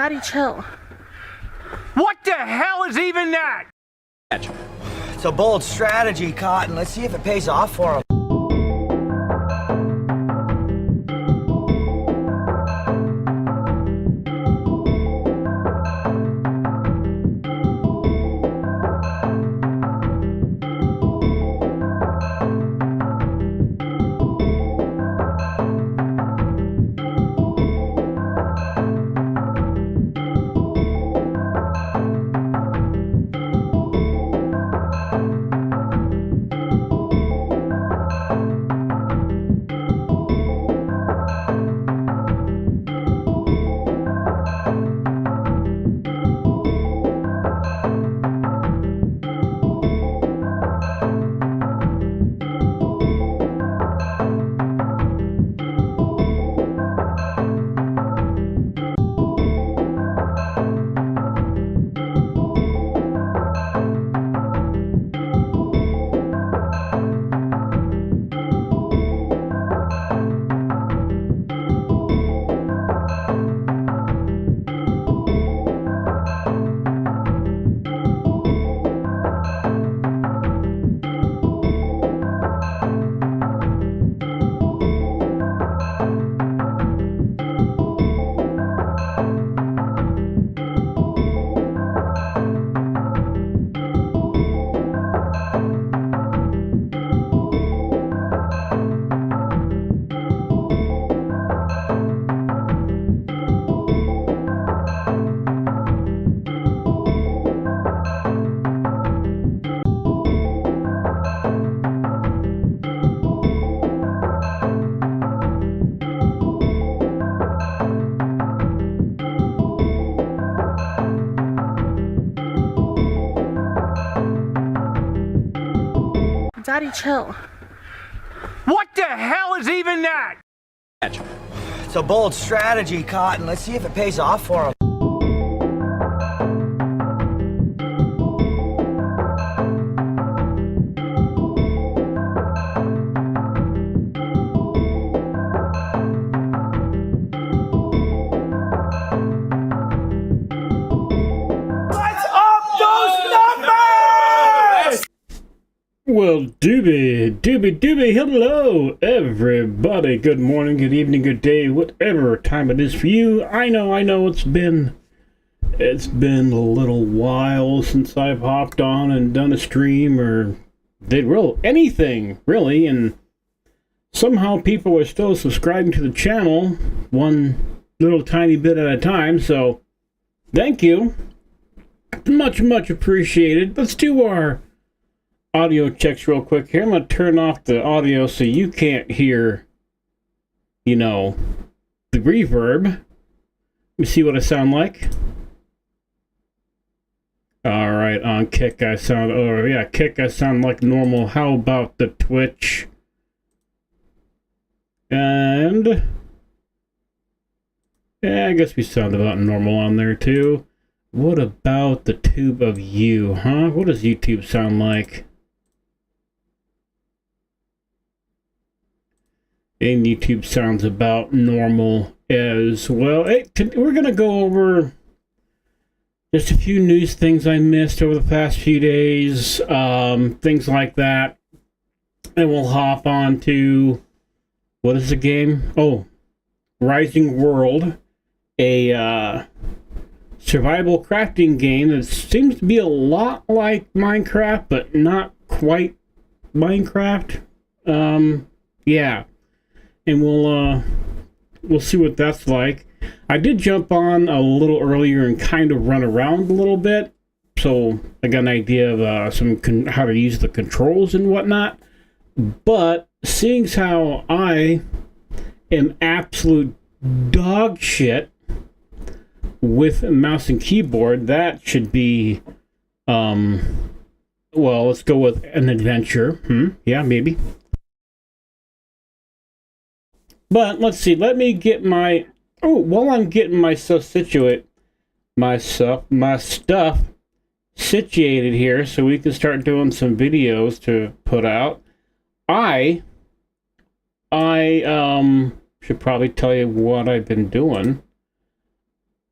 Daddy, chill. What the hell is even that? It's a bold strategy, Cotton. Let's see if it pays off for him. Daddy, chill. What the hell is even that? It's a bold strategy, Cotton. Let's see if it pays off for him. Well, doobie, hello, everybody. Good morning, good evening, good day, whatever time it is for you. I know, it's been a little while since I've hopped on and done a stream or did anything, really, and somehow people are still subscribing to the channel, one little tiny bit at a time, so thank you. Much appreciated. Let's do our audio checks real quick here. I'm going to turn off the audio so you can't hear, the reverb. Let me see what I sound like. Alright, on Kick I sound, Kick I sound like normal. How about the Twitch? And yeah, I guess we sound about normal on there too. What about the tube of you, huh? What does YouTube sound like? And YouTube sounds about normal as well. Hey, we're going to go over just a few news things I missed over the past few days, things like that. And we'll hop on to, what is the game? Oh, Rising World, a survival crafting game that seems to be a lot like Minecraft, but not quite Minecraft. Yeah. And we'll see what that's like. I did jump on a little earlier and kind of run around a little bit, so I got an idea of how to use the controls and whatnot. But seeing as how I am absolute dog shit with mouse and keyboard, that should be well, let's go with an adventure. Yeah, maybe. But let's see, let me get while I'm getting myself situated, my stuff situated here so we can start doing some videos to put out. I should probably tell you what I've been doing.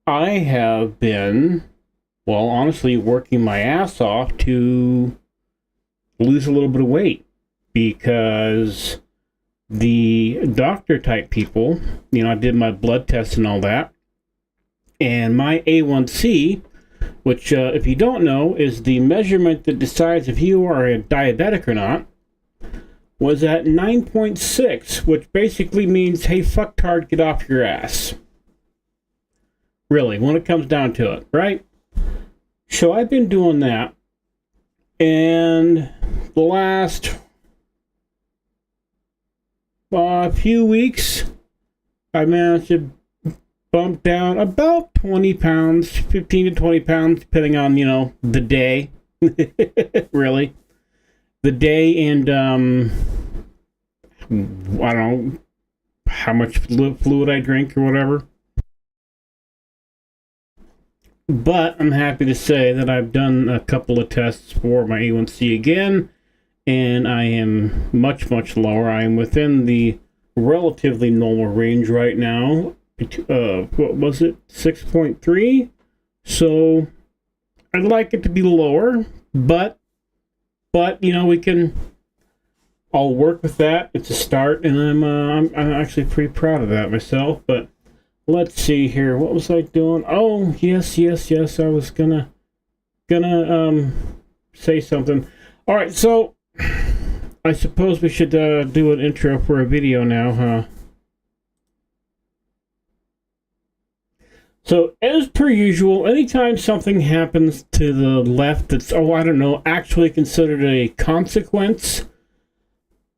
I have been, well, honestly, working my ass off to lose a little bit of weight because the doctor type people, I did my blood tests and all that, and my A1C, which, if you don't know, is the measurement that decides if you are a diabetic or not, was at 9.6, which basically means, hey, fucktard, get off your ass. Really, when it comes down to it, right? So I've been doing that, and the last few weeks, I managed to bump down about 20 pounds, 15 to 20 pounds, depending on, the day. Really. The day and, I don't know how much fluid I drink or whatever. But I'm happy to say that I've done a couple of tests for my A1C again, and I am much, much lower. I am within the relatively normal range right now. What was it? 6.3? So I'd like it to be lower, but we can all work with that. It's a start, and I'm actually pretty proud of that myself. But let's see here. What was I doing? Oh, yes. I was gonna say something. All right, so I suppose we should do an intro for a video now, huh? So, as per usual, anytime something happens to the left that's, actually considered a consequence,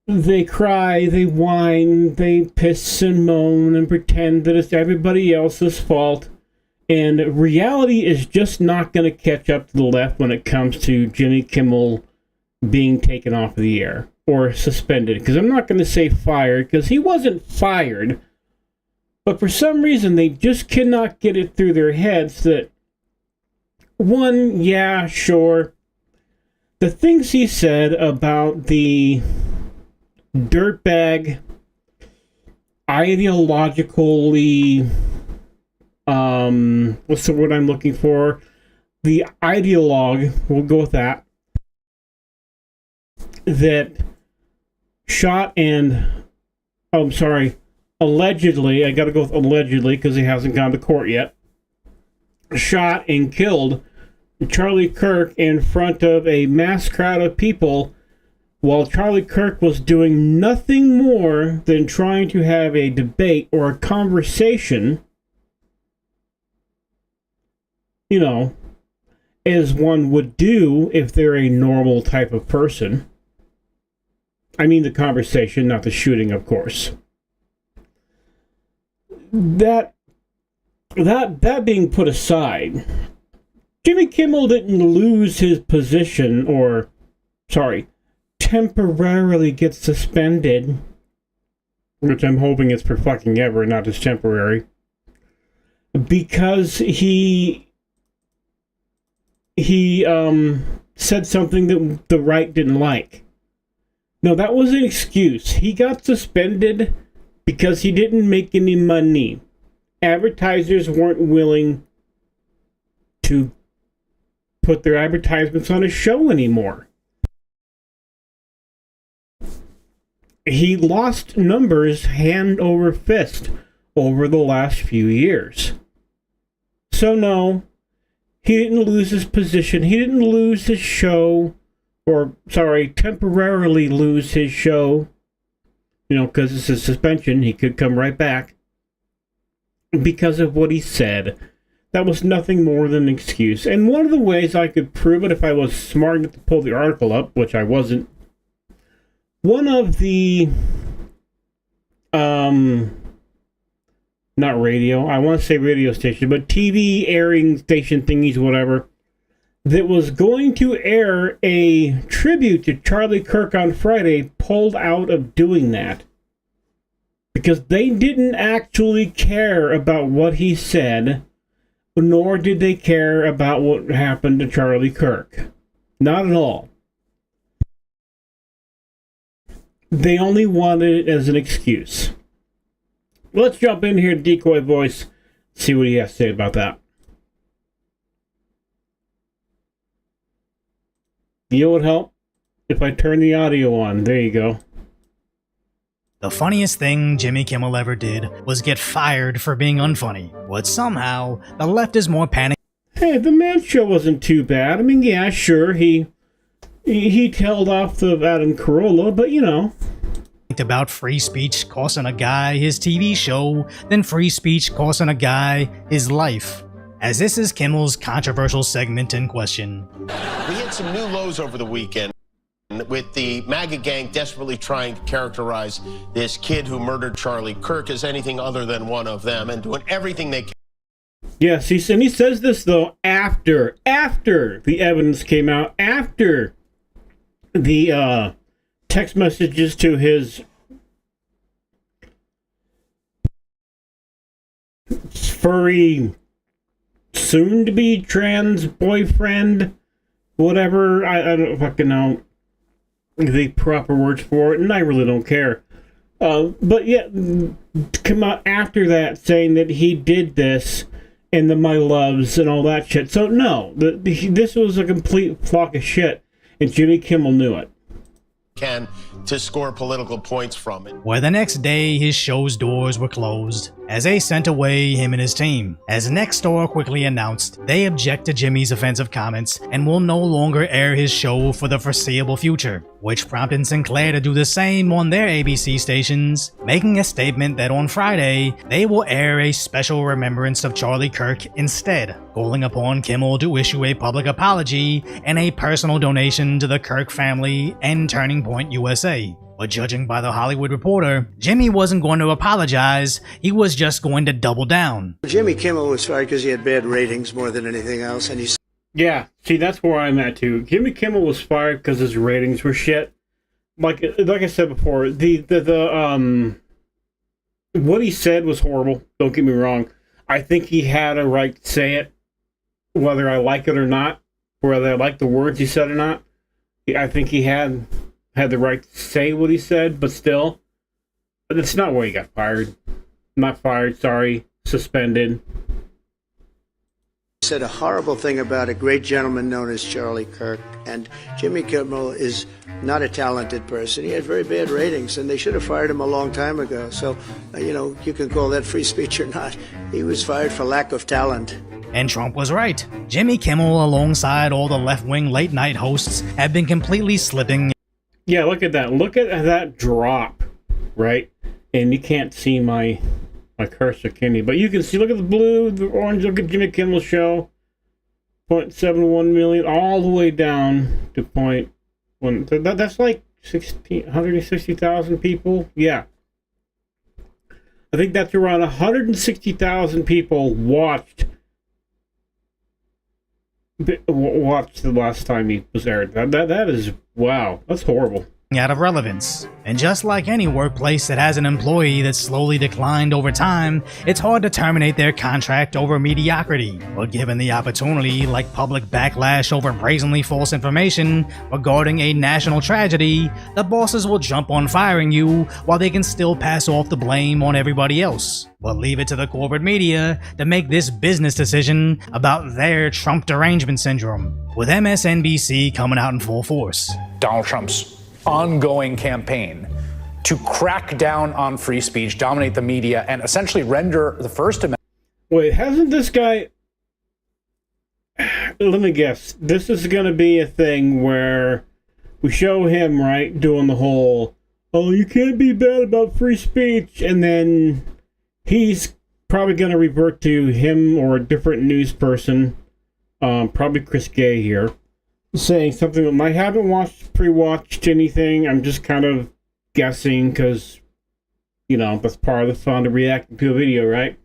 they cry, they whine, they piss and moan and pretend that it's everybody else's fault. And reality is just not going to catch up to the left when it comes to Jimmy Kimmel being taken off of the air or suspended. Because I'm not going to say fired, because he wasn't fired. But for some reason, they just cannot get it through their heads that, one, yeah, sure, the things he said about the dirtbag, ideologically, what's the word I'm looking for? The ideologue, we'll go with that shot and, allegedly, I gotta go with allegedly because he hasn't gone to court yet, shot and killed Charlie Kirk in front of a mass crowd of people while Charlie Kirk was doing nothing more than trying to have a debate or a conversation, as one would do if they're a normal type of person. I mean the conversation, not the shooting, of course. That being put aside, Jimmy Kimmel didn't lose his position, temporarily get suspended, which I'm hoping is for fucking ever, not just temporary, because he said something that the right didn't like. No, that was an excuse. He got suspended because he didn't make any money. Advertisers weren't willing to put their advertisements on a show anymore. He lost numbers hand over fist over the last few years. So no, he didn't lose his position. He didn't lose his show, temporarily lose his show. Because it's a suspension, he could come right back because of what he said. That was nothing more than an excuse. And one of the ways I could prove it, if I was smart enough to pull the article up, which I wasn't, one of the, not radio, I want to say radio station, but TV airing station thingies, whatever, that was going to air a tribute to Charlie Kirk on Friday pulled out of doing that. Because they didn't actually care about what he said, nor did they care about what happened to Charlie Kirk. Not at all. They only wanted it as an excuse. Let's jump in here, decoy voice. See what he has to say about that. You know what would help? If I turn the audio on. There you go. The funniest thing Jimmy Kimmel ever did was get fired for being unfunny, but somehow the left is more panicked. Hey, the Man Show wasn't too bad. I mean, yeah, sure, he tailed off the Adam Carolla, but you know. About free speech costing a guy his TV show than free speech costing a guy his life. As this is Kimmel's controversial segment in question. We hit some new lows over the weekend with the MAGA gang desperately trying to characterize this kid who murdered Charlie Kirk as anything other than one of them and doing everything they can. Yes, and he says this, though, after the evidence came out, after the text messages to his furry, soon-to-be trans boyfriend, whatever, I don't fucking know the proper words for it, and I really don't care. But yeah, come out after that saying that he did this and the my loves and all that shit. So no, this was a complete flock of shit, and Jimmy Kimmel knew it. Can to score political points from it. Where the next day his show's doors were closed as they sent away him and his team. As Nextdoor quickly announced, they object to Jimmy's offensive comments and will no longer air his show for the foreseeable future, which prompted Sinclair to do the same on their ABC stations, making a statement that on Friday they will air a special remembrance of Charlie Kirk instead, calling upon Kimmel to issue a public apology and a personal donation to the Kirk family and Turning Point USA. But judging by the Hollywood Reporter, Jimmy wasn't going to apologize, he was just going to double down. Jimmy Kimmel was fired because he had bad ratings more than anything else, and he's... Yeah, see, that's where I'm at, too. Jimmy Kimmel was fired because his ratings were shit. Like I said before, what he said was horrible, don't get me wrong. I think he had a right to say it, whether I like it or not, whether I like the words he said or not. I think he had the right to say what he said, but still. But it's not why he got fired. Not fired, sorry. Suspended. Said a horrible thing about a great gentleman known as Charlie Kirk, and Jimmy Kimmel is not a talented person. He had very bad ratings, and they should have fired him a long time ago. So, you can call that free speech or not. He was fired for lack of talent. And Trump was right. Jimmy Kimmel, alongside all the left-wing late-night hosts, have been completely slipping. Yeah, look at that. Look at that drop, right? And you can't see my cursor, can you? But you can see, look at the blue, the orange, look at Jimmy Kimmel's show. 0.71 million, all the way down to that's like 160,000 people. Yeah. I think that's around 160,000 people watched the last time he was aired. That is, wow, that's horrible. Out of relevance. And just like any workplace that has an employee that's slowly declined over time, it's hard to terminate their contract over mediocrity. But given the opportunity, like public backlash over brazenly false information regarding a national tragedy, the bosses will jump on firing you while they can still pass off the blame on everybody else. But leave it to the corporate media to make this business decision about their Trump derangement syndrome, with MSNBC coming out in full force. Donald Trump's ongoing campaign to crack down on free speech, dominate the media, and essentially render the First Amendment. Wait, hasn't this guy... Let me guess. This is going to be a thing where we show him, right, doing the whole, oh, you can't be bad about free speech, and then he's probably going to revert to him or a different news person, probably Chris Gay here, saying something that I haven't pre-watched anything. I'm just kind of guessing because, that's part of the fun of reacting to a video, right?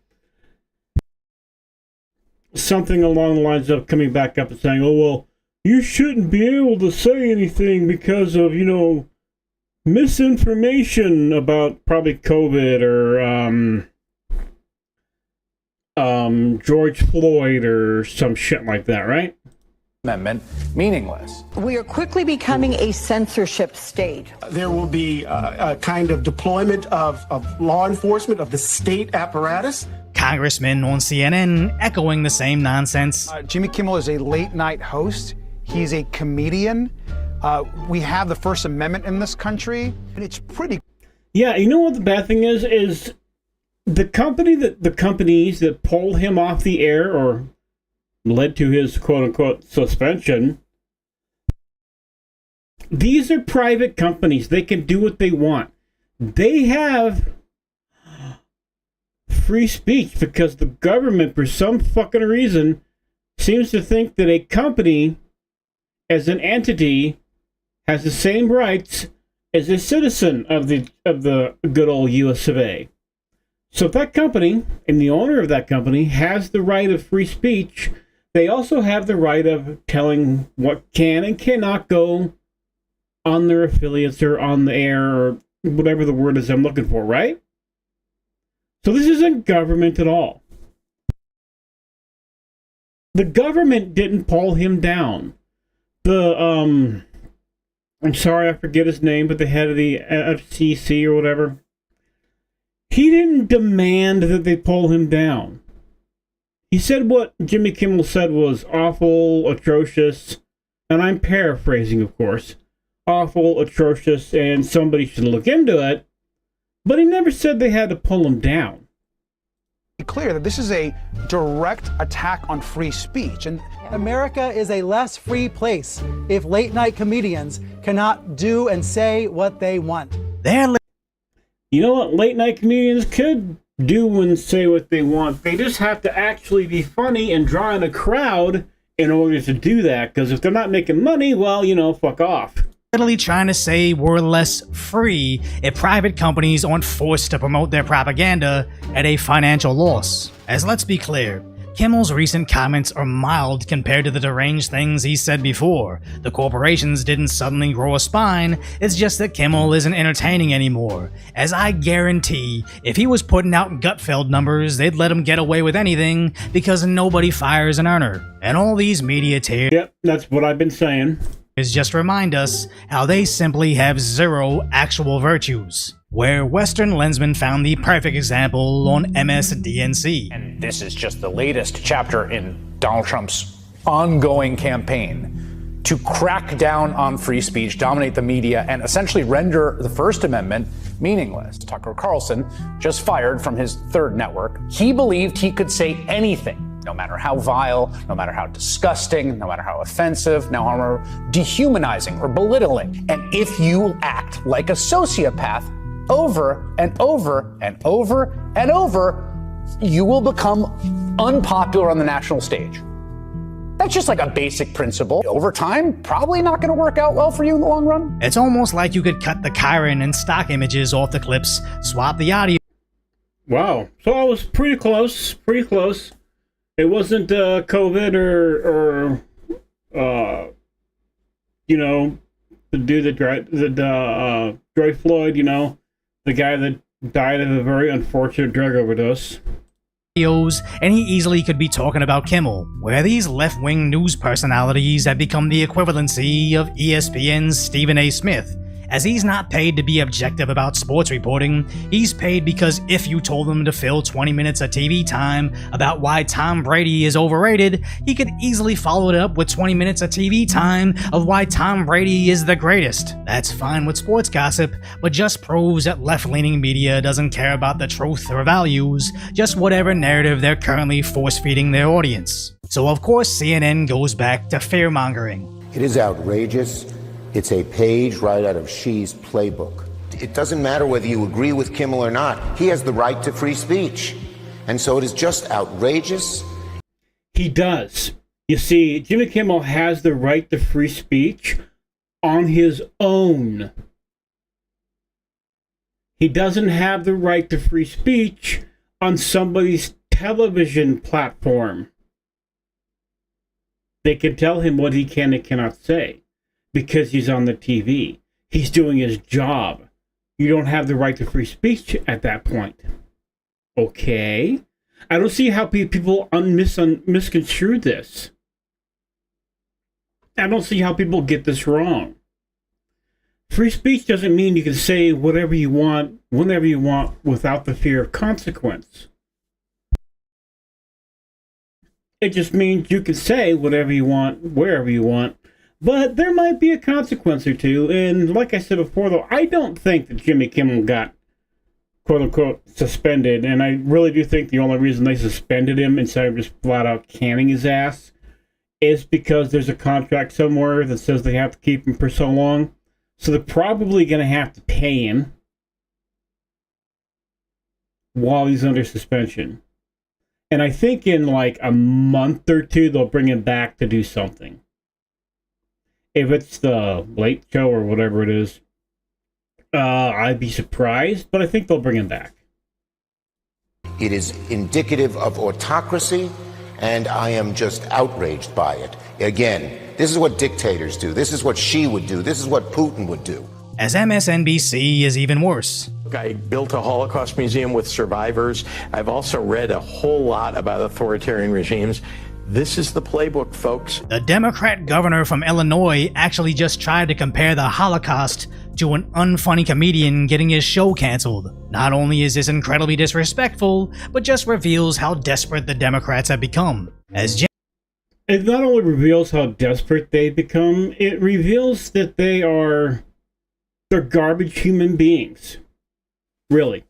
Something along the lines of coming back up and saying, oh, well, you shouldn't be able to say anything because of, misinformation about probably COVID or George Floyd or some shit like that, right? Amendment meaningless. We are quickly becoming a censorship state. There will be a kind of deployment of law enforcement, of the state apparatus. Congressman on CNN echoing the same nonsense. Jimmy Kimmel is a late night host. He's a comedian. We have the First Amendment in this country, and it's pretty. Yeah, you know what the bad thing is the companies that pulled him off the air or led to his quote-unquote suspension, these are private companies. They can do what they want. They have free speech because the government, for some fucking reason, seems to think that a company as an entity has the same rights as a citizen of the good old US of A. So if that company and the owner of that company has the right of free speech, they also have the right of telling what can and cannot go on their affiliates or on the air or whatever the word is I'm looking for, right? So this isn't government at all. The government didn't pull him down. I'm sorry, I forget his name, but the head of the FCC or whatever, he didn't demand that they pull him down. He said what Jimmy Kimmel said was awful, atrocious, and I'm paraphrasing, of course, awful, atrocious, and somebody should look into it, but he never said they had to pull him down. Clear that this is a direct attack on free speech. And America is a less free place if late night comedians cannot do and say what they want. You know what? Late night comedians could do and say what they want. They just have to actually be funny and draw in a crowd in order to do that. Because if they're not making money, well, fuck off. Literally trying to say we're less free if private companies aren't forced to promote their propaganda at a financial loss. As let's be clear, Kimmel's recent comments are mild compared to the deranged things he said before. The corporations didn't suddenly grow a spine, it's just that Kimmel isn't entertaining anymore. As I guarantee, if he was putting out Gutfeld numbers, they'd let him get away with anything because nobody fires an earner. And all these media tears. Yep, that's what I've been saying. Just remind us how they simply have zero actual virtues. Where Western Lensman found the perfect example on MSDNC. And this is just the latest chapter in Donald Trump's ongoing campaign to crack down on free speech, dominate the media, and essentially render the First Amendment meaningless. Tucker Carlson, just fired from his third network, he believed he could say anything, no matter how vile, no matter how disgusting, no matter how offensive, no matter how dehumanizing or belittling. And if you act like a sociopath over and over and over and over, you will become unpopular on the national stage. That's just like a basic principle. Over time, probably not going to work out well for you in the long run. It's almost like you could cut the Chiron and stock images off the clips, swap the audio. Wow. So I was pretty close. It wasn't COVID or the dude that George Floyd, the guy that died of a very unfortunate drug overdose. And he easily could be talking about Kimmel, where these left-wing news personalities have become the equivalency of ESPN's Stephen A. Smith. As he's not paid to be objective about sports reporting, he's paid because if you told him to fill 20 minutes of TV time about why Tom Brady is overrated, he could easily follow it up with 20 minutes of TV time of why Tom Brady is the greatest. That's fine with sports gossip, but just proves that left-leaning media doesn't care about the truth or values, just whatever narrative they're currently force-feeding their audience. So of course CNN goes back to fear-mongering. It is outrageous. It's a page right out of Xi's playbook. It doesn't matter whether you agree with Kimmel or not. He has the right to free speech. And so it is just outrageous. He does. You see, Jimmy Kimmel has the right to free speech on his own. He doesn't have the right to free speech on somebody's television platform. They can tell him what he can and cannot say. Because he's on the TV. He's doing his job. You don't have the right to free speech at that point. Okay? I don't see how people misconstrue this. I don't see how people get this wrong. Free speech doesn't mean you can say whatever you want, whenever you want, without the fear of consequence. It just means you can say whatever you want, wherever you want, but there might be a consequence or two. And like I said before, though, I don't think that Jimmy Kimmel got, quote-unquote, suspended. And I really do think the only reason they suspended him instead of just flat-out canning his ass is because there's a contract somewhere that says they have to keep him for so long. So they're probably going to have to pay him while he's under suspension. And I think in like a month or two, they'll bring him back to do something. If it's the Late Show or whatever it is, I'd be surprised, but I think they'll bring him back. It is indicative of autocracy, and I am just outraged by it. Again, this is what dictators do. This is what she would do. This is what Putin would do. As MSNBC is even worse. I built a Holocaust museum with survivors. I've also read a whole lot about authoritarian regimes. This is the playbook, folks. The Democrat governor from Illinois actually just tried to compare the Holocaust to an unfunny comedian getting his show canceled. Not only is this incredibly disrespectful, but just reveals how desperate the Democrats have become. It not only reveals how desperate they become, it reveals that they're garbage human beings. Really.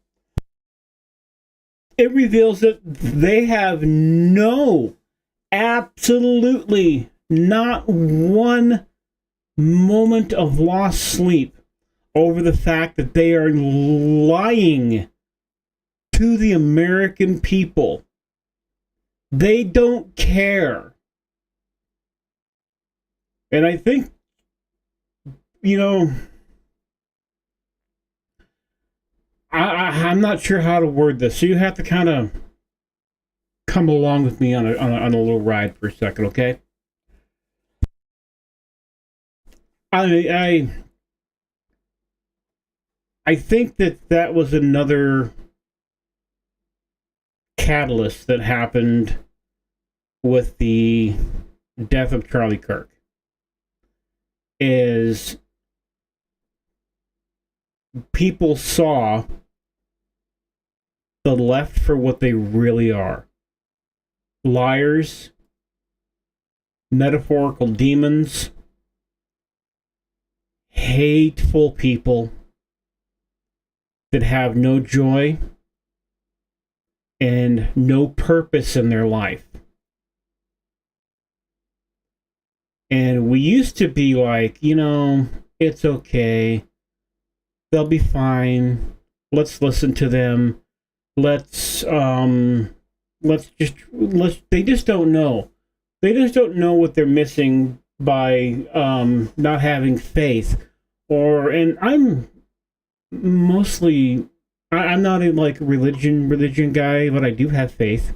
It reveals that they have absolutely not one moment of lost sleep over the fact that they are lying to the American people. They don't care. And I think, I'm not sure how to word this, so you have to kind of come along with me on a little ride for a second, okay? I think that was another catalyst that happened with the death of Charlie Kirk. Is people saw the left for what they really are. Liars, metaphorical demons, hateful people that have no joy and no purpose in their life. And we used to be like, it's okay. They'll be fine. Let's listen to them. They just don't know. They just don't know what they're missing by not having faith. And I'm mostly, I'm not a like religion guy, but I do have faith.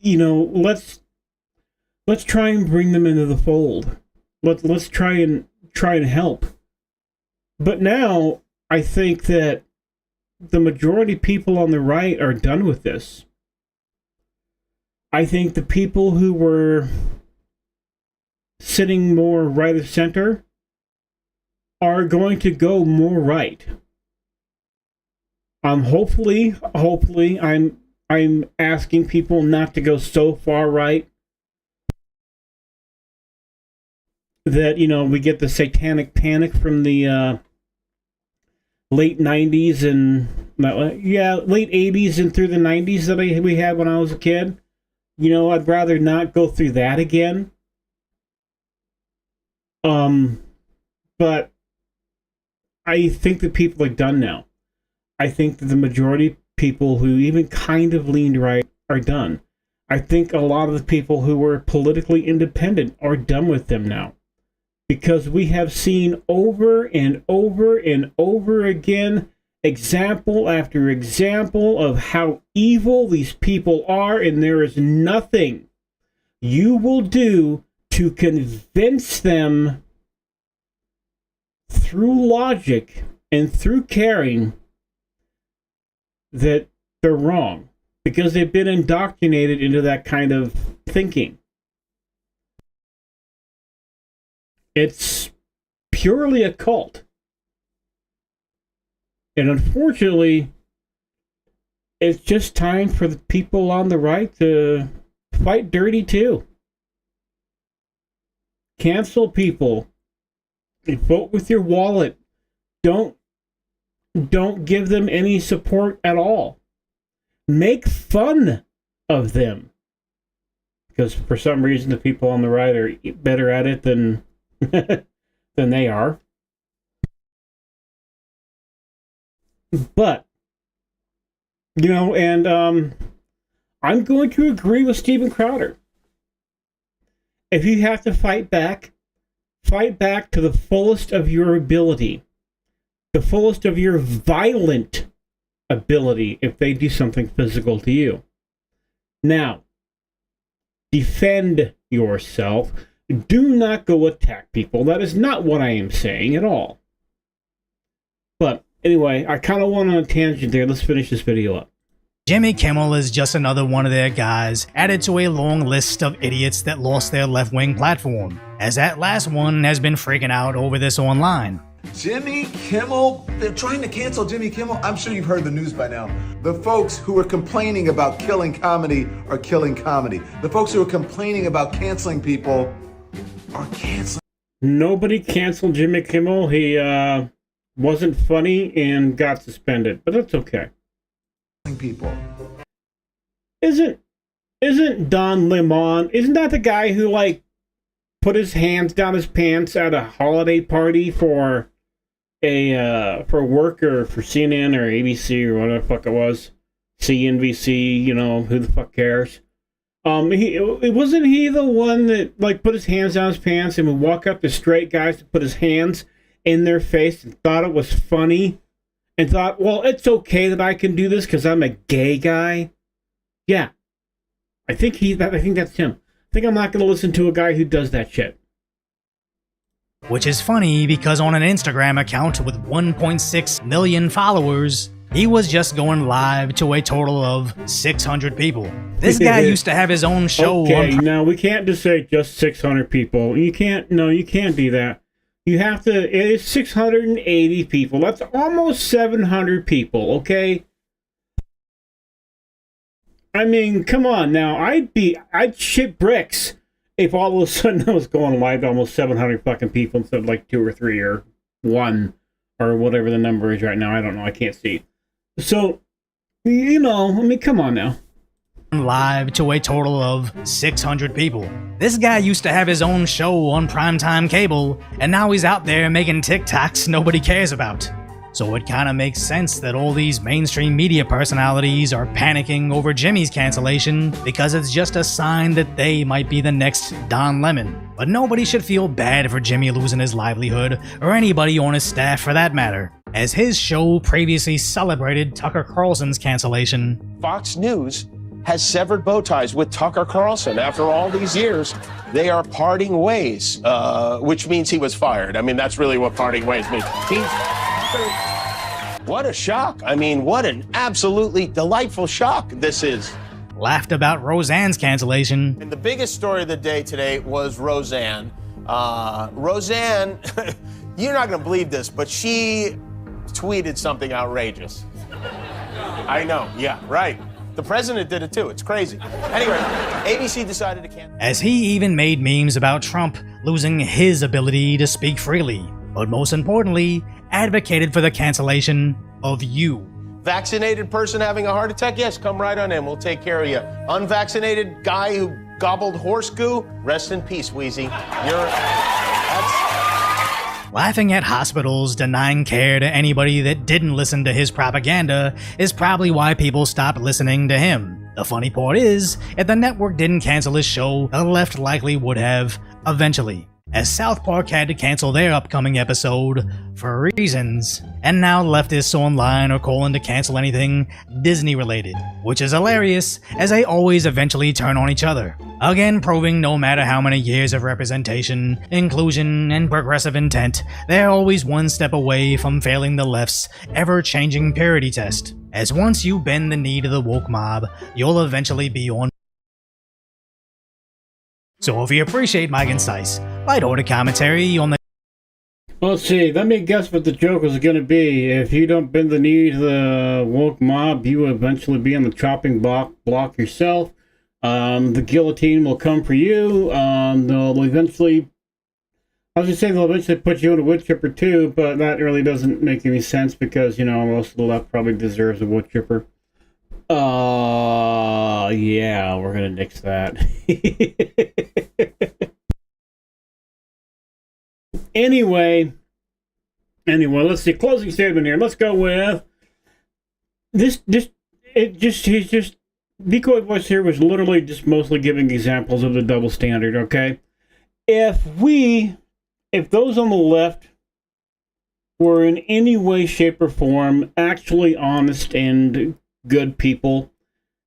Let's try and bring them into the fold. Let's try and help. But now I think that the majority of people on the right are done with this. I think the people who were sitting more right of center are going to go more right. Hopefully I'm asking people not to go so far right that, we get the satanic panic from the late 90s and, late 80s and through the 90s that we had when I was a kid. I'd rather not go through that again. But I think that people are done now. I think that the majority of people who even kind of leaned right are done. I think a lot of the people who were politically independent are done with them now. Because we have seen over and over and over again, example after example of how evil these people are, and there is nothing you will do to convince them through logic and through caring that they're wrong. because they've been indoctrinated into that kind of thinking. It's purely a cult. And unfortunately, it's just time for the people on the right to fight dirty too. Cancel people. Vote with your wallet. Don't give them any support at all. Make fun of them. Because for some reason the people on the right are better at it than than they are. But, you know, and I'm going to agree with Steven Crowder. If you have to fight back to the fullest of your ability, the fullest of your violent ability if they do something physical to you. Now, defend yourself. Do not go attack people. That is not what I am saying at all. But anyway, I kind of went on a tangent there. Let's finish this video up. Jimmy Kimmel is just another one of their guys added to a long list of idiots that lost their left-wing platform, as that last one has been freaking out over this online. Jimmy Kimmel, they're trying to cancel Jimmy Kimmel. I'm sure you've heard the news by now. The folks who are complaining about killing comedy are killing comedy. The folks who are complaining about canceling people are canceling. Nobody canceled Jimmy Kimmel. He wasn't funny and got suspended, but that's okay. People. Isn't Don Lemon, isn't that the guy who like put his hands down his pants at a holiday party for work or for CNN or ABC or whatever the fuck it was? CNBC, you know, who the fuck cares? Wasn't he the one that like put his hands down his pants and would walk up to straight guys to put his hands in their face and thought it was funny? And thought, well, it's okay that I can do this because I'm a gay guy. Yeah, I think that's him. I think I'm not going to listen to a guy who does that shit. Which is funny because on an Instagram account with 1.6 million followers, he was just going live to a total of 600 people. This guy used to have his own show. Okay, now we can't just say just 600 people. You can't do that. You have to, it's 680 people. That's almost 700 people, okay? I mean, come on now. I'd shit bricks if all of a sudden I was going live to almost 700 fucking people instead of like 2 or 3 or 1 or whatever the number is right now. I don't know. I can't see. So, you know, I mean, come on now. Live to a total of 600 people. This guy used to have his own show on primetime cable, and now he's out there making TikToks nobody cares about. So it kinda makes sense that all these mainstream media personalities are panicking over Jimmy's cancellation because it's just a sign that they might be the next Don Lemon. But nobody should feel bad for Jimmy losing his livelihood, or anybody on his staff for that matter, as his show previously celebrated Tucker Carlson's cancellation. Fox News has severed bow ties with Tucker Carlson. After all these years, they are parting ways, which means he was fired. I mean, that's really what parting ways means. What a shock. I mean, what an absolutely delightful shock this is. Laughed about Roseanne's cancellation. And the biggest story of the day today was Roseanne. Roseanne, you're not going to believe this, but she tweeted something outrageous. I know, yeah, right. The president did it too. It's crazy. Anyway, ABC decided to cancel. As he even made memes about Trump losing his ability to speak freely, but most importantly, advocated for the cancellation of you. Vaccinated person having a heart attack? Yes, come right on in. We'll take care of you. Unvaccinated guy who gobbled horse goo? Rest in peace, Wheezy. Laughing at hospitals denying care to anybody that didn't listen to his propaganda is probably why people stopped listening to him. The funny part is, if the network didn't cancel his show, the left likely would have, eventually, as South Park had to cancel their upcoming episode for reasons, and now leftists online are calling to cancel anything Disney related, which is hilarious as they always eventually turn on each other. Again proving no matter how many years of representation, inclusion, and progressive intent, they're always one step away from failing the left's ever-changing purity test. as once you bend the knee to the woke mob, you'll eventually be on. So if you appreciate my concise, light-order commentary on the. Let's see, let me guess what the joke is going to be. If you don't bend the knee to the woke mob, you will eventually be on the chopping block yourself. The guillotine will come for you. They'll eventually, I was going to say they'll eventually put you in a wood chipper too, but that really doesn't make any sense because, you know, most of the left probably deserves a wood chipper. Yeah, we're going to nix that. Anyway, let's see, closing statement here. Let's go with Decoy Voice here was literally just mostly giving examples of the double standard, okay? If those on the left were in any way, shape, or form actually honest and good people,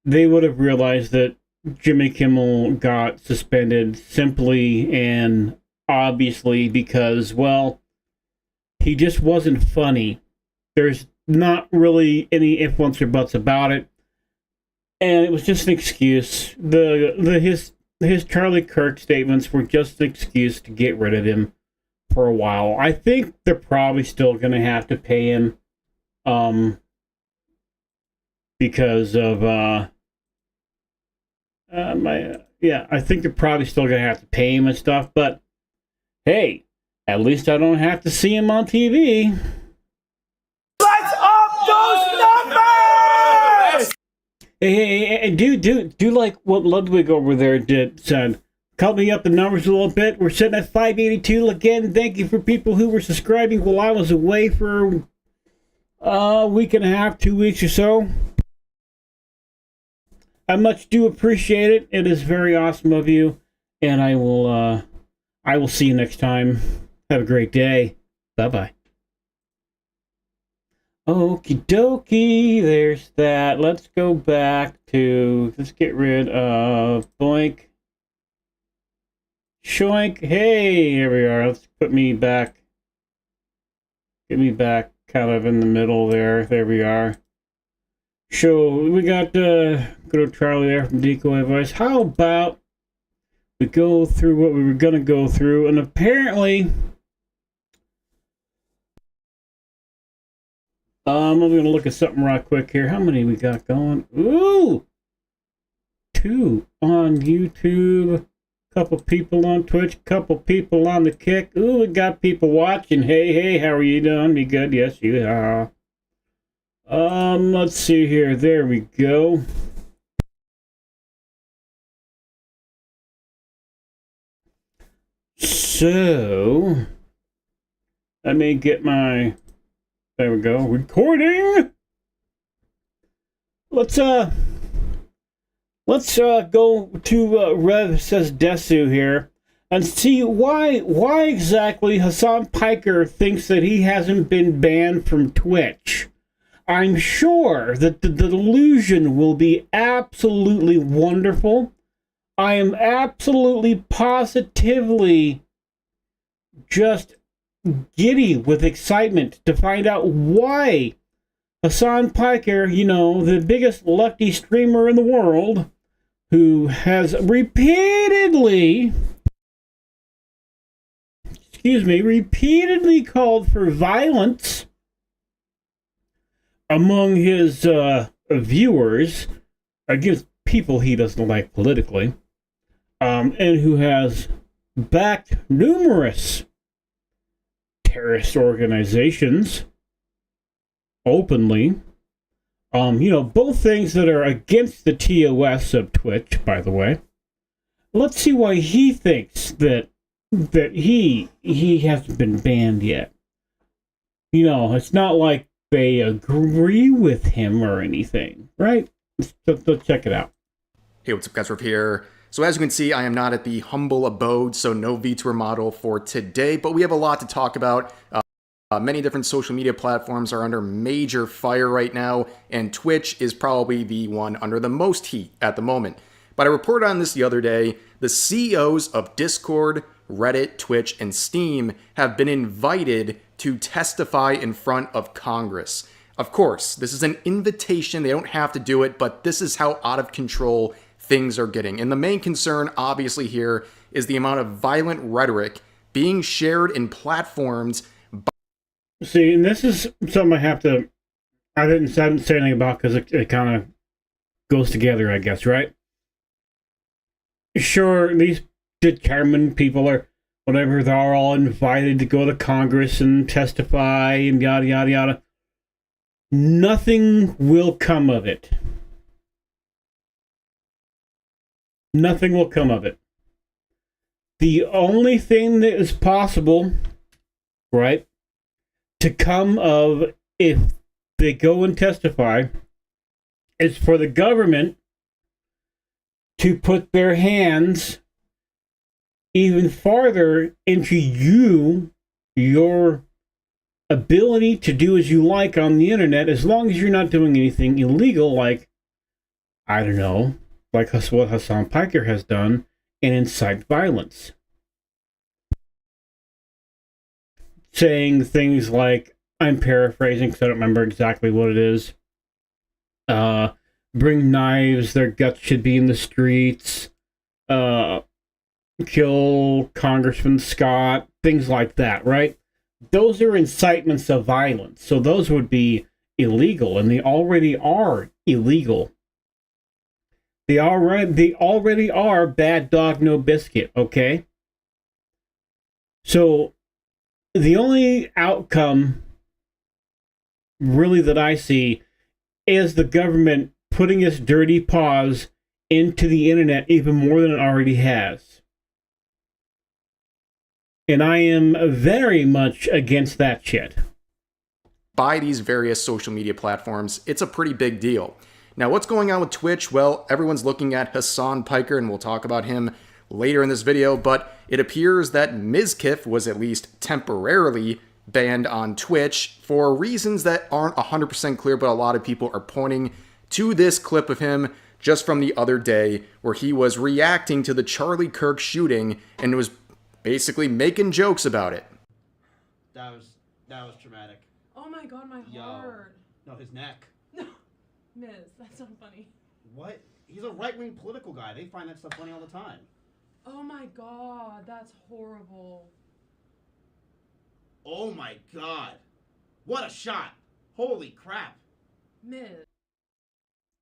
they would have realized that Jimmy Kimmel got suspended simply and obviously because, well, he just wasn't funny. There's not really any ifs, ands, or buts about it. And it was just an excuse. His Charlie Kirk statements were just an excuse to get rid of him for a while. I think they're probably still going to have to pay him because of I think they're probably still going to have to pay him and stuff, but hey, at least I don't have to see him on TV. Let's up those numbers! Hey, do like what Ludwig over there said. Cut me up the numbers a little bit. We're sitting at 582 again. Thank you for people who were subscribing while I was away for a week and a half, 2 weeks or so. I much do appreciate it. It is very awesome of you, and I will see you next time. Have a great day. Bye-bye. Okie dokie, there's that. Let's go back to, let's get rid of Boink. Shoink. Hey, here we are. Let's put me back. Get me back kind of in the middle there. There we are. So, we got good old Charlie there from Decoy Voice. How about we go through what we were going to go through, and apparently I'm going to look at something right quick here. How many we got going? Ooh! 2 on YouTube. Couple people on Twitch. Couple people on the Kick. Ooh, we got people watching. Hey, how are you doing? You good? Yes, you are. Let's see here. There we go. So, let me get my, there we go, recording. Let's go to Rev Says Desu here and see why exactly Hasan Piker thinks that he hasn't been banned from Twitch. I'm sure that the delusion will be absolutely wonderful. I am absolutely positively just giddy with excitement to find out why Hasan Piker, you know, the biggest lefty streamer in the world, who has repeatedly called for violence among his viewers against people he doesn't like politically, and who has backed numerous terrorist organizations openly. You know, both things that are against the TOS of Twitch, by the way. Let's see why he thinks that he hasn't been banned yet. You know, it's not like they agree with him or anything, right? Let's check it out. Hey, what's up, guys? Riff here. So as you can see, I am not at the humble abode, so no VTuber model for today, but we have a lot to talk about. Many different social media platforms are under major fire right now, and Twitch is probably the one under the most heat at the moment. But I reported on this the other day. The CEOs of Discord, Reddit, Twitch, and Steam have been invited to testify in front of Congress. Of course, this is an invitation. They don't have to do it, but this is how out of control things are getting. And the main concern, obviously, here is the amount of violent rhetoric being shared in platforms. See, and this is something I didn't say anything about because it kind of goes together, I guess, right? Sure, these determined people are, whatever, they're all invited to go to Congress and testify and yada, yada, yada. Nothing will come of it. Nothing will come of it. The only thing that is possible, right, to come of if they go and testify is for the government to put their hands even farther into your ability to do as you like on the internet, as long as you're not doing anything illegal, like, I don't know, like what Hasan Piker has done, and incite violence. Saying things like, I'm paraphrasing because I don't remember exactly what it is. Bring knives, their guts should be in the streets. Kill Congressman Scott, things like that, right? Those are incitements of violence. So those would be illegal, and they already are illegal. They already are bad dog, no biscuit, okay? So the only outcome really that I see is the government putting its dirty paws into the internet even more than it already has. And I am very much against that shit. By these various social media platforms, it's a pretty big deal. Now, what's going on with Twitch? Well, everyone's looking at Hasan Piker, and we'll talk about him later in this video, but it appears that Mizkif was at least temporarily banned on Twitch for reasons that aren't 100% clear, but a lot of people are pointing to this clip of him just from the other day where he was reacting to the Charlie Kirk shooting and was basically making jokes about it. That was traumatic. Oh my god, my heart. No, his neck. No, Miz, that's not funny. What? He's a right-wing political guy. They find that stuff funny all the time. Oh my god, that's horrible. Oh my god. What a shot. Holy crap. Miz.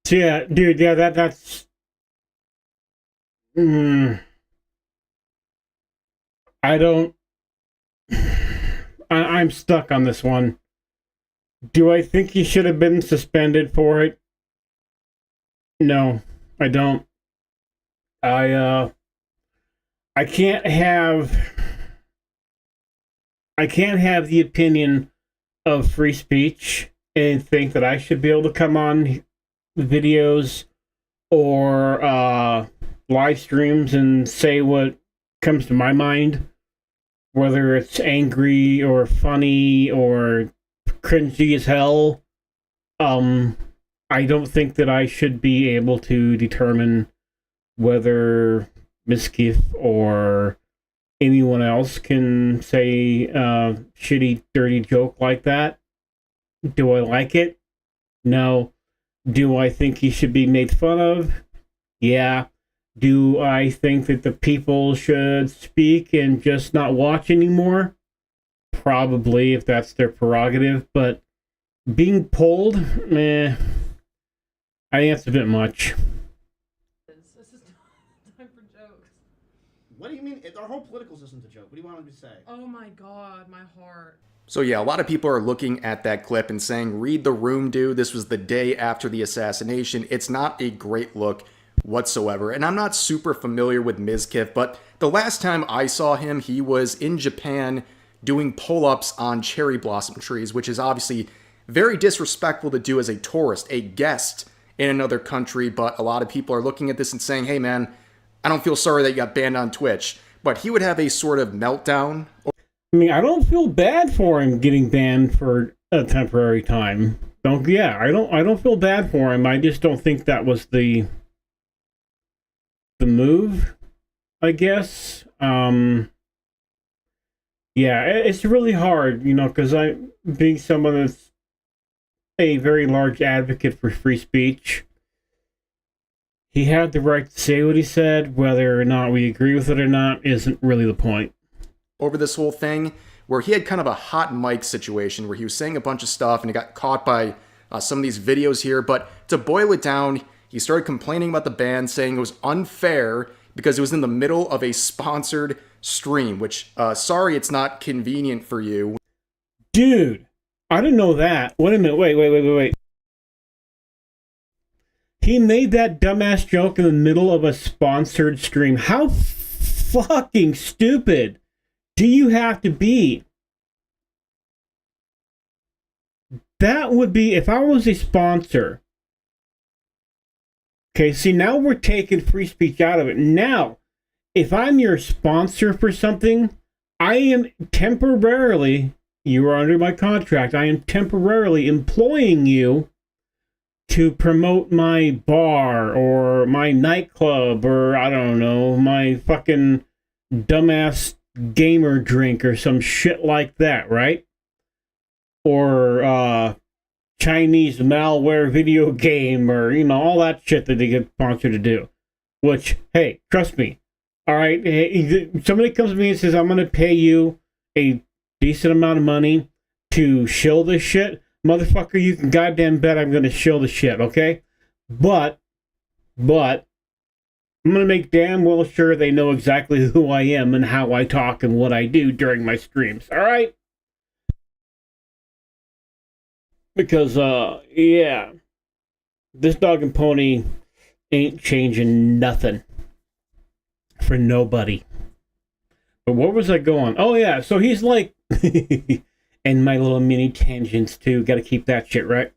So yeah, dude, yeah, that's... I don't... I'm stuck on this one. Do I think he should have been suspended for it? No, I don't. I can't have the opinion of free speech and think that I should be able to come on videos or live streams and say what comes to my mind, whether it's angry or funny or cringy as hell. I don't think that I should be able to determine whether Mizkif or anyone else can say a shitty, dirty joke like that. Do I like it? No. Do I think he should be made fun of? Yeah. Do I think that the people should speak and just not watch anymore? Probably, if that's their prerogative. But being pulled, I think that's a bit much. This is time for jokes. What do you mean? Our whole political system's a joke. What do you want him to say? Oh my god, my heart. So yeah, a lot of people are looking at that clip and saying, read the room, dude. This was the day after the assassination. It's not a great look whatsoever. And I'm not super familiar with Mizkif, but the last time I saw him, he was in Japan doing pull-ups on cherry blossom trees, which is obviously very disrespectful to do as a tourist, a guest in another country. But a lot of people are looking at this and saying, hey man, I don't feel sorry that you got banned on Twitch. But he would have a sort of meltdown. I mean, I don't feel bad for him getting banned for a temporary time. I don't feel bad for him. I just don't think that was the move, I guess. Yeah, it's really hard, because I being someone that's a very large advocate for free speech. He had the right to say what he said. Whether or not we agree with it or not isn't really the point. Over this whole thing, where he had kind of a hot mic situation where he was saying a bunch of stuff and he got caught by some of these videos here. But to boil it down, he started complaining about the ban, saying it was unfair because it was in the middle of a sponsored stream, which, sorry, it's not convenient for you. Dude, I didn't know that. Wait a minute, wait. He made that dumbass joke in the middle of a sponsored stream. How fucking stupid do you have to be? That would be, if I was a sponsor. Okay, see, now we're taking free speech out of it. Now, if I'm your sponsor for something, I am temporarily, you are under my contract, I am temporarily employing you to promote my bar or my nightclub or, I don't know, my fucking dumbass gamer drink or some shit like that, right? Or Chinese malware video game or, you know, all that shit that they get sponsored to do. Which, hey, trust me. All right, hey, somebody comes to me and says, I'm going to pay you a decent amount of money to shill this shit. Motherfucker, you can goddamn bet I'm going to shill the shit, okay? But, I'm going to make damn well sure they know exactly who I am and how I talk and what I do during my streams, all right? Because, yeah, this dog and pony ain't changing nothing for nobody. But where was I going? Oh, yeah, so he's like, and my little mini tangents, too. Got to keep that shit, right?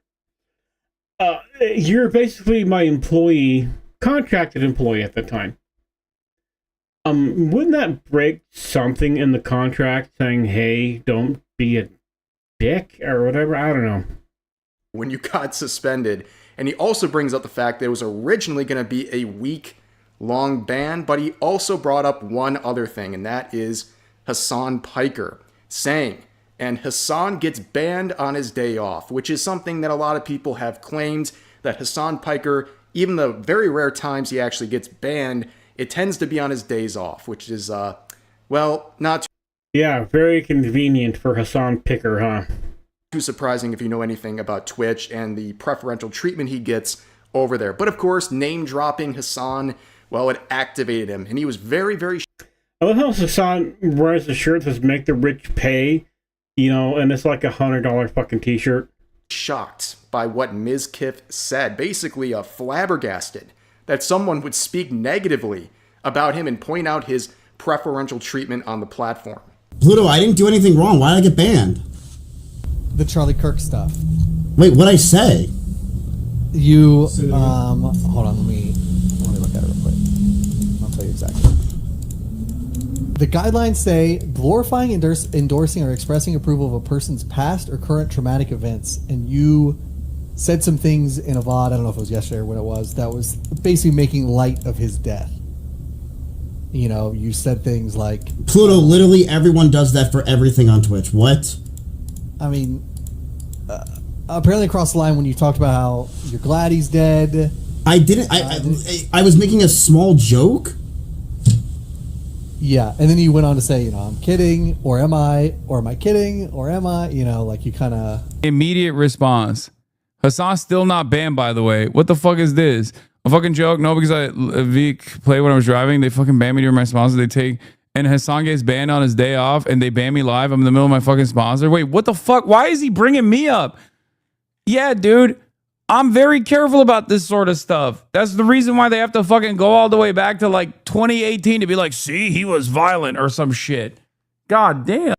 You're basically my employee, contracted employee at the time. Wouldn't that break something in the contract saying, hey, don't be a dick or whatever? I don't know. When you got suspended. And he also brings up the fact that it was originally going to be a week-long ban, but he also brought up one other thing, and that is Hasan Piker saying, and Hasan gets banned on his day off, which is something that a lot of people have claimed, that Hasan Piker, even the very rare times he actually gets banned, it tends to be on his days off, which is, well, not too... Yeah, very convenient for Hasan Piker, huh? Too surprising if you know anything about Twitch and the preferential treatment he gets over there. But of course, name dropping Hasan, well, it activated him, and he was very, very... I love how Hasan wears the shirt that says "Make the Rich Pay," you know, and it's like $100 fucking t-shirt. Shocked by what Ms. Kiff said, basically flabbergasted that someone would speak negatively about him and point out his preferential treatment on the platform. Pluto, I didn't do anything wrong. Why did I get banned? The Charlie Kirk stuff. Wait, what'd I say? You, hold on, let me look at it real quick. I'll tell you exactly. The guidelines say glorifying, endorsing, or expressing approval of a person's past or current traumatic events, and you said some things in a VOD, I don't know if it was yesterday or when it was, that was basically making light of his death. You know, you said things like... Pluto, literally everyone does that for everything on Twitch. What? I mean, apparently across the line when you talked about how you're glad he's dead. I didn't. I was making a small joke. Yeah, and then you went on to say, you know, I'm kidding, or am I kidding, or am I? You know, like you kind of... Immediate response. Hasan's still not banned, by the way. What the fuck is this? A fucking joke? No, because Vic played when I was driving. They fucking banned me during my sponsor. They take... And Hasan gets banned on his day off, and they ban me live. I'm in the middle of my fucking sponsor. Wait, what the fuck? Why is he bringing me up? Yeah, dude. I'm very careful about this sort of stuff. That's the reason why they have to fucking go all the way back to like 2018 to be like, see, he was violent or some shit. God damn.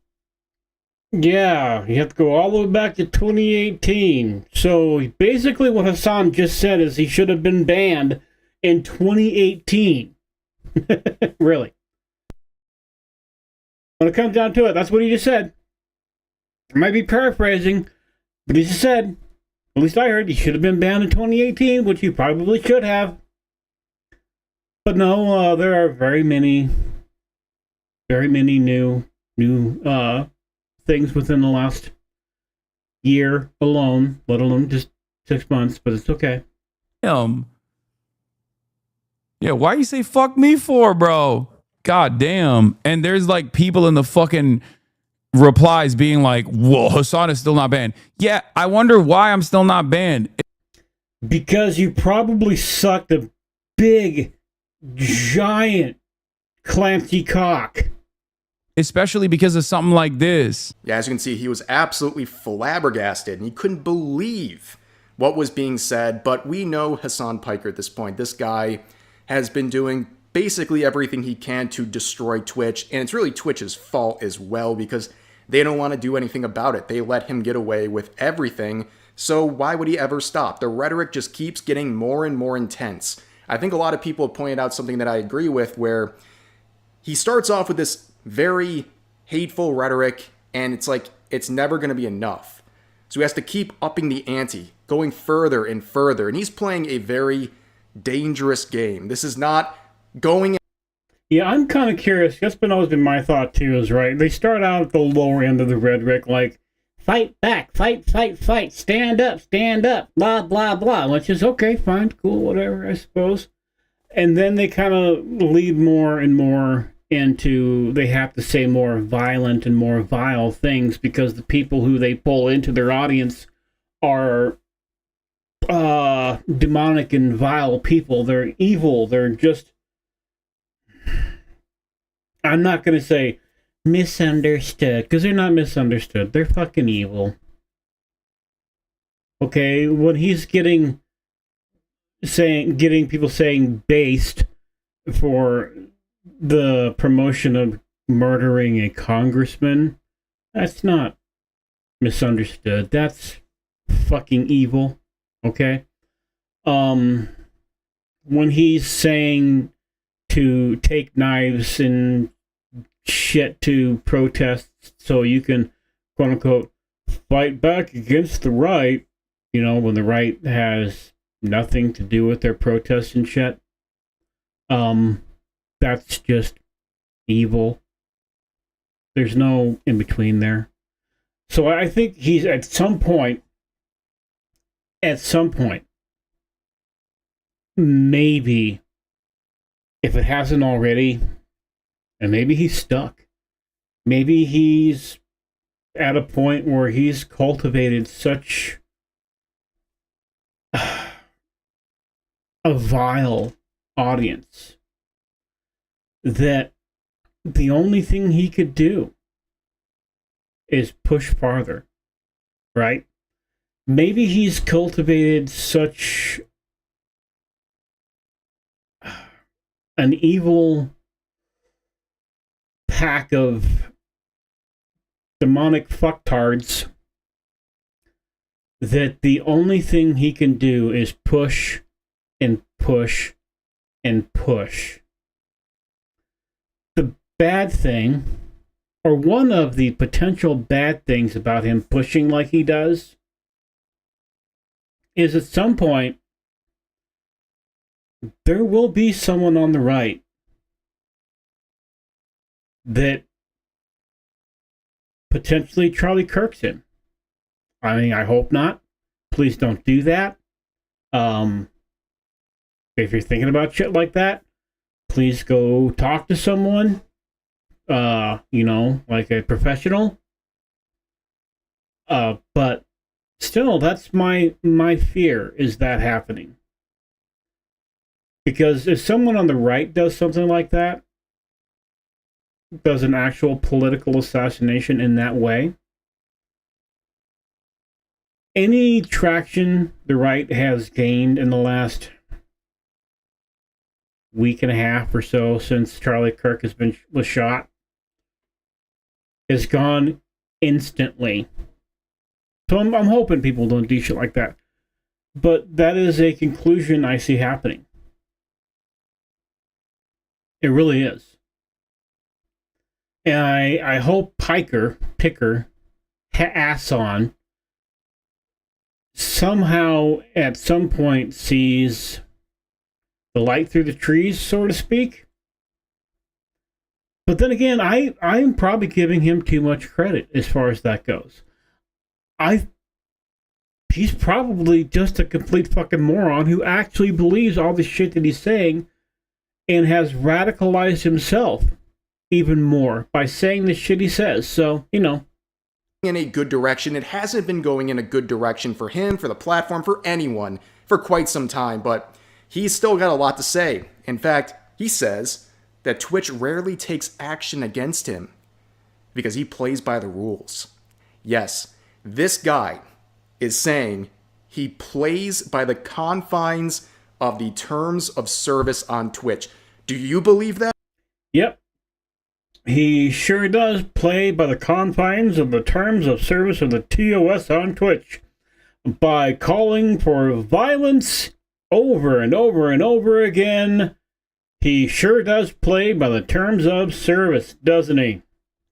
Yeah, you have to go all the way back to 2018. So basically what Hasan just said is he should have been banned in 2018. Really. When it comes down to it, that's what he just said. I might be paraphrasing, but he just said, at least I heard, he should have been banned in 2018, which he probably should have. But no, there are very many new things within the last year alone, let alone just 6 months, but it's okay. Yeah, why you say fuck me for, bro? God damn. And there's like people in the fucking replies being like, whoa, Hasan is still not banned. Yeah, I wonder why I'm still not banned. Because you probably sucked a big, giant, clancy cock. Especially because of something like this. Yeah, as you can see, he was absolutely flabbergasted, and he couldn't believe what was being said. But we know Hasan Piker at this point. This guy has been doing basically everything he can to destroy Twitch, and it's really Twitch's fault as well, because they don't want to do anything about it. They let him get away with everything, so why would he ever stop? The rhetoric just keeps getting more and more intense. I think a lot of people have pointed out something that I agree with, where he starts off with this very hateful rhetoric, and it's like, it's never going to be enough. So he has to keep upping the ante, going further and further, and he's playing a very dangerous game. This is not going... Yeah, I'm kind of curious. That's been always been my thought too, is right. They start out at the lower end of the rhetoric, like, fight back, fight, stand up, blah, blah, blah, which is okay, fine, cool, whatever, I suppose. And then they kind of lead more and more into, they have to say more violent and more vile things, because the people who they pull into their audience are demonic and vile people. They're evil. They're just, I'm not going to say misunderstood, because they're not misunderstood. They're fucking evil. Okay, when he's getting people saying based for the promotion of murdering a congressman, that's not misunderstood. That's fucking evil. Okay? When he's saying to take knives and shit to protests so you can, quote unquote, fight back against the right, you know, when the right has nothing to do with their protests and shit, that's just evil. There's no in between there. So I think he's at some point, maybe, if it hasn't already, and maybe he's stuck, maybe he's at a point where he's cultivated such a vile audience that the only thing he could do is push farther, right? Maybe he's cultivated such an evil pack of demonic fucktards that the only thing he can do is push and push and push. The bad thing, or one of the potential bad things about him pushing like he does, is at some point there will be someone on the right that potentially Charlie Kirk's him. I mean, I hope not. Please don't do that. If you're thinking about shit like that, please go talk to someone, you know, like a professional. But still, that's my fear, is that happening. Because if someone on the right does something like that, does an actual political assassination in that way, any traction the right has gained in the last week and a half or so since Charlie Kirk was shot is gone instantly. So I'm hoping people don't do shit like that. But that is a conclusion I see happening. It really is. And I hope Piker, Hasan, somehow at some point sees the light through the trees, so to speak. But then again, I'm probably giving him too much credit as far as that goes. I he's probably just a complete fucking moron who actually believes all the shit that he's saying and has radicalized himself even more by saying the shit he says. So, you know. In a good direction. It hasn't been going in a good direction for him, for the platform, for anyone for quite some time, but he's still got a lot to say. In fact, he says that Twitch rarely takes action against him because he plays by the rules. Yes, this guy is saying he plays by the confines of the terms of service on Twitch. Do you believe that? Yep. He sure does play by the confines of the terms of service of the TOS on Twitch by calling for violence over and over and over again. He sure does play by the terms of service, doesn't he?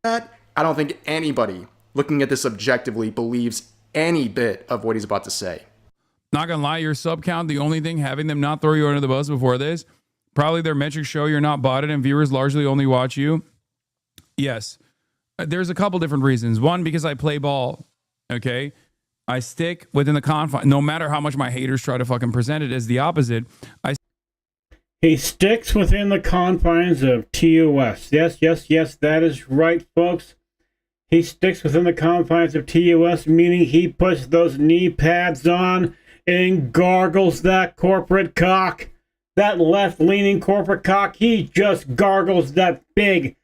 I don't think anybody looking at this objectively believes any bit of what he's about to say. Not gonna lie, your sub count, the only thing having them not throw you under the bus before this, probably their metrics show you're not botted and viewers largely only watch you. Yes, there's a couple different reasons. One, because I play ball, okay? I stick within the confines, no matter how much my haters try to fucking present it as the opposite. He sticks within the confines of TOS. Yes, that is right, folks. He sticks within the confines of TOS, meaning he puts those knee pads on and gargles that corporate cock. That left-leaning corporate cock, he just gargles that big,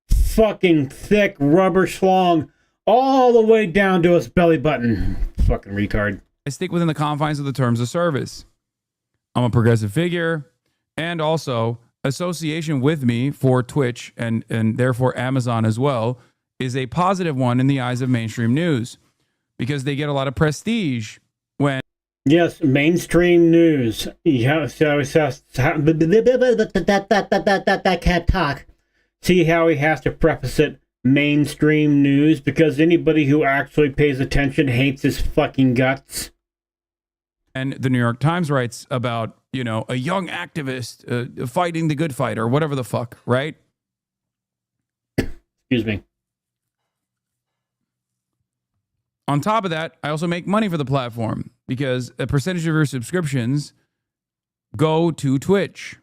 fucking thick rubber schlong all the way down to his belly button. Fucking retard. I stick within the confines of the terms of service. I'm a progressive figure, and also association with me for Twitch and therefore Amazon as well is a positive one in the eyes of mainstream news because they get a lot of prestige when. Yes, mainstream news. Yeah, so that can't talk. See how he has to preface it mainstream news because anybody who actually pays attention hates his fucking guts. And the New York Times writes about, you know, a young activist fighting the good fight or whatever the fuck, right? Excuse me. On top of that, I also make money for the platform because a percentage of your subscriptions go to Twitch.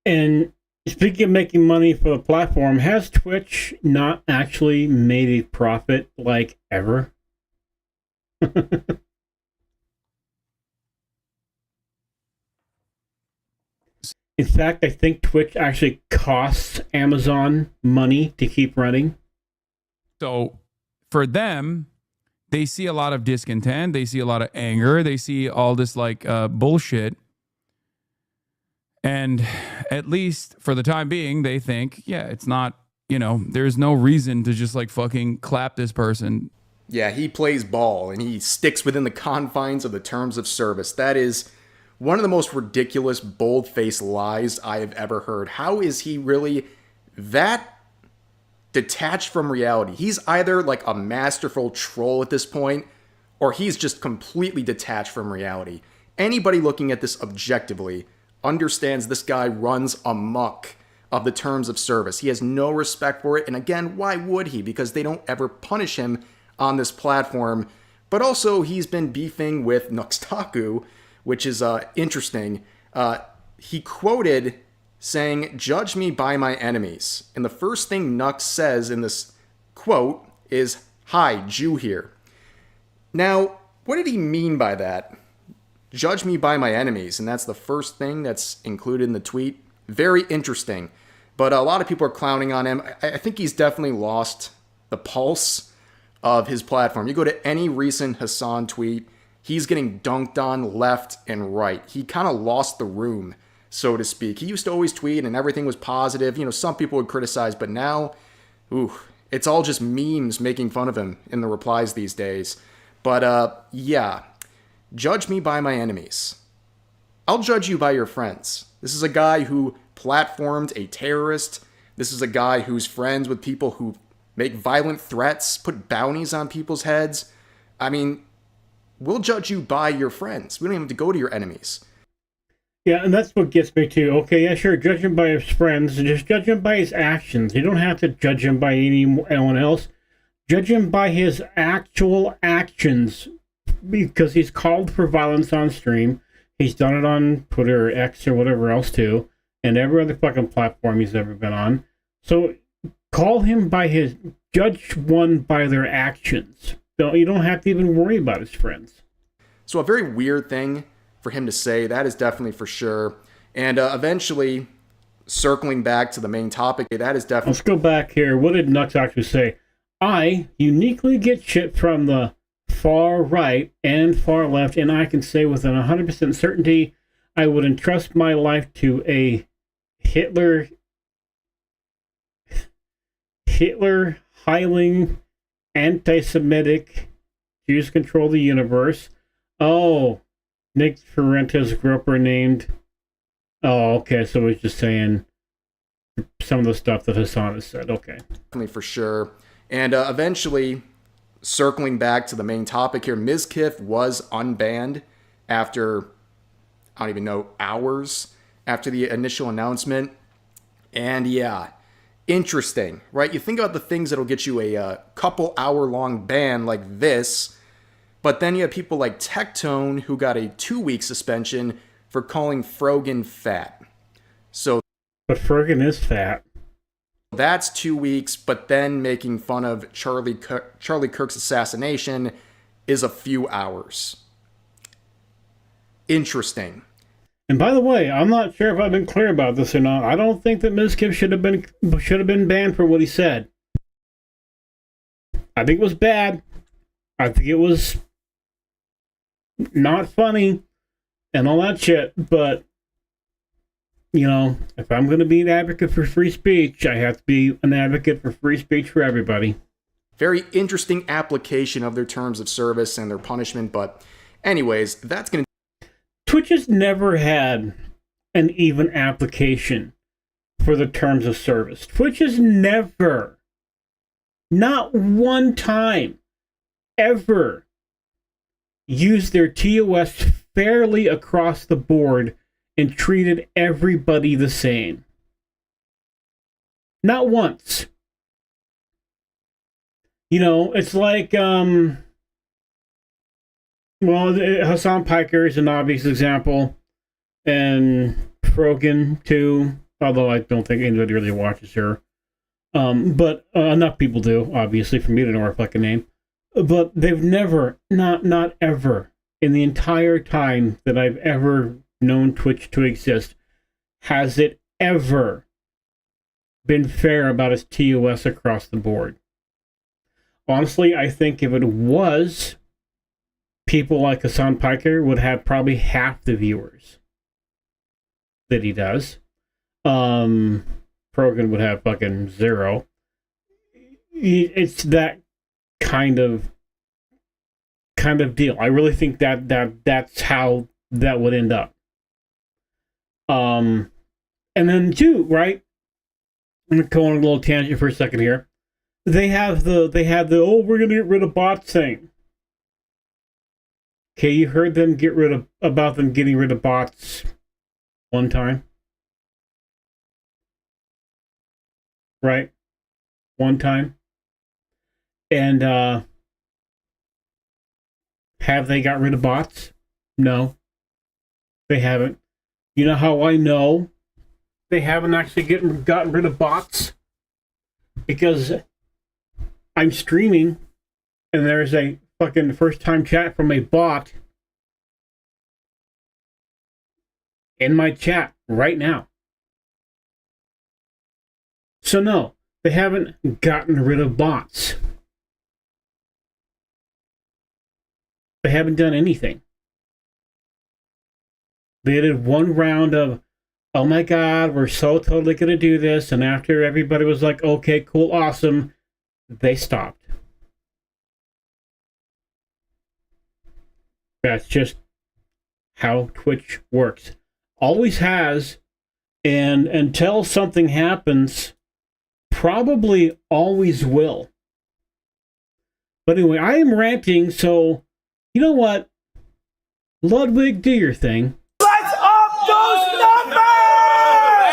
And speaking of making money for the platform, has Twitch not actually made a profit like ever? In fact, I think Twitch actually costs Amazon money to keep running. So for them, they see a lot of discontent. They see a lot of anger. They see all this like bullshit. And at least for the time being, they think, yeah, it's not, you know, there's no reason to just like fucking clap this person. Yeah, he plays ball and he sticks within the confines of the terms of service. That is one of the most ridiculous, bold-faced lies I have ever heard. How is he really that detached from reality? He's either like a masterful troll at this point, or he's just completely detached from reality. Anybody looking at this objectively understands this guy runs amok of the terms of service. He has no respect for it. And again, why would he? Because they don't ever punish him on this platform. But also, he's been beefing with Nuxtaku, which is interesting. He quoted saying, "Judge me by my enemies." And the first thing Nux says in this quote is, "Hi, Jew here." Now, what did he mean by that? Judge me by my enemies. And that's the first thing that's included in the tweet. Very interesting. But a lot of people are clowning on him. I think he's definitely lost the pulse of his platform. You go to any recent Hasan tweet, he's getting dunked on left and right. He kind of lost the room, so to speak. He used to always tweet and everything was positive. You know, some people would criticize, but now, it's all just memes making fun of him in the replies these days. But yeah, judge me by my enemies. I'll judge you by your friends. This is a guy who platformed a terrorist. This is a guy who's friends with people who make violent threats, put bounties on people's heads. I mean, we'll judge you by your friends. We don't even have to go to your enemies. Yeah, and that's what gets me too. Okay, yeah, sure, judge him by his friends. Just judge him by his actions. You don't have to judge him by anyone else. Judge him by his actual actions because he's called for violence on stream. He's done it on Twitter or X or whatever else too, and every other fucking platform he's ever been on. So call him by his, judge one by their actions. You don't have to even worry about his friends. So a very weird thing for him to say, that is definitely for sure. And eventually, circling back to the main topic, that is definitely... Let's go back here. What did Nux actually say? I uniquely get shit from the far right and far left, and I can say with an 100% certainty I would entrust my life to a Hitler heiling, anti-Semitic, Jews control the universe. Oh, Nick Ferrente's grouper named... Oh, okay, so he's just saying some of the stuff that Hasan has said. Okay. Definitely for sure. And eventually, circling back to the main topic here, Mizkif was unbanned after, I don't even know, hours after the initial announcement. And yeah, interesting, right? You think about the things that'll get you a couple hour-long ban like this, but then you have people like Tectone who got a 2-week suspension for calling Frogan fat. So, but Frogan is fat. That's 2 weeks, but then making fun of Charlie Kirk's assassination is a few hours. Interesting. And by the way, I'm not sure if I've been clear about this or not. I don't think that Mizkif should have been banned for what he said. I think it was bad. I think it was not funny and all that shit, but you know, if I'm going to be an advocate for free speech, I have to be an advocate for free speech for everybody. Very interesting application of their terms of service and their punishment, but anyways, that's going to... Twitch has never had an even application for the terms of service. Twitch has never, not one time, ever used their TOS fairly across the board and treated everybody the same. Not once. You know, it's like, well, Hasan Piker is an obvious example, and Frogan too, although I don't think anybody really watches her. But enough people do, obviously, for me to know her fucking name. But they've never, not ever, in the entire time that I've ever known Twitch to exist, has it ever been fair about its TOS across the board. Honestly, I think if it was, people like Hasan Piker would have probably half the viewers that he does. Progan would have fucking 0. It's that kind of deal. I really think that's how that would end up. And then too, right? I'm gonna go on a little tangent for a second here. They have the oh, we're gonna get rid of bots thing. Okay, you heard them about them getting rid of bots one time. Right? One time. And have they got rid of bots? No. They haven't. You know how I know they haven't actually gotten rid of bots? Because I'm streaming and there's a fucking first time chat from a bot in my chat right now. So no, they haven't gotten rid of bots. They haven't done anything. They did one round of, oh my god, we're so totally going to do this. And after everybody was like, okay, cool, awesome, they stopped. That's just how Twitch works. Always has, and until something happens, probably always will. But anyway, I am ranting, so you know what? Ludwig, do your thing. Let's up those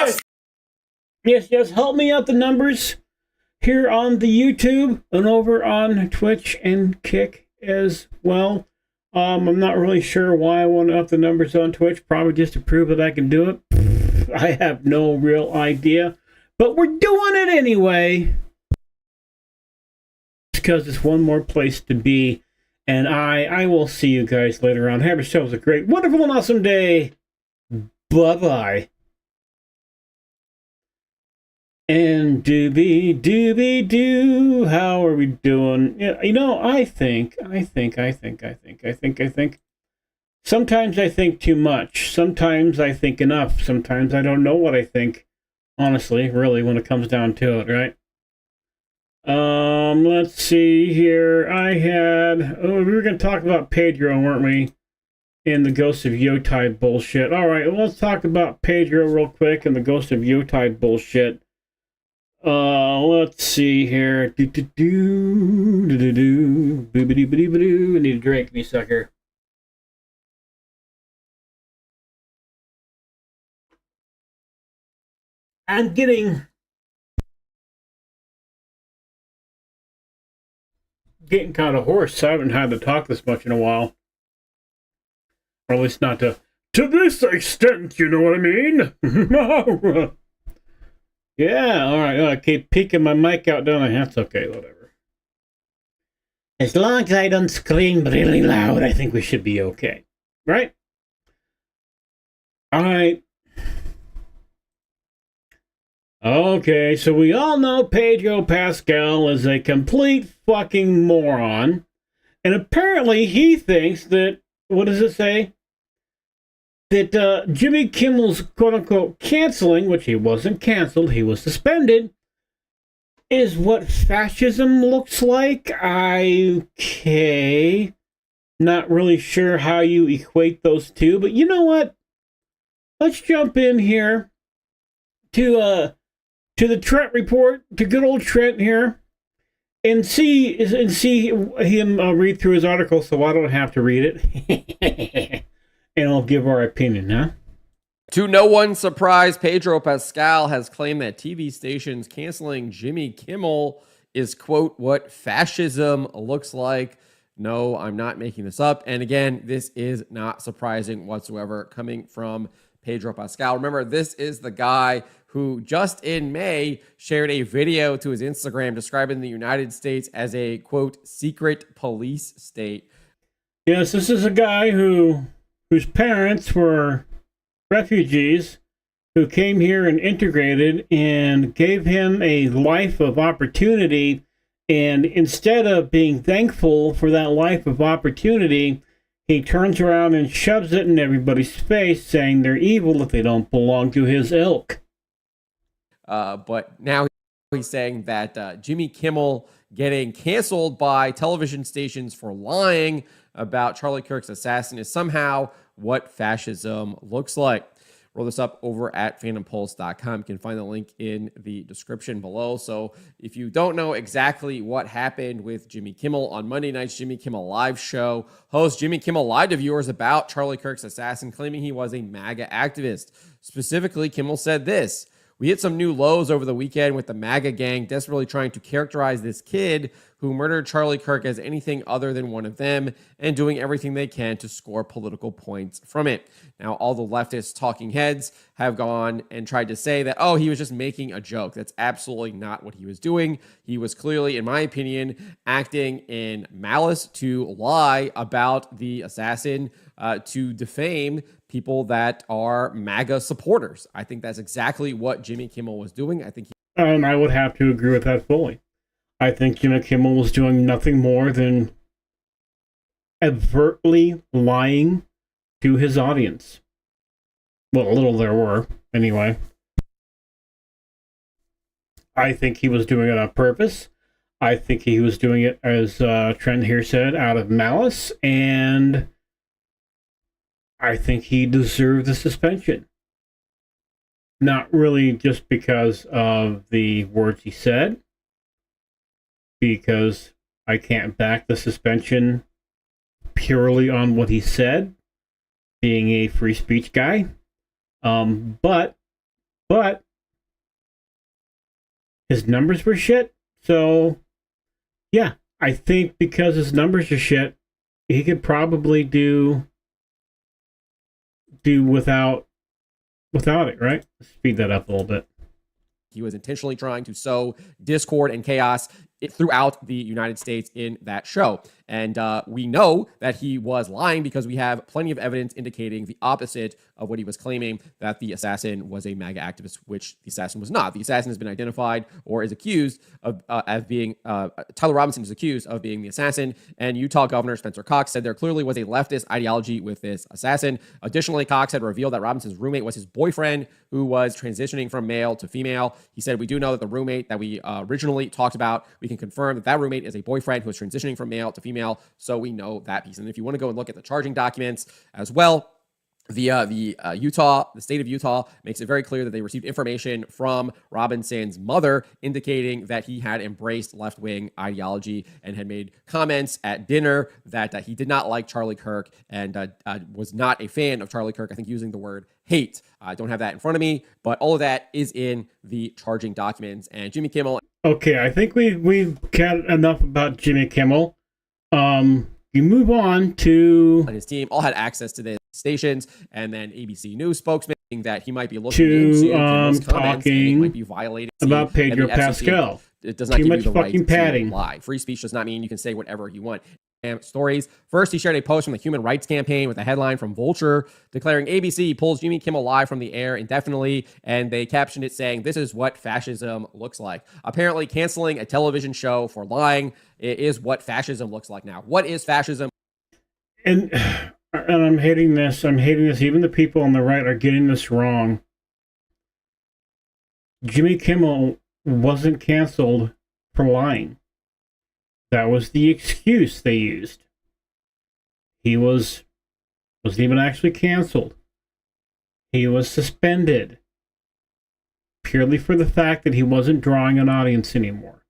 numbers! Yes, help me out the numbers here on the YouTube and over on Twitch and Kick as well. I'm not really sure why I want to up the numbers on Twitch. Probably just to prove that I can do it. I have no real idea. But we're doing it anyway. Because it's one more place to be. And I will see you guys later on. Have yourselves a great, wonderful, and awesome day. Bye-bye. And doobie-doobie-doo, how are we doing? Yeah, you know, I think. Sometimes I think too much. Sometimes I think enough. Sometimes I don't know what I think. Honestly, really, when it comes down to it, right? Let's see here. We were going to talk about Pedro, weren't we? And the Ghost of Yotai bullshit. All right, well, let's talk about Pedro real quick and the Ghost of Yotai bullshit. Let's see here. Boobity-boobity-boo. I need a drink, me sucker. I'm getting kind of hoarse. I haven't had to talk this much in a while. Or at least not to this extent, you know what I mean? Yeah, alright. I keep peeking my mic out, don't I? That's okay, whatever. As long as I don't scream really loud, I think we should be okay. Right? Alright. Okay, so we all know Pedro Pascal is a complete fucking moron. And apparently he thinks that, what does it say? That Jimmy Kimmel's quote-unquote canceling, which he wasn't canceled, he was suspended, is what fascism looks like. Okay. Not really sure how you equate those two, but you know what? Let's jump in here to the Trent report, to good old Trent here, and see him read through his article, so I don't have to read it. And I'll give our opinion, huh? To no one's surprise, Pedro Pascal has claimed that TV stations canceling Jimmy Kimmel is, quote, what fascism looks like. No, I'm not making this up. And again, this is not surprising whatsoever coming from Pedro Pascal. Remember, this is the guy who just in May shared a video to his Instagram describing the United States as a, quote, secret police state. Yes, this is a guy whose parents were refugees who came here and integrated and gave him a life of opportunity. And instead of being thankful for that life of opportunity, he turns around and shoves it in everybody's face, saying they're evil if they don't belong to his ilk. But now he's saying that Jimmy Kimmel getting canceled by television stations for lying about Charlie Kirk's assassin is somehow what fascism looks like. Roll this up over at phantompulse.com. You can find the link in the description below. So if you don't know exactly what happened with Jimmy Kimmel on Monday night's Jimmy Kimmel Live show, host Jimmy Kimmel lied to viewers about Charlie Kirk's assassin, claiming he was a MAGA activist. Specifically, Kimmel said this: "We hit some new lows over the weekend with the MAGA gang desperately trying to characterize this kid who murdered Charlie Kirk as anything other than one of them and doing everything they can to score political points from it." Now, all the leftist talking heads have gone and tried to say that, oh, he was just making a joke. That's absolutely not what he was doing. He was clearly, in my opinion, acting in malice to lie about the assassin, to defame people that are MAGA supporters. I think that's exactly what Jimmy Kimmel was doing. I think I would have to agree with that fully. I think Jimmy Kimmel was doing nothing more than overtly lying to his audience. Well, a little there were, anyway. I think he was doing it on purpose. I think he was doing it, as Trent here said, out of malice, and I think he deserved the suspension. Not really just because of the words he said, because I can't back the suspension purely on what he said, being a free speech guy. But his numbers were shit. So, yeah, I think because his numbers are shit, he could probably do without it, right? Speed that up a little bit. He was intentionally trying to sow discord and chaos throughout the United States in that show. And we know that he was lying because we have plenty of evidence indicating the opposite of what he was claiming, that the assassin was a MAGA activist, which the assassin was not. The assassin has been identified or is accused of being, Tyler Robinson is accused of being the assassin. And Utah Governor Spencer Cox said there clearly was a leftist ideology with this assassin. Additionally, Cox had revealed that Robinson's roommate was his boyfriend who was transitioning from male to female. He said, we do know that the roommate that we originally talked about, we can confirm that that roommate is a boyfriend who is transitioning from male to female. So we know that piece. And if you want to go and look at the charging documents as well, the state of Utah makes it very clear that they received information from Robinson's mother indicating that he had embraced left-wing ideology and had made comments at dinner that he did not like Charlie Kirk and was not a fan of Charlie Kirk. I think using the word hate. I don't have that in front of me, but all of that is in the charging documents. And Jimmy Kimmel. Okay, I think we've got enough about Jimmy Kimmel. You move on to... And his team all had access to the stations, and then ABC News spokesman that he might be looking into Kimmel's comments, and he might be violating about Pedro Pascal. It does not give you the right to lie. Free speech does not mean you can say whatever you want. Stories. First, he shared a post from the Human Rights Campaign with a headline from Vulture declaring ABC pulls Jimmy Kimmel live from the air indefinitely, and they captioned it saying, "This is what fascism looks like." Apparently, canceling a television show for lying is what fascism looks like now. What is fascism? And I'm hating this. Even the people on the right are getting this wrong. Jimmy Kimmel wasn't canceled for lying. That was the excuse they used. He wasn't even actually canceled. He was suspended purely for the fact that he wasn't drawing an audience anymore.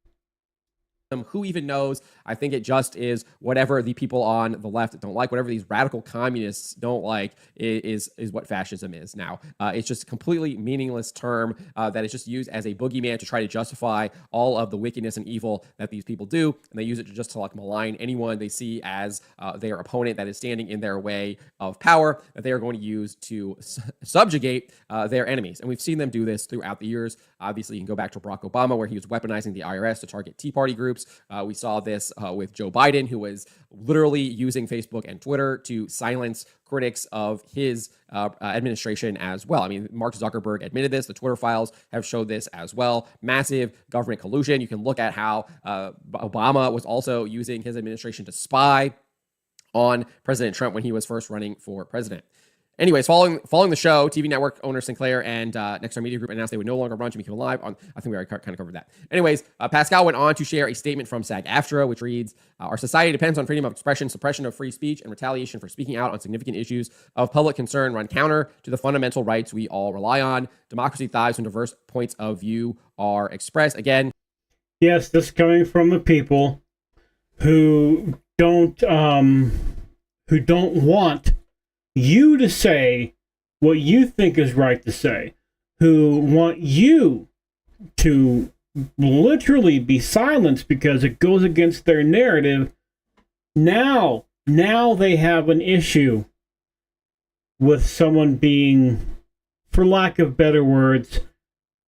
Who even knows? I think it just is whatever the people on the left don't like, whatever these radical communists don't like is what fascism is now. It's just a completely meaningless term that is just used as a boogeyman to try to justify all of the wickedness and evil that these people do. And they use it just to like malign anyone they see as their opponent that is standing in their way of power that they are going to use to subjugate their enemies. And we've seen them do this throughout the years. Obviously, you can go back to Barack Obama where he was weaponizing the IRS to target Tea Party groups. We saw this with Joe Biden, who was literally using Facebook and Twitter to silence critics of his administration as well. I mean, Mark Zuckerberg admitted this. The Twitter files have showed this as well. Massive government collusion. You can look at how Obama was also using his administration to spy on President Trump when he was first running for president. Anyways, following the show, TV network owner Sinclair and Nexstar Media Group announced they would no longer run Jimmy Kimmel Live. I think we already kind of covered that. Anyways, Pascal went on to share a statement from SAG-AFTRA, which reads, "Our society depends on freedom of expression, suppression of free speech, and retaliation for speaking out on significant issues of public concern run counter to the fundamental rights we all rely on. Democracy thrives when diverse points of view are expressed." Again, yes, this is coming from the people who don't want you to say what you think is right to say, who want you to literally be silenced because it goes against their narrative. Now they have an issue with someone being, for lack of better words,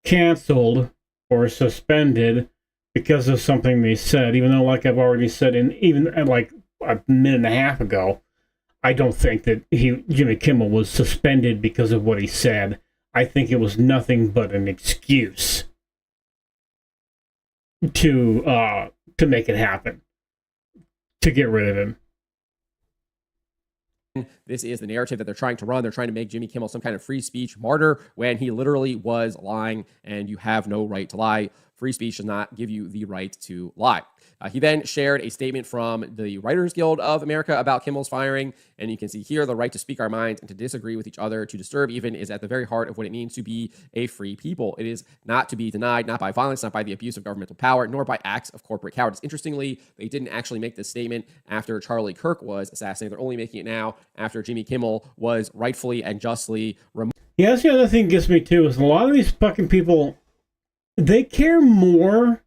canceled or suspended because of something they said, even though, like I've already said, even like a minute and a half ago, I don't think that Jimmy Kimmel was suspended because of what he said. I think it was nothing but an excuse to make it happen, to get rid of him. This is the narrative that they're trying to run. They're trying to make Jimmy Kimmel some kind of free speech martyr when he literally was lying, and you have no right to lie. Free speech does not give you the right to lie. He then shared a statement from the Writers Guild of America about Kimmel's firing, and you can see here the right to speak our minds and to disagree with each other, to disturb even, is at the very heart of what it means to be a free people. It is not to be denied, not by violence, not by the abuse of governmental power, nor by acts of corporate cowardice. Interestingly, they didn't actually make this statement after Charlie Kirk was assassinated. They're only making it now after Jimmy Kimmel was rightfully and justly removed. Yeah, that's the other thing that gets me too, is a lot of these fucking people, they care more.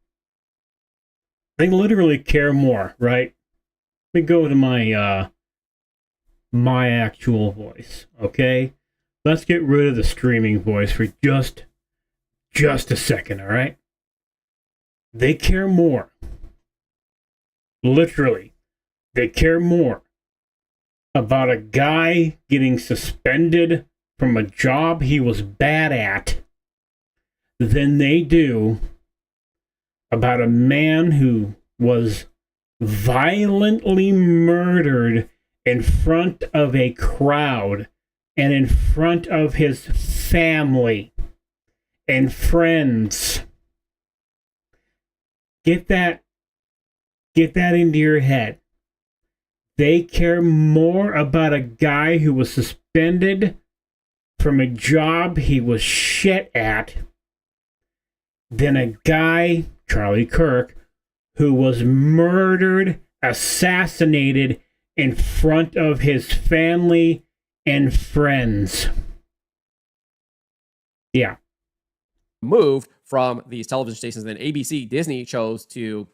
They literally care more, right? Let me go to my my actual voice, okay? Let's get rid of the streaming voice for just a second, all right? They care more. Literally, they care more about a guy getting suspended from a job he was bad at than they do about a man who was violently murdered in front of a crowd and in front of his family and friends. Get that into your head. They care more about a guy who was suspended from a job he was shit at than a guy, Charlie Kirk, who was murdered, assassinated in front of his family and friends. Yeah. Moved from these television stations, then ABC, Disney chose to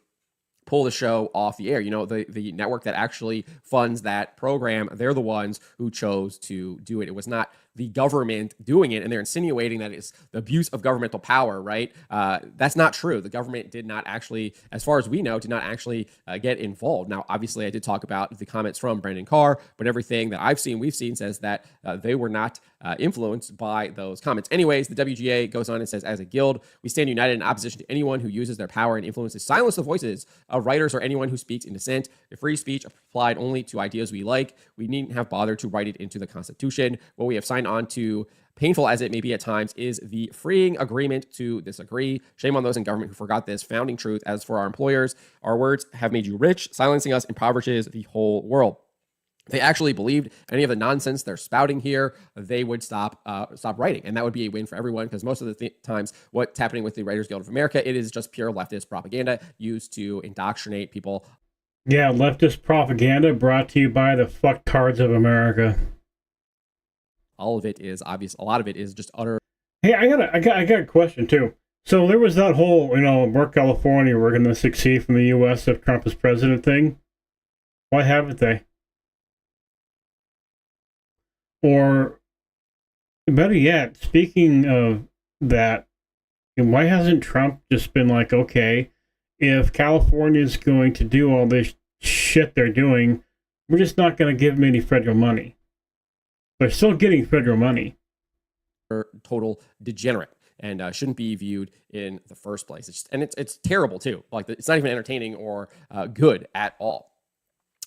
pull the show off the air. You know, the network that actually funds that program, they're the ones who chose to do it. It was not the government doing it, and they're insinuating that it's the abuse of governmental power, right? That's not true. The government did not actually, as far as we know, did not actually get involved. Now, obviously, I did talk about the comments from Brendan Carr, but everything that we've seen says that they were not influenced by those comments. Anyways, the WGA goes on and says, as a guild, we stand united in opposition to anyone who uses their power and influence to silence the voices of writers or anyone who speaks in dissent. If free speech applied only to ideas we like, we needn't have bothered to write it into the Constitution. What we have signed on to, painful as it may be at times, is the freeing agreement to disagree. Shame on those in government who forgot this founding truth. As for our employers, our words have made you rich. Silencing us impoverishes the whole world. If they actually believed any of the nonsense they're spouting here, they would stop writing. And that would be a win for everyone, because most of the times what's happening with the Writers Guild of America, it is just pure leftist propaganda used to indoctrinate people. Yeah, leftist propaganda brought to you by the fucktards of America. All of it is obvious. A lot of it is just utter. Hey, I got a question too. So there was that whole, we're California, we're going to succeed from the U.S. if Trump is president thing. Why haven't they? Or, better yet, speaking of that, why hasn't Trump just been like, okay, if California is going to do all this shit they're doing, we're just not going to give them any federal money. They're still getting federal money. Total degenerate and shouldn't be viewed in the first place. It's terrible too. Like, it's not even entertaining or good at all.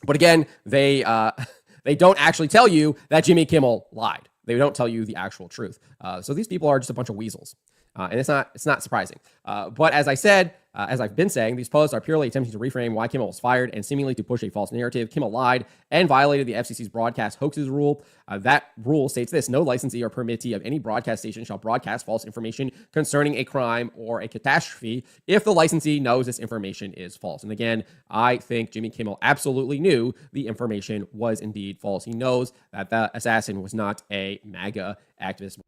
But again, they don't actually tell you that Jimmy Kimmel lied. They don't tell you the actual truth. So these people are just a bunch of weasels. And it's not surprising. But as I said, as I've been saying, these posts are purely attempting to reframe why Kimmel was fired and seemingly to push a false narrative. Kimmel lied and violated the FCC's broadcast hoaxes rule. That rule states this: no licensee or permittee of any broadcast station shall broadcast false information concerning a crime or a catastrophe if the licensee knows this information is false. And again, I think Jimmy Kimmel absolutely knew the information was indeed false. He knows that the assassin was not a MAGA activist.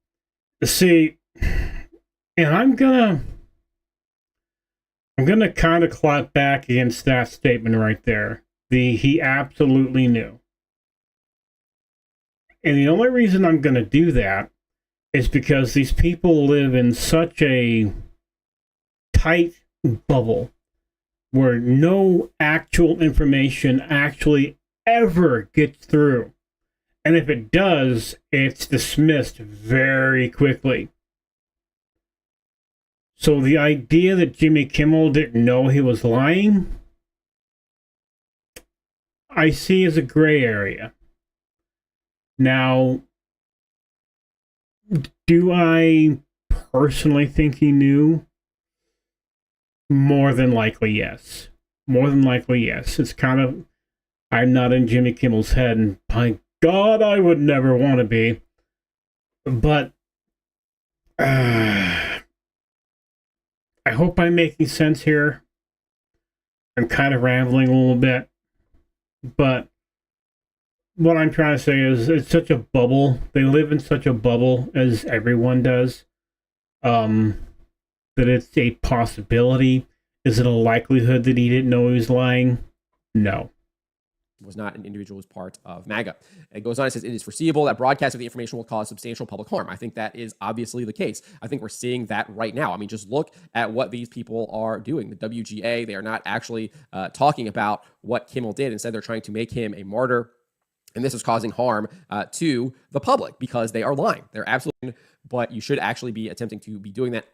See, and I'm gonna kind of clap back against that statement right there. He absolutely knew. And the only reason I'm gonna do that is because these people live in such a tight bubble where no actual information actually ever gets through. And if it does, it's dismissed very quickly. So the idea that Jimmy Kimmel didn't know he was lying, I see as a gray area. Now, do I personally think he knew? More than likely, yes. More than likely, yes. It's kind of, I'm not in Jimmy Kimmel's head, and by God, I would never want to be. But, I hope I'm making sense here. I'm kind of rambling a little bit. But what I'm trying to say is it's such a bubble. They live in such a bubble, as everyone does, that it's a possibility. Is it a likelihood that he didn't know he was lying? No. was not an individual who's part of MAGA. It goes on, it says, it is foreseeable that broadcast of the information will cause substantial public harm. I think that is obviously the case. I think we're seeing that right now. I mean, just look at what these people are doing. The WGA, they are not actually talking about what Kimmel did. Instead, they're trying to make him a martyr. And this is causing harm to the public because they are lying. They're absolutely, but you should actually be attempting to be doing that.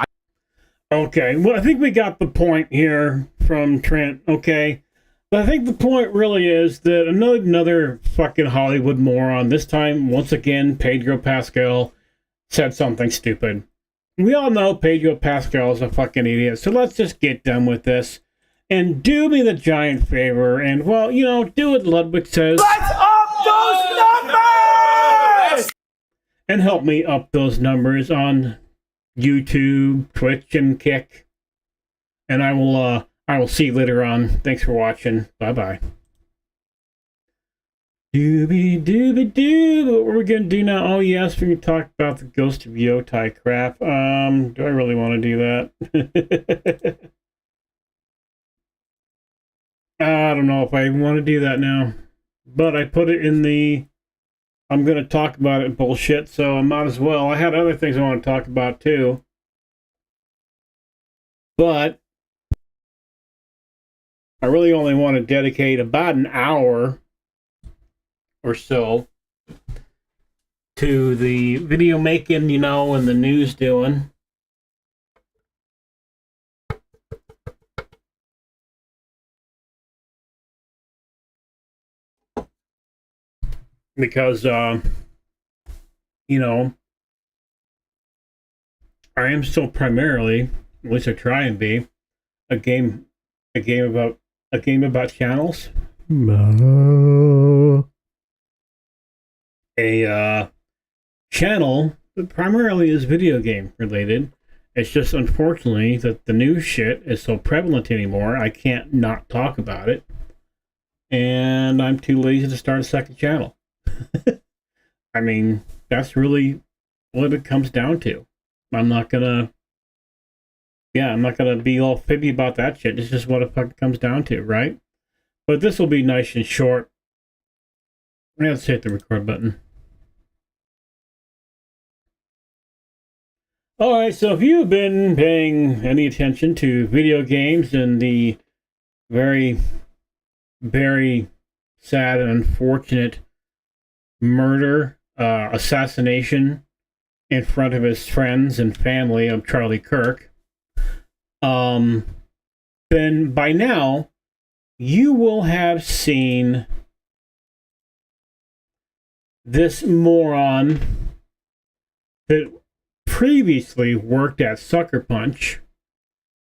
Okay, well, I think we got the point here from Trent, okay? But I think the point really is that another fucking Hollywood moron, this time, once again, Pedro Pascal, said something stupid. We all know Pedro Pascal is a fucking idiot, so let's just get done with this. And do me the giant favor, and, well, you know, do what Ludwig says. Let's up those numbers! And help me up those numbers on YouTube, Twitch, and Kick. And I will see you later on. Thanks for watching. Bye-bye. Dooby-dooby-doo. What we're going to do now? Oh, yes, we can talk about the Ghost of Yotai crap. Do I really want to do that? I don't know if I even want to do that now. But I put it in the I'm going to talk about it bullshit, so I might as well. I had other things I want to talk about, too. But I really only want to dedicate about an hour or so to the video making, you know, and the news doing. Because, you know, I am still primarily, at least I try and be, a game about channels. A channel that primarily is video game related. It's just unfortunately that the news shit is so prevalent anymore, I can't not talk about it. And I'm too lazy to start a second channel. I mean, that's really what it comes down to. I'm not gonna be all fibby about that shit. It's just what it fucking comes down to, right? But this will be nice and short. Let's hit the record button. Alright, so if you've been paying any attention to video games and the very, very sad and unfortunate murder, assassination in front of his friends and family of Charlie Kirk, then by now you will have seen this moron that previously worked at Sucker Punch,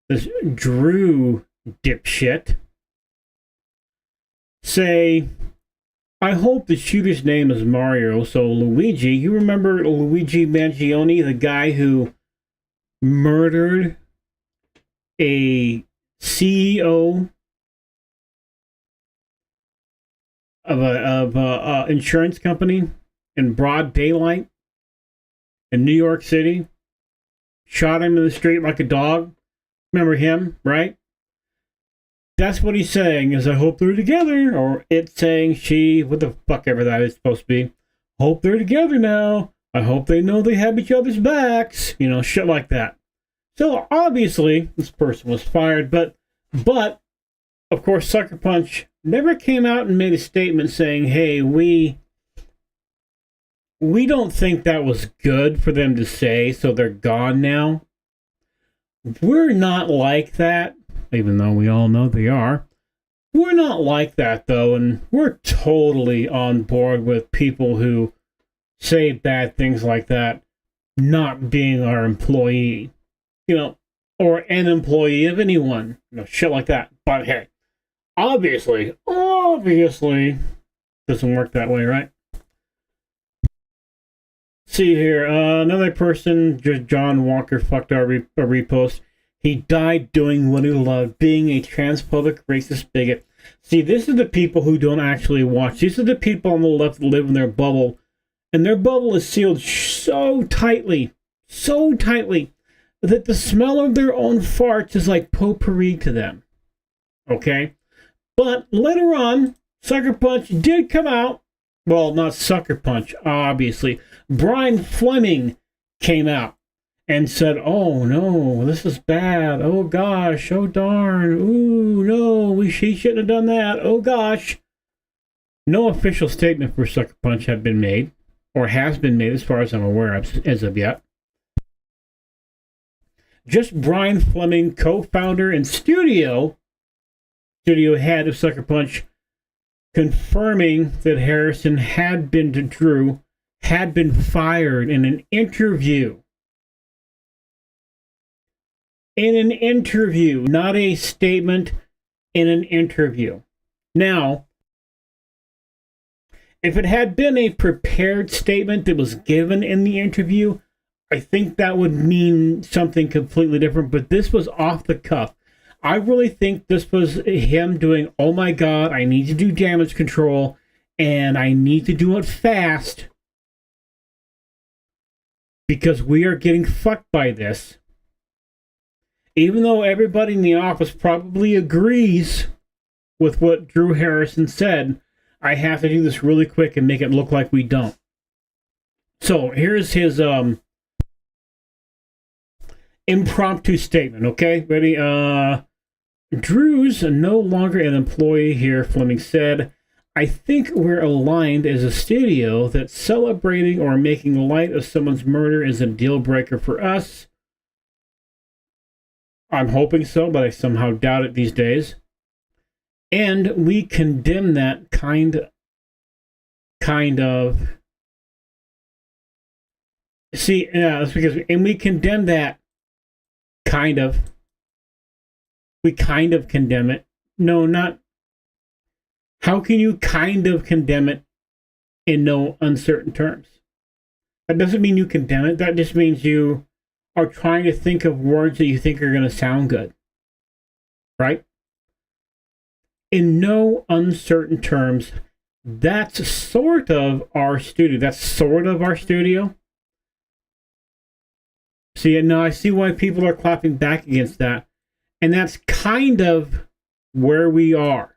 this Drew dipshit, say, I hope the shooter's name is Mario, so Luigi, you remember Luigi Mangione, the guy who murdered a CEO of a insurance company in broad daylight in New York City, shot him in the street like a dog. Remember him, right? That's what he's saying, is I hope they're together, or it's saying she, what the fuck ever that is supposed to be. Hope they're together now. I hope they know they have each other's backs. You know, shit like that. So obviously, this person was fired, but of course, Sucker Punch never came out and made a statement saying, hey, we don't think that was good for them to say, so they're gone now. We're not like that, even though we all know they are. We're not like that, though, and we're totally on board with people who say bad things like that not being our employee, you know, or an employee of anyone, you know, shit like that. But hey, obviously, doesn't work that way, right? See here, another person, just John Walker, fucked our repost. He died doing what he loved, being a transphobic, racist bigot. See, this is the people who don't actually watch. These are the people on the left that live in their bubble. And their bubble is sealed so tightly, that the smell of their own farts is like potpourri to them. Okay? But later on, Sucker Punch did come out. Well, not Sucker Punch, obviously. Brian Fleming came out and said, oh no, this is bad. Oh gosh, oh darn. Ooh, no, he shouldn't have done that. Oh gosh. No official statement for Sucker Punch had been made, or has been made as far as I'm aware of as of yet. Just Brian Fleming, co-founder and studio head of Sucker Punch, confirming that Harrison had been fired in an interview. In an interview, not a statement, in an interview. Now, if it had been a prepared statement that was given in the interview, I think that would mean something completely different, but this was off the cuff. I really think this was him doing, oh my god, I need to do damage control, and I need to do it fast, because we are getting fucked by this. Even though everybody in the office probably agrees with what Drew Harrison said, I have to do this really quick and make it look like we don't. So, here's his impromptu statement, okay? Ready? Drew's no longer an employee here, Fleming said. I think we're aligned as a studio that celebrating or making light of someone's murder is a deal breaker for us. I'm hoping so, but I somehow doubt it these days. And we condemn that kind of. See, yeah, that's because, and we condemn that kind of. We kind of condemn it. No, not. How can you kind of condemn it in no uncertain terms? That doesn't mean you condemn it. That just means you are trying to think of words that you think are going to sound good. Right? In no uncertain terms, that's sort of our studio. That's sort of our studio. See, now I see why people are clapping back against that. And that's kind of where we are.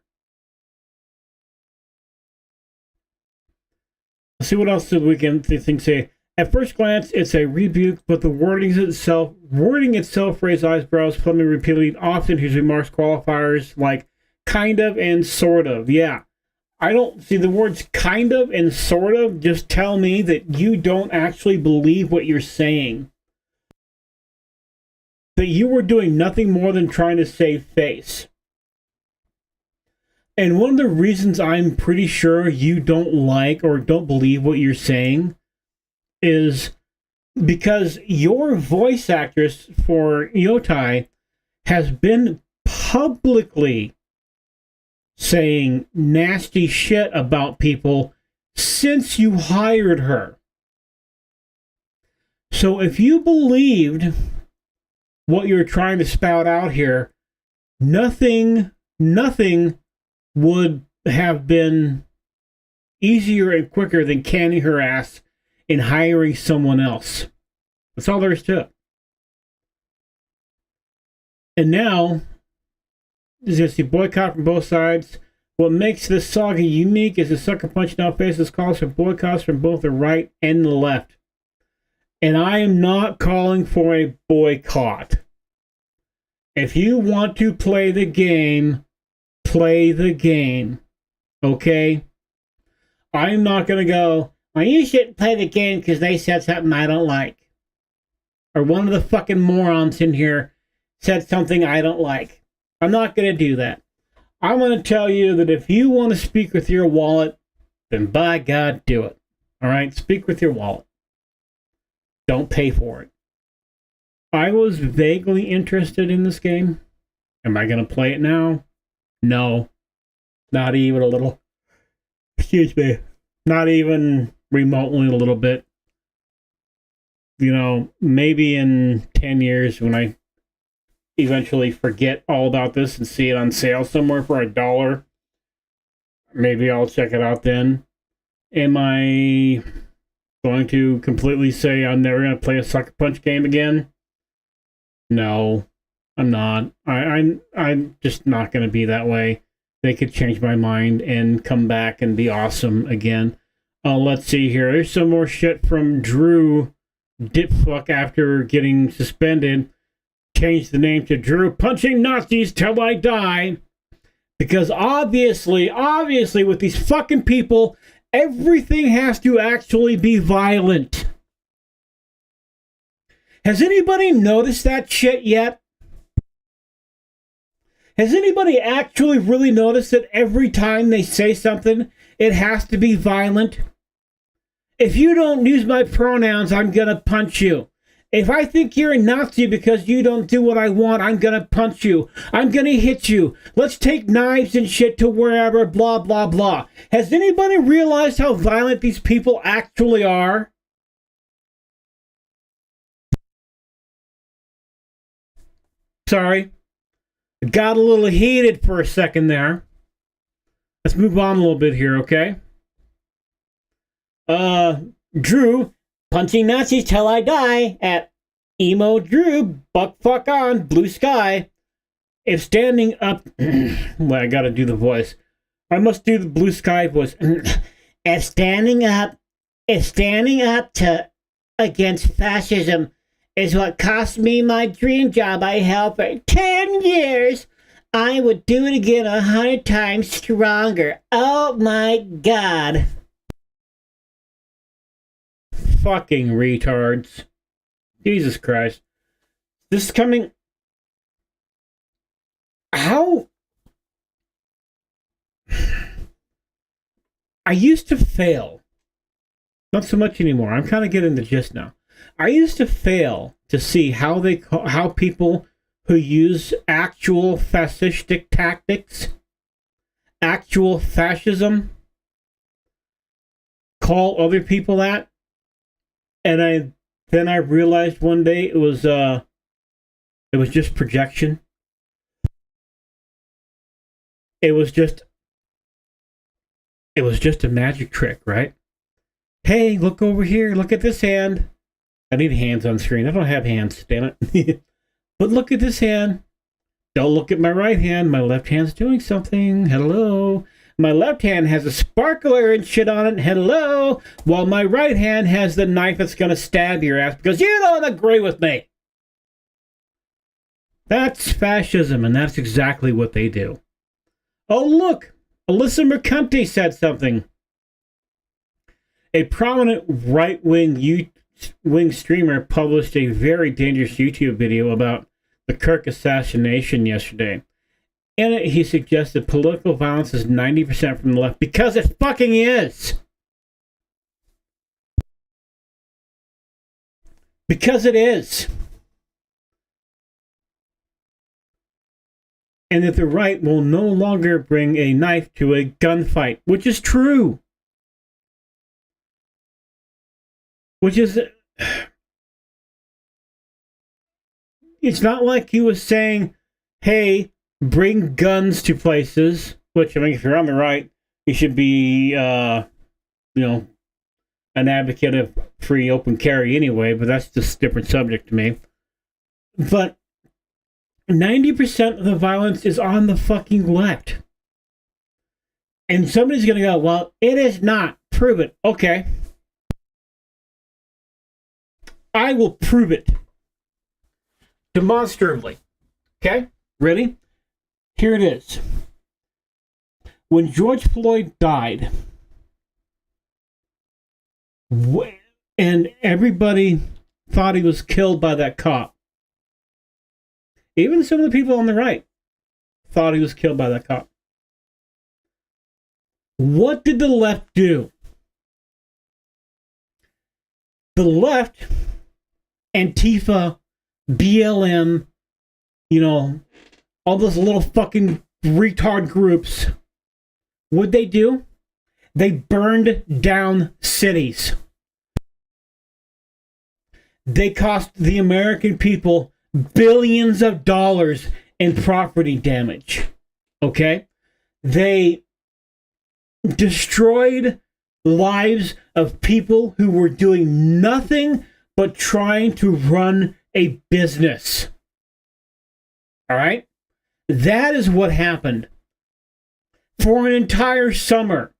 Let's see what else we can say. At first glance, it's a rebuke, but the wording itself raised eyebrows. Fleming repeatedly, often his remarks qualifiers like kind of and sort of. Yeah. I don't see the words kind of and sort of just tell me that you don't actually believe what you're saying. That you were doing nothing more than trying to save face. And one of the reasons I'm pretty sure you don't like or don't believe what you're saying is because your voice actress for Yotai has been publicly saying nasty shit about people since you hired her. So if you believed what you're trying to spout out here, nothing would have been easier and quicker than canning her ass and hiring someone else. That's all there is to it. And now, there's going to see boycott from both sides. What makes this saga unique is the Sucker Punch now faces calls for boycotts from both the right and the left. And I am not calling for a boycott. If you want to play the game, play the game. Okay? I'm not going to go, well, you shouldn't play the game because they said something I don't like. Or one of the fucking morons in here said something I don't like. I'm not going to do that. I'm going to tell you that if you want to speak with your wallet, then by God, do it. All right? Speak with your wallet. Don't pay for it. I was vaguely interested in this game. Am I going to play it now? No. Not even a little. Excuse me. Not even remotely a little bit. You know, maybe in 10 years when I eventually forget all about this and see it on sale somewhere for $1, maybe I'll check it out then. Am I going to completely say I'm never going to play a Sucker Punch game again? No, I'm not. I'm just not going to be that way. they could change my mind and come back and be awesome again. Let's see here. There's some more shit from Drew Dipfuck after getting suspended. Changed the name to Drew Punching Nazis Till I Die. Because obviously with these fucking people, everything has to actually be violent. Has anybody noticed that shit yet? Has anybody actually really noticed that every time they say something, it has to be violent? If you don't use my pronouns, I'm gonna punch you. If I think you're a Nazi because you don't do what I want, I'm gonna punch you. I'm gonna hit you. Let's take knives and shit to wherever, blah, blah, blah. Has anybody realized how violent these people actually are? Sorry. Got a little heated for a second there. Let's move on a little bit here, okay? Drew, punching Nazis till I die at Emo Drew, buck fuck on, blue sky. If standing up, well, I gotta do the voice. I must do the blue sky voice. If standing up to against fascism is what cost me my dream job I held for 10 years, I would do it again 100 times stronger. Oh my God. Fucking retards. Jesus Christ. This is coming... How... I used to fail. Not so much anymore. I'm kind of getting the gist now. I used to fail to see how people who use actual fascistic tactics, actual fascism, call other people that. And then I realized one day it was just projection. It was just a magic trick, right? Hey, look over here. Look at this hand. I need hands on screen. I don't have hands, damn it. But look at this hand. Don't look at my right hand. My left hand's doing something. Hello. My left hand has a sparkler and shit on it. Hello. While my right hand has the knife that's going to stab your ass because you don't agree with me. That's fascism, and that's exactly what they do. Oh, look. Alyssa Mercanti said something. A prominent right-wing streamer published a very dangerous YouTube video about the Kirk assassination yesterday. In it, he suggested political violence is 90% from the left because it fucking is. Because it is. And that the right will no longer bring a knife to a gunfight, which is true. Which is... It's not like he was saying, hey, bring guns to places, which, I mean, if you're on the right, you should be, an advocate of free open carry anyway, but that's just a different subject to me. But 90% of the violence is on the fucking left. And somebody's going to go, well, it is not. Prove it. Okay. I will prove it. Demonstrably. Okay? Ready? Here it is. When George Floyd died, and everybody thought he was killed by that cop, even some of the people on the right thought he was killed by that cop. What did the left do? The left, Antifa, BLM, all those little fucking retard groups, what'd they do? They burned down cities. They cost the American people billions of dollars in property damage. Okay? They destroyed lives of people who were doing nothing but trying to run a business. All right? That is what happened. for an entire summer.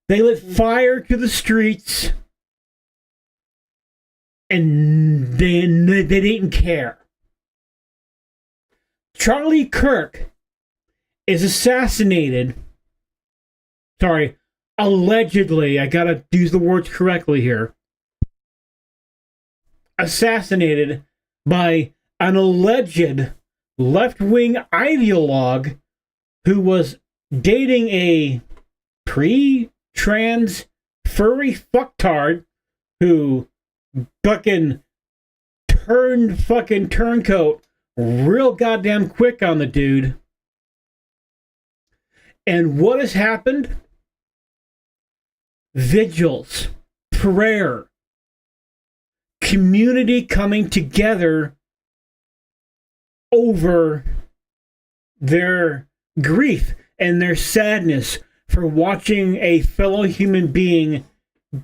They lit fire to the streets, and then they didn't care. Charlie Kirk is assassinated. Sorry, allegedly, I gotta use the words correctly here. Assassinated by an alleged left-wing ideologue who was dating a pre-trans furry fucktard who fucking turned fucking turncoat real goddamn quick on the dude. And what has happened? Vigils, prayer, community coming together over their grief and their sadness for watching a fellow human being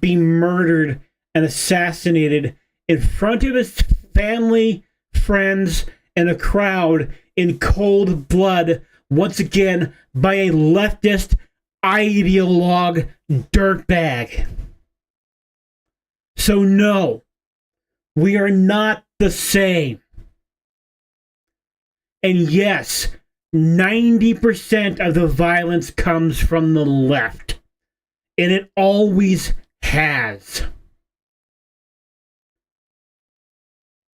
be murdered and assassinated in front of his family, friends, and a crowd in cold blood, once again by a leftist ideologue dirtbag. So no, we are not the same. And yes, 90% of the violence comes from the left. And it always has.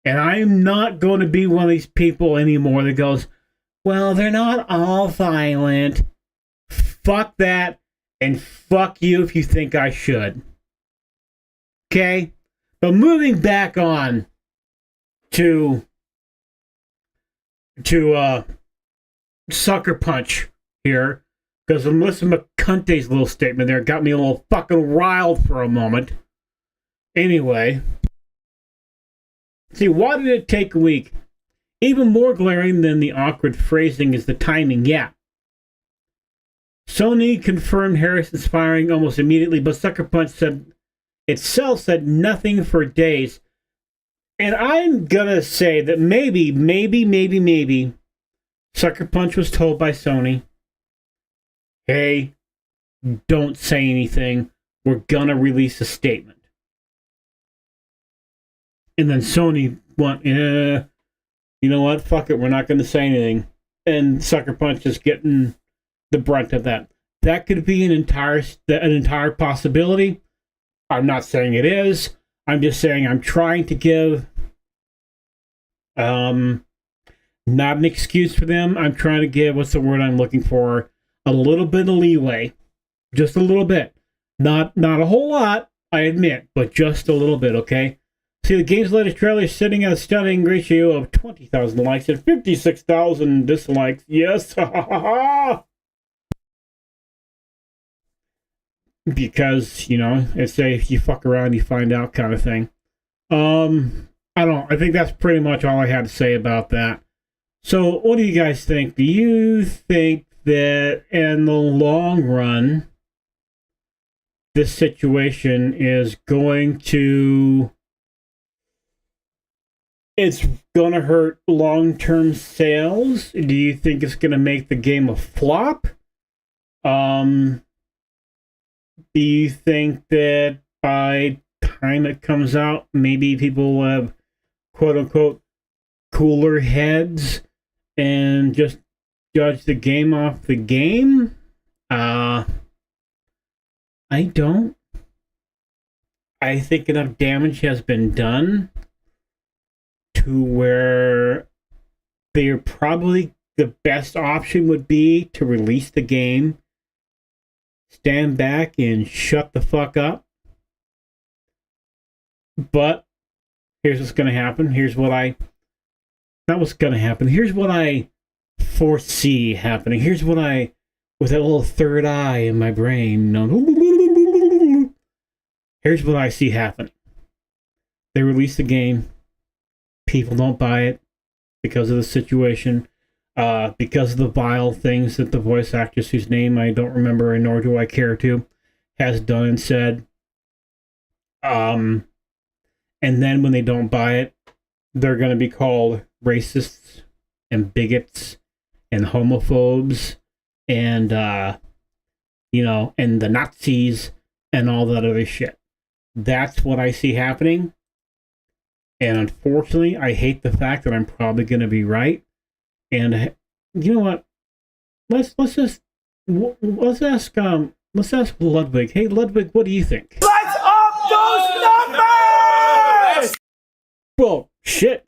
And I am not going to be one of these people anymore that goes, well, they're not all violent. Fuck that. And fuck you if you think I should. Okay? But moving back on to Sucker Punch here, because Melissa McCunty's little statement there got me a little fucking riled for a moment. Anyway, see, why did it take a week? Even more glaring than the awkward phrasing is the timing. Yeah. Sony confirmed Harrison's firing almost immediately, but Sucker Punch said nothing for days. And I'm gonna say that maybe Sucker Punch was told by Sony, hey, don't say anything. We're gonna release a statement. And then Sony went, you know what? Fuck it. We're not gonna say anything. And Sucker Punch is getting the brunt of that. That could be an entire possibility. I'm not saying it is. I'm just saying I'm trying to give not an excuse for them. I'm trying to give, what's the word I'm looking for? A little bit of leeway. Just a little bit. Not a whole lot, I admit, but just a little bit, okay? See, the game's latest trailer is sitting at a stunning ratio of 20,000 likes and 56,000 dislikes. Yes, ha ha ha! Because, you know, it's a if you fuck around, you find out kind of thing. I think that's pretty much all I had to say about that. So, what do you guys think? Do you think that in the long run, this situation is going to... it's going to hurt long-term sales? Do you think it's going to make the game a flop? Do you think that by the time it comes out, maybe people will have quote-unquote cooler heads and just judge the game off the game? I don't. I think enough damage has been done to where they're probably the best option would be to release the game, stand back and shut the fuck up. But here's what's going to happen. Here's what I foresee happening. Here's what I, with that little third eye in my brain, here's what I see happen. They release the game. People don't buy it because of the situation. Because of the vile things that the voice actress, whose name I don't remember and nor do I care to, has done and said. And then when they don't buy it, they're going to be called racists and bigots and homophobes and and the Nazis and all that other shit. That's what I see happening. And unfortunately, I hate the fact that I'm probably going to be right. And you know what? Let's ask Ludwig. Hey, Ludwig, what do you think? Let's up those numbers! Well, shit.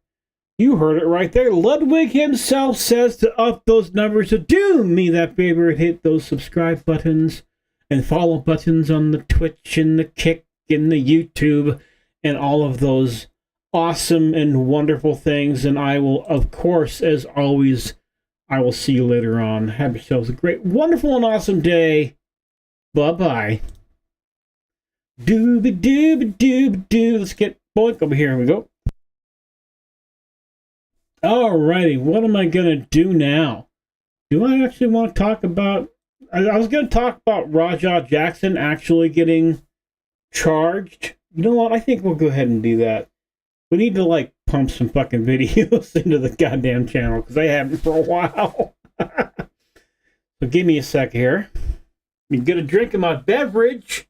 You heard it right there. Ludwig himself says to up those numbers. So do me that favor and hit those subscribe buttons and follow buttons on the Twitch and the Kick and the YouTube and all of those awesome and wonderful things. And I will, of course, as always, I will see you later on. Have yourselves a great, wonderful, and awesome day. Bye-bye. Dooby-dooby-dooby-doo. Let's get boink over here. Here we go. Alrighty, what am I going to do now? Do I actually want to talk about... I was going to talk about Raja Jackson actually getting charged. You know what? I think we'll go ahead and do that. We need to, pump some fucking videos into the goddamn channel, because I haven't for a while. So give me a sec here. I'm going to drink my beverage.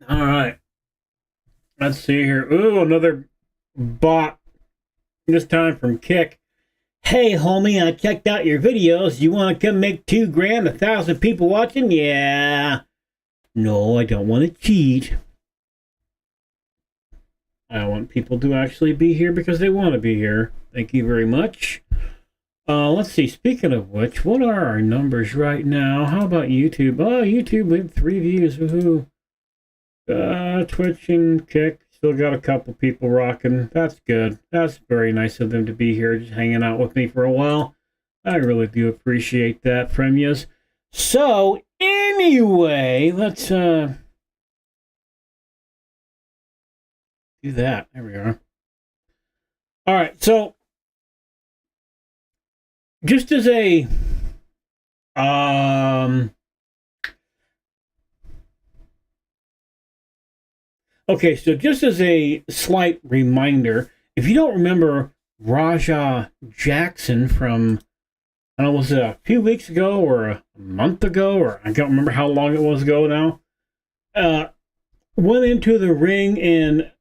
All right. Let's see here. Ooh, another bot. This time from Kick. Hey, homie, I checked out your videos. You want to come make $2,000, 1,000 people watching? Yeah. No, I don't want to cheat. I want people to actually be here because they want to be here. Thank you very much. Let's see. Speaking of which, what are our numbers right now? How about YouTube? Oh, YouTube, we have 3 views. Woohoo. Twitch and Kick. Still got a couple people rocking. That's good. That's very nice of them to be here, just hanging out with me for a while. I really do appreciate that from yous. So, anyway, let's do that. There we are. All right, so just as a okay, so just as a slight reminder, if you don't remember Raja Jackson from, I don't know, was it a few weeks ago or a month ago, or I can't remember how long it was ago now, went into the ring and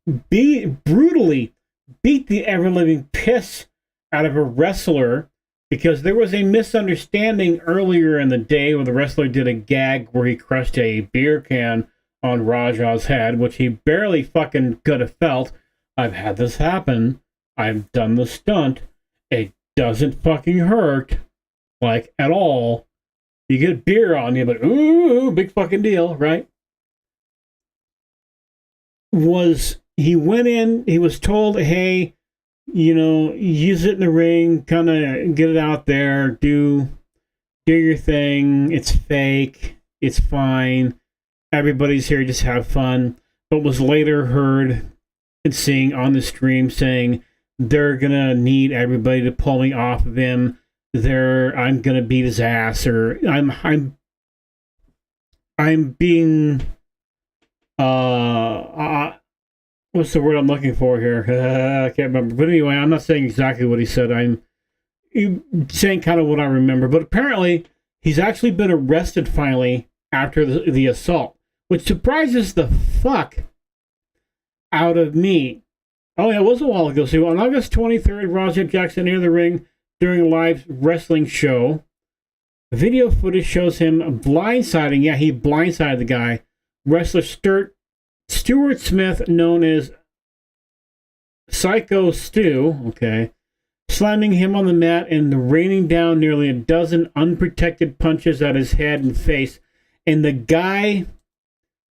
brutally beat the ever-living piss out of a wrestler because there was a misunderstanding earlier in the day where the wrestler did a gag where he crushed a beer can on Raja's head, which he barely fucking could have felt. I've had this happen. I've done the stunt. It doesn't fucking hurt, at all. You get beer on you, but ooh, big fucking deal, right? He went in, he was told, hey, use it in the ring, kind of get it out there, do your thing, it's fake, it's fine. Everybody's here, just have fun. But was later heard and seeing on the stream saying they're gonna need everybody to pull me off of him. I'm gonna beat his ass, or I'm being what's the word I'm looking for here? I can't remember. But anyway, I'm not saying exactly what he said. I'm saying kind of what I remember. But apparently, he's actually been arrested finally after the assault, which surprises the fuck out of me. Oh, yeah, it was a while ago. So on August 23rd, Raja Jackson entered the ring during a live wrestling show. Video footage shows him blindsiding. Yeah, he blindsided the guy. Wrestler Stuart Smith, known as Psycho Stu, okay, slamming him on the mat and raining down nearly a dozen unprotected punches at his head and face. And the guy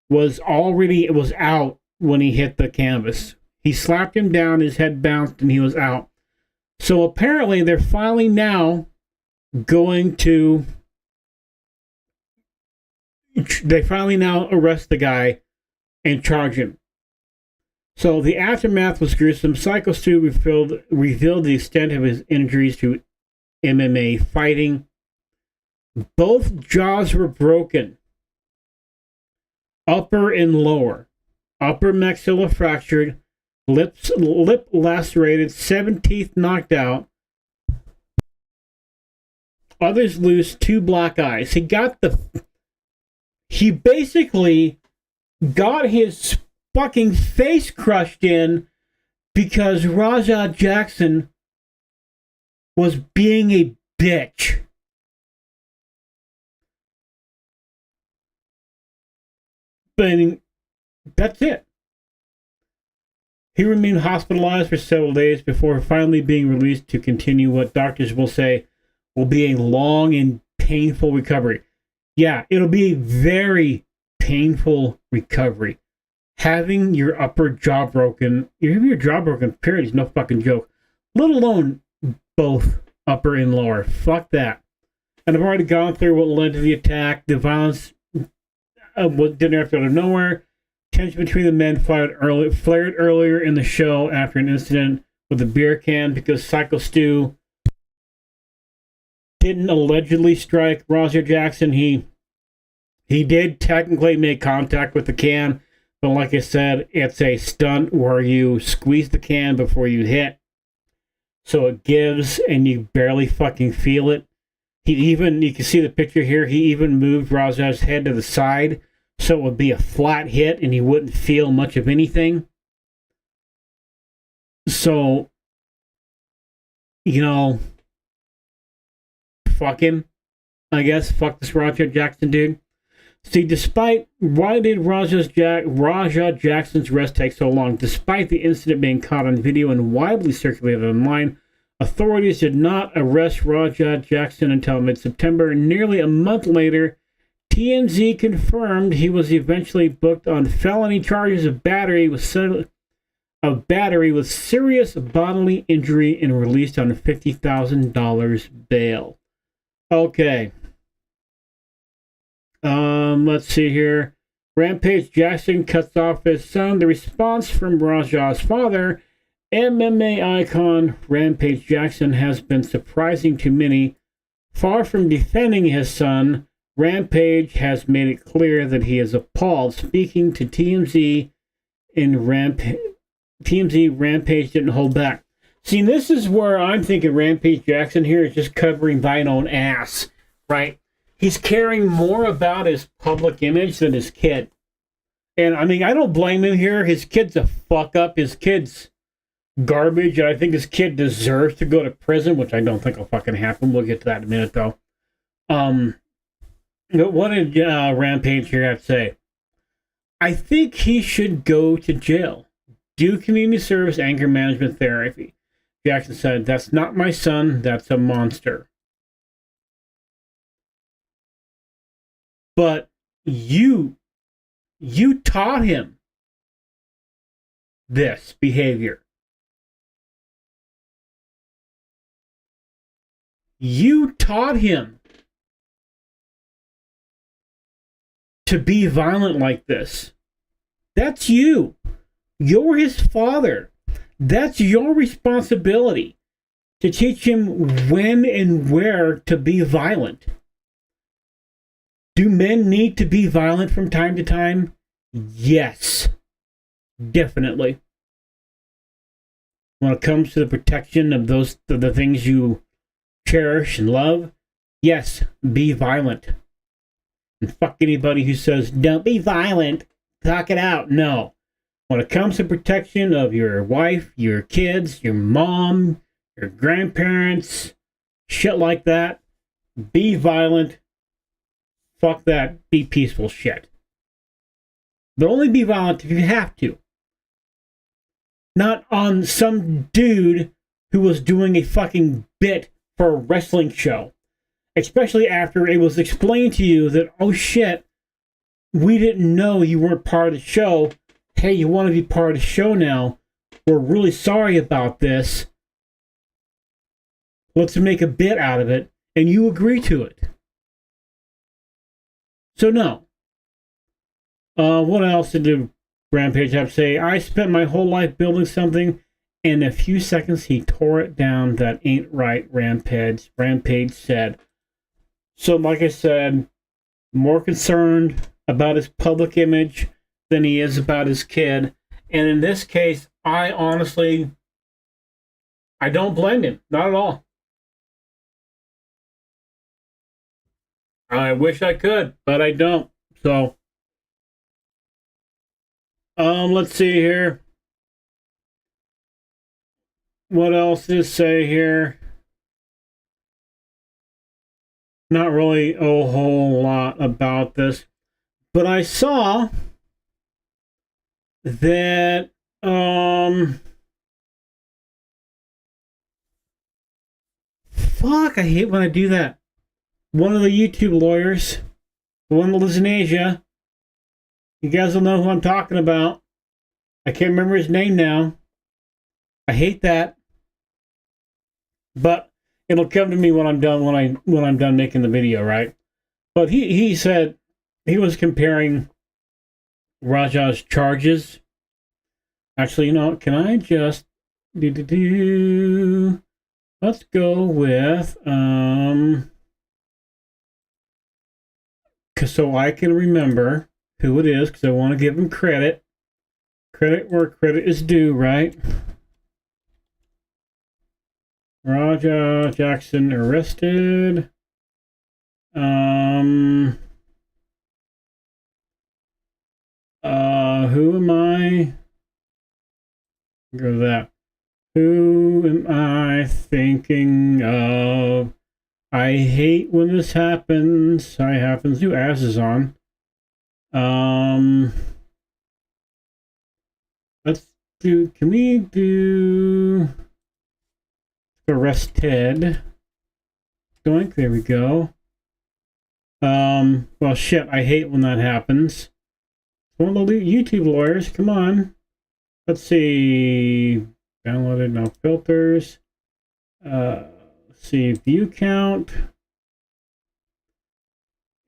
was out when he hit the canvas. He slapped him down, his head bounced, and he was out. So apparently they're finally now arrest the guy and charge him. So the aftermath was gruesome. Psycho Stu revealed the extent of his injuries to MMA fighting. Both jaws were broken. Upper and lower. Upper maxilla fractured. Lip lacerated. 7 teeth knocked out. Others lose 2 black eyes. He basically got his fucking face crushed in because Raja Jackson was being a bitch. I mean, that's it. He remained hospitalized for several days before finally being released to continue what doctors will say will be a long and painful recovery. Yeah, it'll be a very painful recovery. Having your upper jaw broken, your jaw broken, period, is no fucking joke. Let alone both upper and lower. Fuck that. And I've already gone through what led to the attack. The violence didn't have out of nowhere. Tension between the men flared earlier in the show after an incident with a beer can because Psycho Stu didn't allegedly strike Roger Jackson. He did technically make contact with the can, but like I said, it's a stunt where you squeeze the can before you hit, so it gives and you barely fucking feel it. You can see the picture here, he even moved Raja's head to the side so it would be a flat hit and he wouldn't feel much of anything. So, fuck him, I guess. Fuck this Raja Jackson dude. See, why did Raja Jackson's arrest take so long? Despite the incident being caught on video and widely circulated online, authorities did not arrest Raja Jackson until mid-September. Nearly a month later, TMZ confirmed he was eventually booked on felony charges of battery with serious bodily injury and released on $50,000 bail. Okay. Let's see here. Rampage Jackson cuts off his son. The response from Raja's father, MMA icon Rampage Jackson, has been surprising to many. Far from defending his son, Rampage has made it clear that he is appalled. Speaking to TMZ, Rampage didn't hold back. See, this is where I'm thinking Rampage Jackson here is just covering thine own ass, right? He's caring more about his public image than his kid. And, I mean, I don't blame him here. His kid's a fuck-up. His kid's garbage. And I think his kid deserves to go to prison, which I don't think will fucking happen. We'll get to that in a minute, though. What did Rampage here have to say? I think he should go to jail. Do community service, anger management therapy. Jackson said, "That's not my son. That's a monster." But you taught him this behavior. You taught him to be violent like this. That's you. You're his father. That's your responsibility to teach him when and where to be violent. Do men need to be violent from time to time? Yes, definitely. When it comes to the protection of the things you cherish and love, yes, be violent. And fuck anybody who says, don't be violent, talk it out. No. When it comes to protection of your wife, your kids, your mom, your grandparents, shit like that, be violent. Fuck that, be peaceful shit. But only be violent if you have to. Not on some dude who was doing a fucking bit for a wrestling show. Especially after it was explained to you that, oh shit, we didn't know you weren't part of the show. Hey, you want to be part of the show now? We're really sorry about this. Let's make a bit out of it. And you agree to it. So no. What else did Rampage have to say? I spent my whole life building something. In a few seconds, he tore it down. That ain't right, Rampage said. So, like I said, more concerned about his public image than he is about his kid. And in this case, I don't blame him. Not at all. I wish I could, but I don't. So, let's see here. What else does it say here? Not really a whole lot about this, but I saw that, fuck, I hate when I do that. One of the YouTube lawyers, the one that lives in Asia, you guys will know who I'm talking about. I can't remember his name now. I hate that. But it'll come to me when I'm done when I'm done making the video, right? But he said he was comparing Raja's charges. Actually, you know, can I just let's go with so I can remember who it is, because I want to give him credit. Credit where credit is due, right? Raja Jackson arrested. Who am I? Go to that. Who am I thinking of? I hate when this happens. I happens to asses on. Let's do. Can we do? Arrested. Doink, there we go. Well, shit, I hate when that happens. One of the YouTube lawyers, come on. Let's see. Downloaded, no filters. Let's see, view count.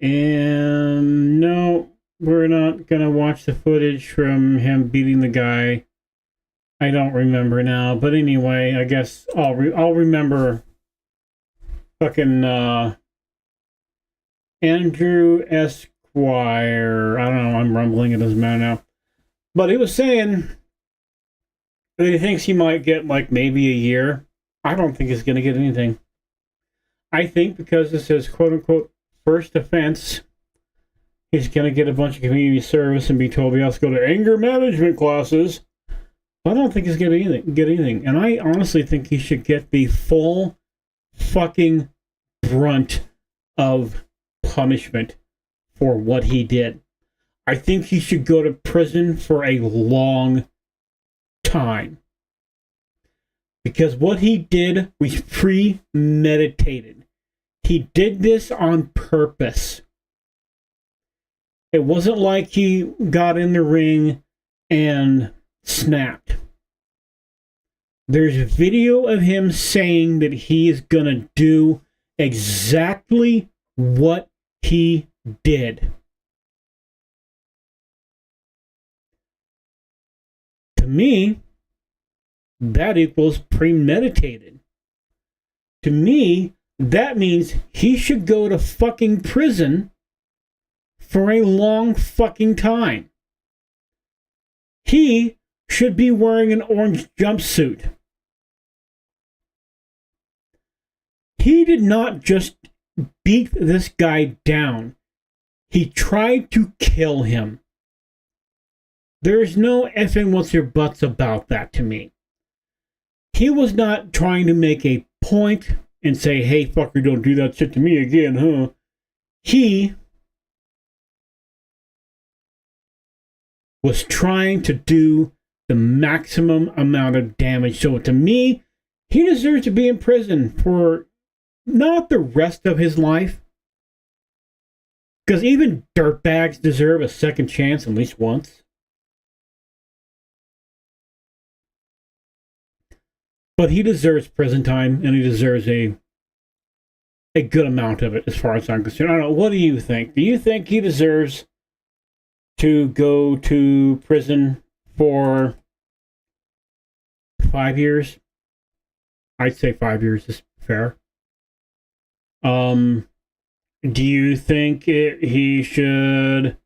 And no, we're not gonna watch the footage from him beating the guy. I don't remember now, but anyway, I guess I'll remember fucking Andrew Esquire. I don't know, I'm rumbling, it doesn't matter now. But he was saying that he thinks he might get like maybe a year. I don't think he's going to get anything. I think because this is quote unquote first offense, he's going to get a bunch of community service and be told he has to go to anger management classes. I don't think he's going to get anything. And I honestly think he should get the full fucking brunt of punishment for what he did. I think he should go to prison for a long time. Because what he did was premeditated. He did this on purpose. It wasn't like he got in the ring and snapped. There's a video of him saying that he is going to do exactly what he did. To me, that equals premeditated. To me, that means he should go to fucking prison for a long fucking time. He should be wearing an orange jumpsuit. He did not just beat this guy down. He tried to kill him. There's no effing what's your butts about that to me. He was not trying to make a point and say, hey, fucker, don't do that shit to me again, huh? He was trying to do the maximum amount of damage. So to me, he deserves to be in prison for not the rest of his life. Because even dirtbags deserve a second chance at least once. But he deserves prison time, and he deserves a good amount of it, as far as I'm concerned. I don't know. What do you think? Do you think he deserves to go to prison for 5 years? I'd say 5 years is fair. Do you think he should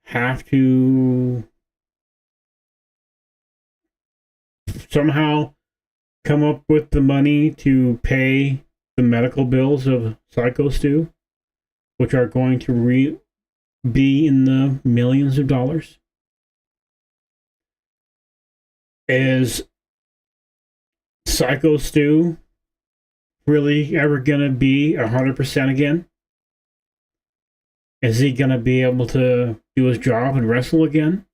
have to somehow come up with the money to pay the medical bills of Psycho Stu? which are going to be in the millions of dollars. Is Psycho Stu really ever going to be 100% again? Is he going to be able to do his job and wrestle again?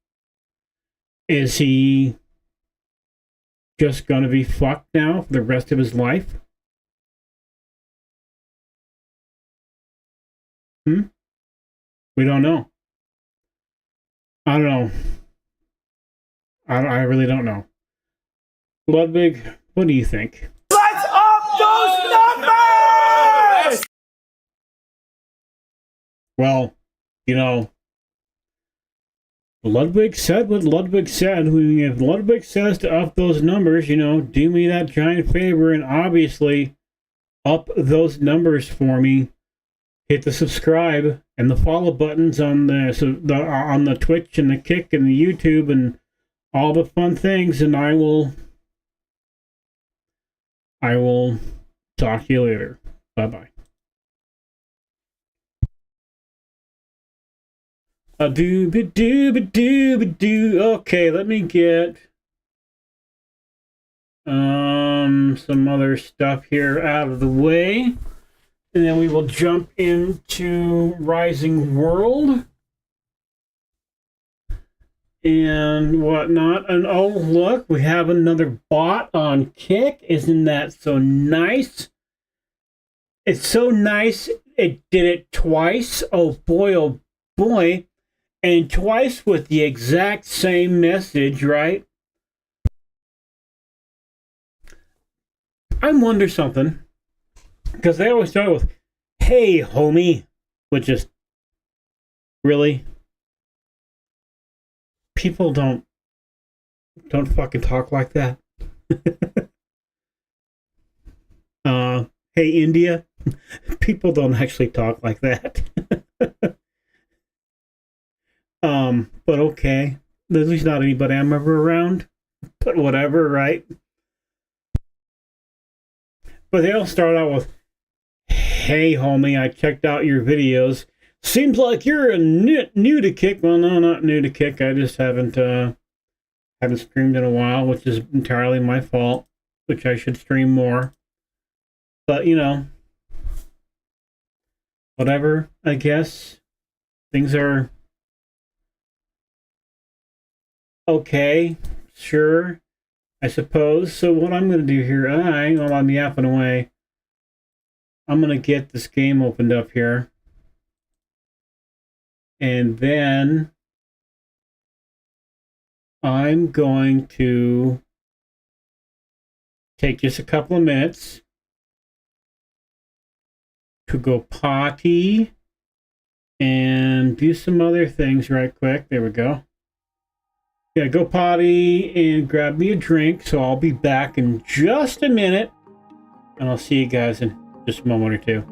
Is he just going to be fucked now for the rest of his life? We don't know. I don't know. I really don't know. Ludwig, what do you think? Let's up those numbers! Well, you know, Ludwig said what Ludwig said. If Ludwig says to up those numbers, you know, do me that giant favor and obviously up those numbers for me. Hit the subscribe and the follow buttons on the Twitch and the Kick and the YouTube and all the fun things, and I will talk to you later. Bye-bye. Okay, let me get some other stuff here out of the way, and then we will jump into Rising World and whatnot. And oh, look, we have another bot on Kick. Isn't that so nice? It's so nice it did it twice. Oh boy. And twice with the exact same message, right? I wonder something, because they always start with, "Hey, homie," which is really, people don't fucking talk like that. Hey, India, people don't actually talk like that. But okay, at least not anybody I'm ever around. But whatever, right? But they all start out with, "Hey, homie, I checked out your videos. Seems like you're new to Kick." Well, no, not new to Kick. I just haven't streamed in a while, which is entirely my fault, which I should stream more. But, you know, whatever, I guess. Things are okay, sure, I suppose. So what I'm going to do here, while I'm yapping away, I'm going to get this game opened up here. And then I'm going to take just a couple of minutes to go potty and do some other things right quick. There we go. Yeah, go potty and grab me a drink. So I'll be back in just a minute. And I'll see you guys in just a moment or two.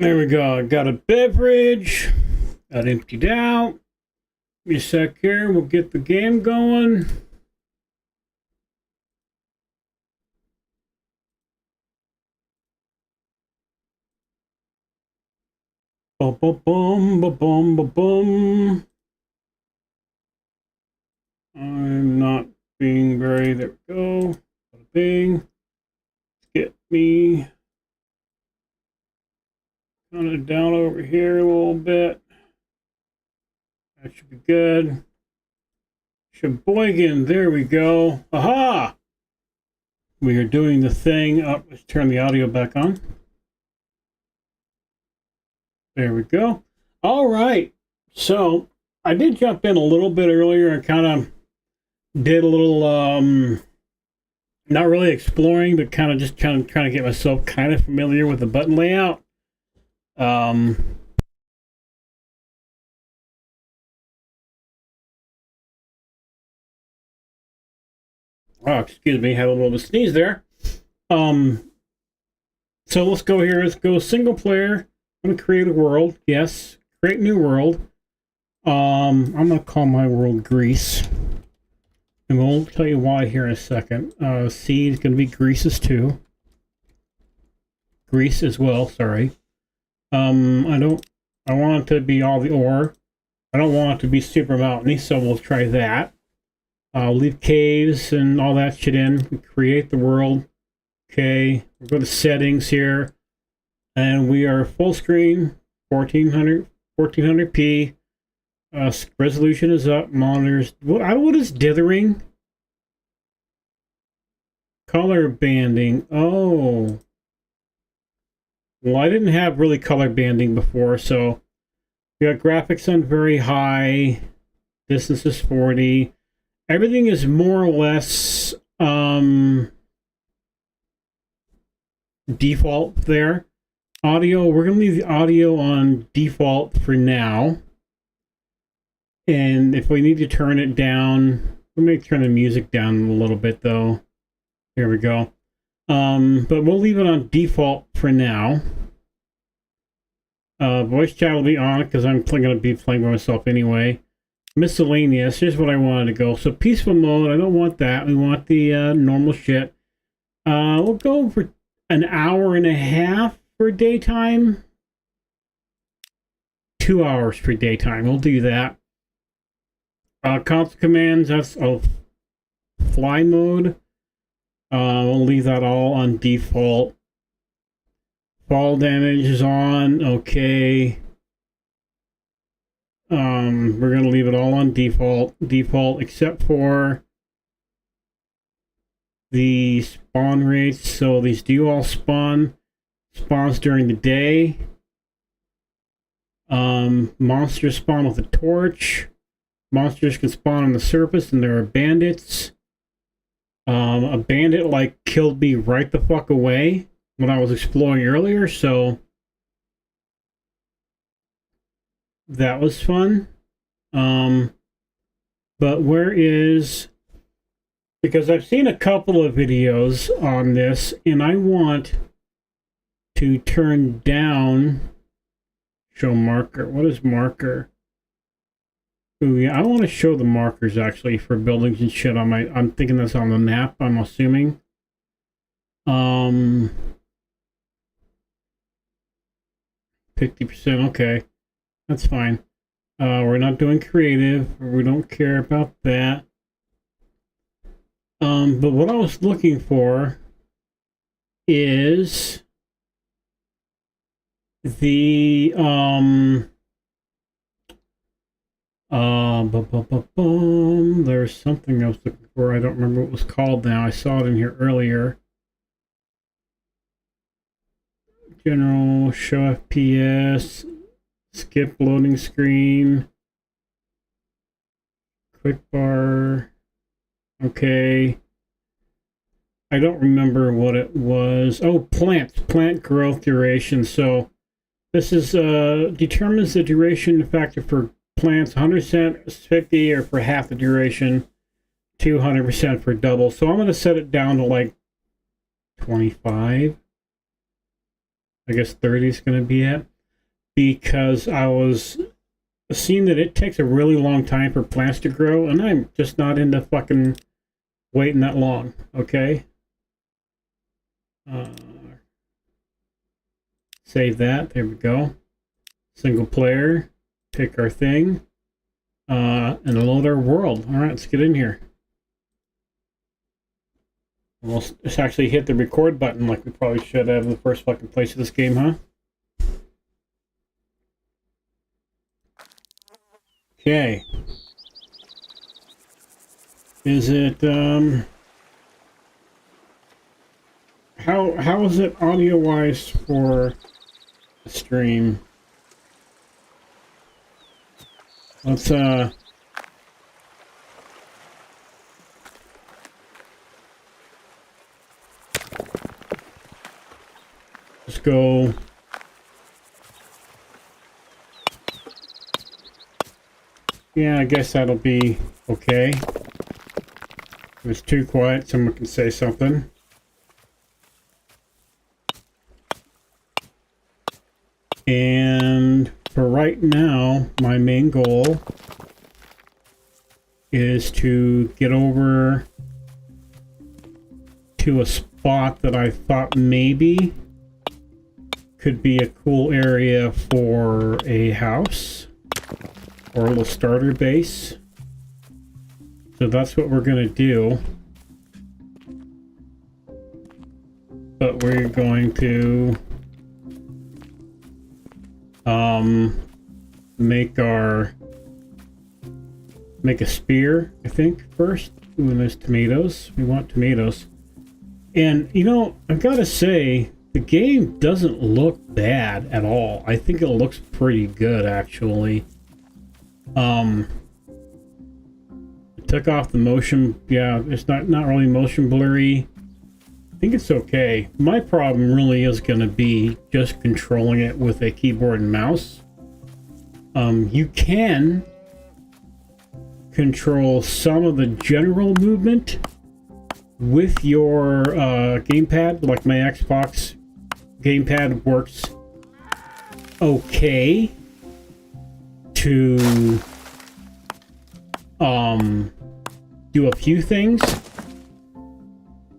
There we go. I got a beverage. Got emptied out. Give me a sec here. We'll get the game going. Bum, bum, bum, bum, bum, bum, bum. I'm not being very... There we go. Bing. Get me kind of down over here a little bit. That should be good. Sheboygan, there we go. Aha! We are doing the thing. Oh, let's turn the audio back on. There we go. All right. So I did jump in a little bit earlier and kind of did a little, not really exploring, but kind of just trying to get myself kind of familiar with the button layout. Oh, excuse me, had a little bit of a sneeze there. So let's go here. Let's go single player. I'm gonna create a world. Yes, create new world. I'm gonna call my world Greece, and we'll tell you why here in a second. C is gonna be Greece's too. Greece as well. Sorry. I want it to be all the ore. I don't want it to be super mountainy, so we'll try that. I'll leave caves and all that shit in. We create the world. Okay, we'll go to settings here. And we are full screen, 1400p. Resolution is up. Monitors. What is dithering? Color banding. Oh. Well, I didn't have really color banding before, so we got graphics on very high. Distance is 40. Everything is more or less default there. Audio, we're going to leave the audio on default for now. And if we need to turn it down, let me turn the music down a little bit though. There we go. But we'll leave it on default for now. Voice chat will be on because I'm going to be playing by myself anyway. Miscellaneous, here's what I wanted to go. So peaceful mode, I don't want that. We want the normal shit. We'll go for an hour and a half for daytime. 2 hours for daytime. We'll do that. Console commands, that's fly mode. We'll leave that all on default. Fall damage is on. Okay. We're going to leave it all on default except for the spawn rates. So these do all spawns during the day. Monsters spawn with a torch. Monsters can spawn on the surface and there are bandits. A bandit like killed me right the fuck away when I was exploring earlier, so that was fun. But where is... Because I've seen a couple of videos on this, and I want to turn down... Show marker. What is marker? Ooh, yeah, I want to show the markers, actually, for buildings and shit on my... I'm thinking that's on the map, I'm assuming. 50%, okay. That's fine. We're not doing creative. We don't care about that. But what I was looking for is the there's something I was looking for. I don't remember what it was called now. I saw it in here earlier. General, show FPS, skip loading screen, quick bar. Okay. I don't remember what it was. Oh, plant growth duration. So this is determines the duration factor for plants, 100%, 50, or for half the duration, 200% for double. So I'm going to set it down to like 25. I guess 30 is going to be it. because I was seeing that it takes a really long time for plants to grow, and I'm just not into fucking waiting that long, okay? Save that, there we go. Single player, pick our thing, and load our world. Alright, let's get in here. We'll just actually hit the record button like we probably should have in the first fucking place of this game, huh? Okay. Is it, how is it audio-wise for the stream? Let's, let's go. Yeah, I guess that'll be okay. If it's too quiet, someone can say something. And for right now, my main goal is to get over to a spot that I thought maybe could be a cool area for a house or a little starter base. So that's what we're gonna do. But we're going to make a spear, I think, first. Ooh, and there's tomatoes. We want tomatoes. And you know, I've gotta say, the game doesn't look bad at all. I think it looks pretty good, actually. Took off the motion. Yeah, it's not really motion blurry. I think it's okay. My problem really is going to be just controlling it with a keyboard and mouse. You can control some of the general movement with your gamepad. Like my Xbox gamepad works okay to do a few things,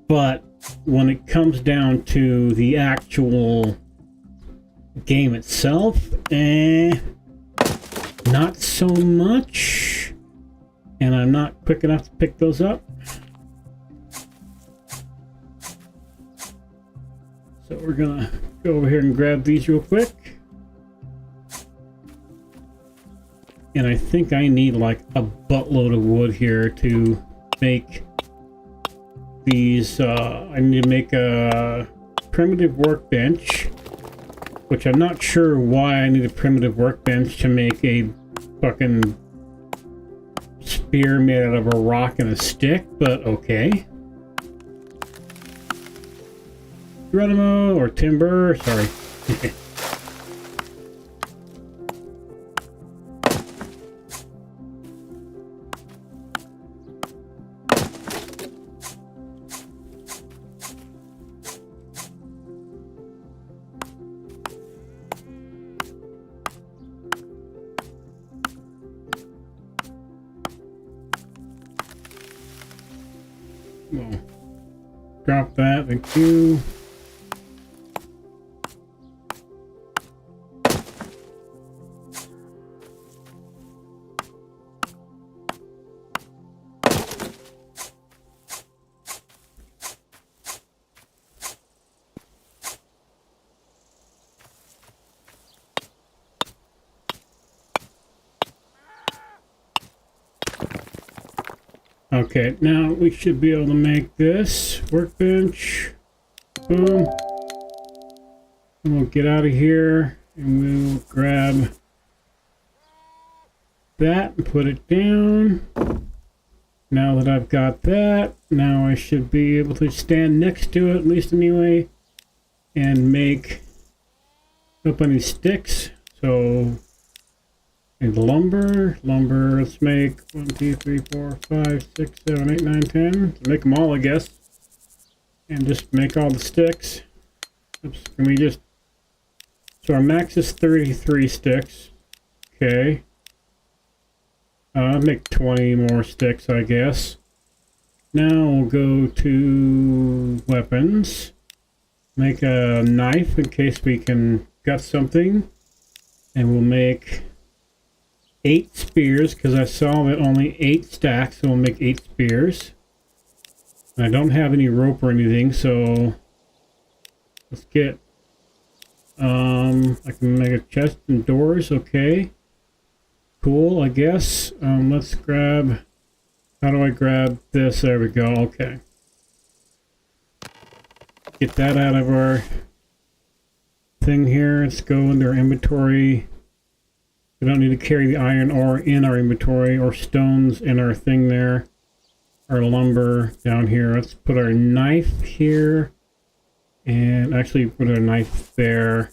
but when it comes down to the actual game itself, not so much, and I'm not quick enough to pick those up. So we're gonna go over here and grab these real quick. And I think I need like a buttload of wood here to make these. I need to make a primitive workbench, which I'm not sure why I need a primitive workbench to make a fucking spear made out of a rock and a stick, but okay. Geronimo or timber, sorry. Well, drop that, thank you. Okay, now we should be able to make this workbench. Boom. And we'll get out of here and we'll grab that and put it down. Now that I've got that, now I should be able to stand next to it, at least anyway, and make up any sticks. So and lumber, let's make 1, 2, 3, 4, 5, 6, 7, 8, 9, 10. Make them all, I guess. And just make all the sticks. Oops, can we just So our max is 33 sticks. Okay. Make 20 more sticks, I guess. Now we'll go to weapons. Make a knife in case we can gut something. And we'll make 8 spears, because I saw that only 8 stacks, so we'll make 8 spears. And I don't have any rope or anything, so let's get I can make a chest and doors. Okay, cool, I guess. Let's grab, how do I grab this? There we go. Okay, get that out of our thing here. Let's go into our inventory. We don't need to carry the iron ore in our inventory or stones in our thing there. Our lumber down here. Let's put our knife here. And actually put our knife there.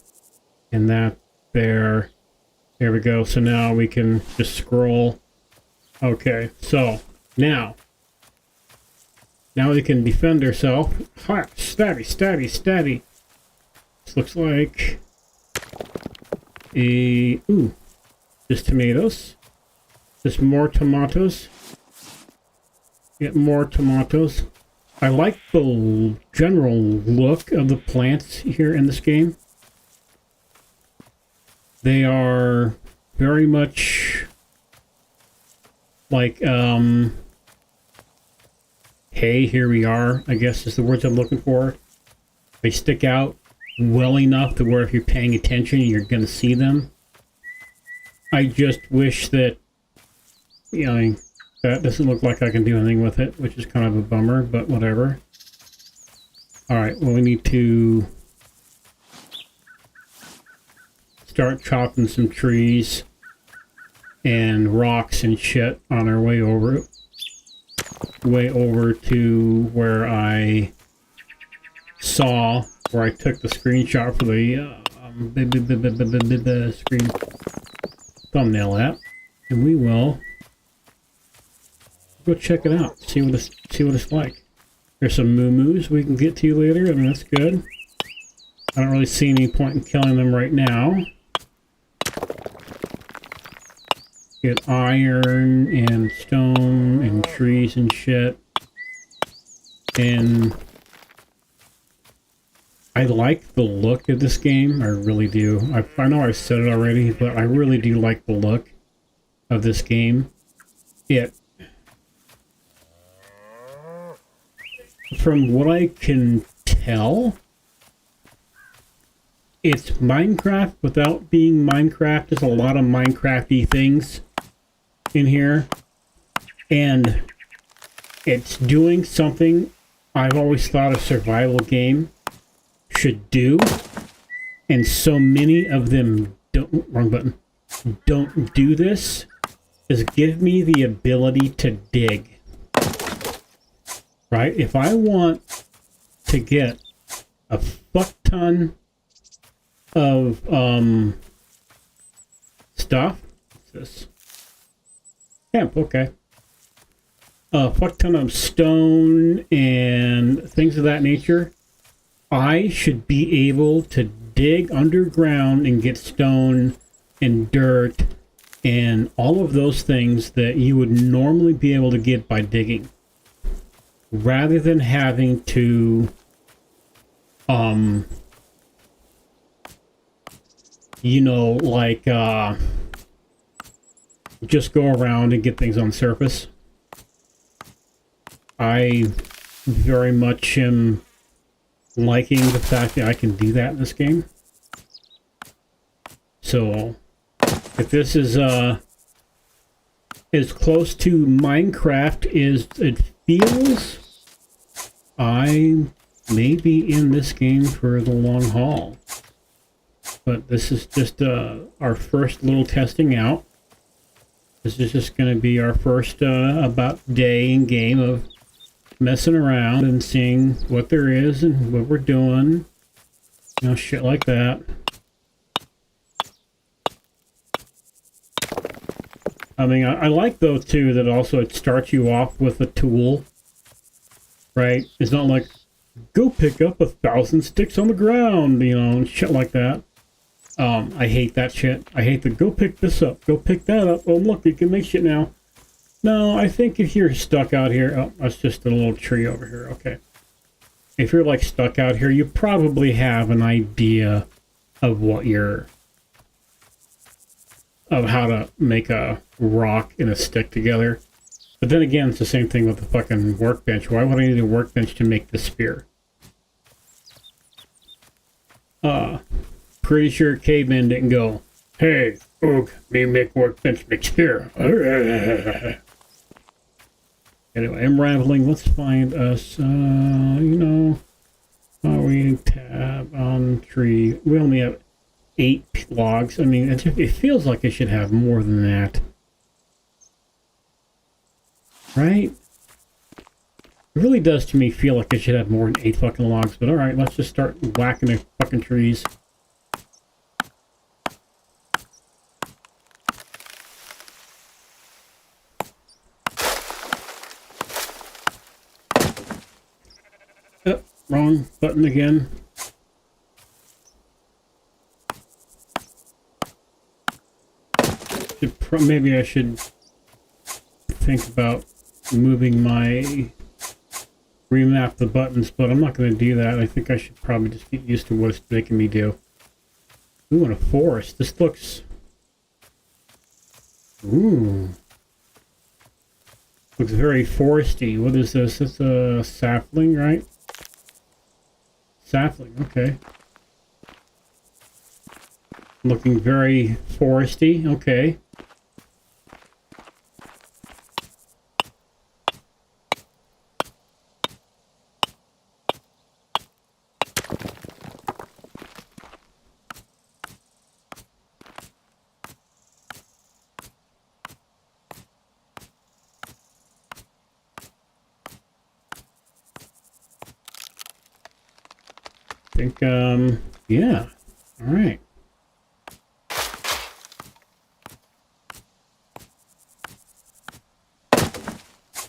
And that there. There we go. So now we can just scroll. Okay, so now we can defend ourselves. Ha! Stabby, stabby, stabby. This looks like a... Ooh. Just tomatoes. Just more tomatoes. Get more tomatoes. I like the general look of the plants here in this game. They are very much like, hey, here we are, I guess is the words I'm looking for. They stick out well enough to where if you're paying attention, you're going to see them. I just wish that, you know, that doesn't look like I can do anything with it, which is kind of a bummer, but whatever. Alright, well, we need to start chopping some trees and rocks and shit on our way over to where I saw, where I took the screenshot for the screen thumbnail app, and we will go check it out, see what it's like. There's some moo-moos we can get to later. I mean, that's good. I don't really see any point in killing them right now. Get iron and stone and trees and shit. And I like the look of this game. I really do. I know I've said it already, but I really do like the look of this game. From what I can tell, it's Minecraft without being Minecraft. There's a lot of Minecraft-y things in here. And it's doing something I've always thought a survival game should do. And so many of them don't do this, is give me the ability to dig. Right? If I want to get a fuck ton of stuff, what's this? Hemp, okay. A fuck ton of stone and things of that nature, I should be able to dig underground and get stone and dirt and all of those things that you would normally be able to get by digging. Rather than having to, you know, like, just go around and get things on the surface. I very much am liking the fact that I can do that in this game. So, if this is, as close to Minecraft as it feels, I may be in this game for the long haul. But this is just our first little testing out. This is just going to be our first about day in game of messing around and seeing what there is and what we're doing. You know, shit like that. I mean, I like though too that also it starts you off with a tool. Right? It's not like, go pick up 1,000 sticks on the ground, you know, and shit like that. I hate that shit. I hate the go pick this up, go pick that up. Oh, look, you can make shit now. No, I think if you're stuck out here... Oh, that's just a little tree over here. Okay. If you're, like, stuck out here, you probably have an idea of what you're... of how to make a rock and a stick together. But then again, it's the same thing with the fucking workbench. Why would I need a workbench to make the spear? Pretty sure cavemen didn't go, hey, Oog, me make workbench, make spear. Anyway, I'm rambling. Let's find us, we tab on tree. We only have 8 logs. I mean, it feels like it should have more than that. Right? It really does to me feel like it should have more than 8 fucking logs, but alright, let's just start whacking the fucking trees. Oh, wrong button again. Maybe I should think about moving my remap the buttons, but I'm not going to do that. I think I should probably just get used to what it's making me do. Ooh, and a forest. This looks... Ooh. Looks very foresty. What is this? It's a sapling, right? Sapling, okay. Looking very foresty, okay. I think, yeah. All right.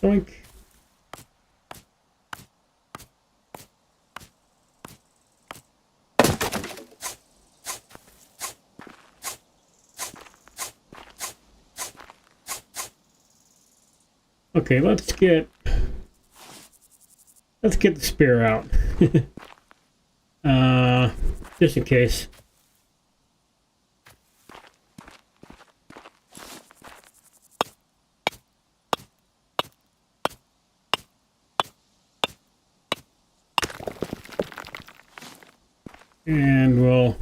Boink. Okay, let's get the spear out. Just in case. And we'll...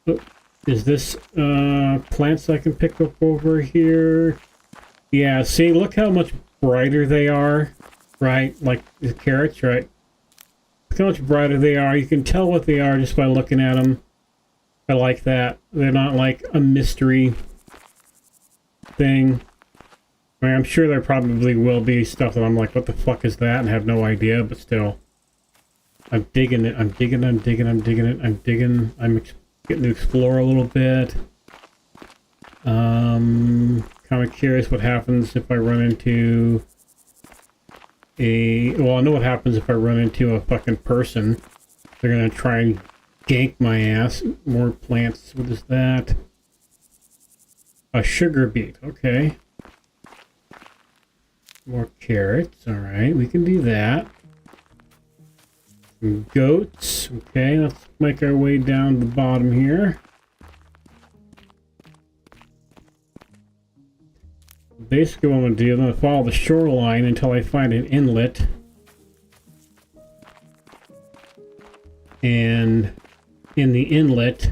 Oh, is this plants I can pick up over here? Yeah, see, look how much brighter they are, right? Like the carrots, right? Look how much brighter they are. You can tell what they are just by looking at them. I like that. They're not like a mystery thing. I mean, I'm sure there probably will be stuff that I'm like, what the fuck is that? And have no idea, but still. I'm digging it. I'm digging it. I'm getting to explore a little bit. Kind of curious what happens if I run into well, I know what happens if I run into a fucking person. They're gonna try and gank my ass. More plants. What is that? A sugar beet. Okay. More carrots. Alright, we can do that. Some goats. Okay, let's make our way down the bottom here. Basically what I'm going to do, I'm going to follow the shoreline until I find an inlet. And in the inlet,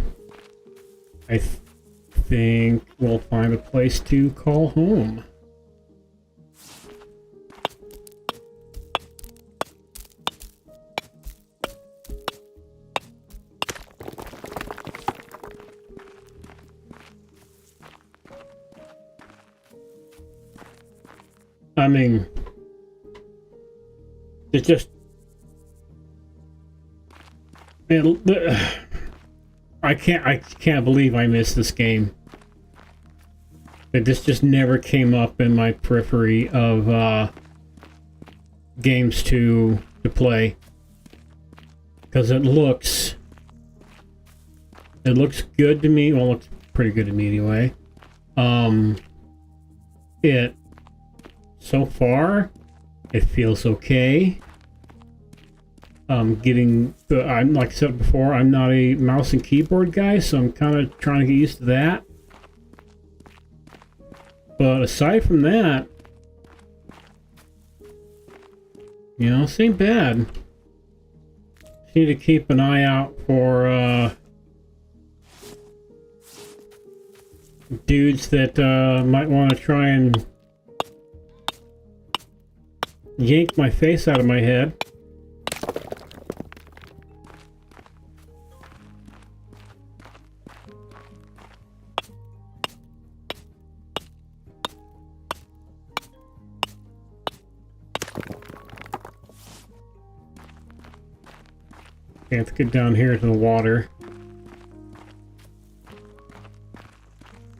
I think we'll find a place to call home. I mean, it's just, I can't believe I missed this game. This just never came up in my periphery of games to play, because it looks It looks good to me. Well, it looks pretty good to me anyway. So far, it feels okay. I'm like I said before, I'm not a mouse and keyboard guy, so I'm kind of trying to get used to that. But aside from that, you know, this ain't bad. Just need to keep an eye out for dudes that might want to try and yank my face out of my head. Okay, let's get down here to the water.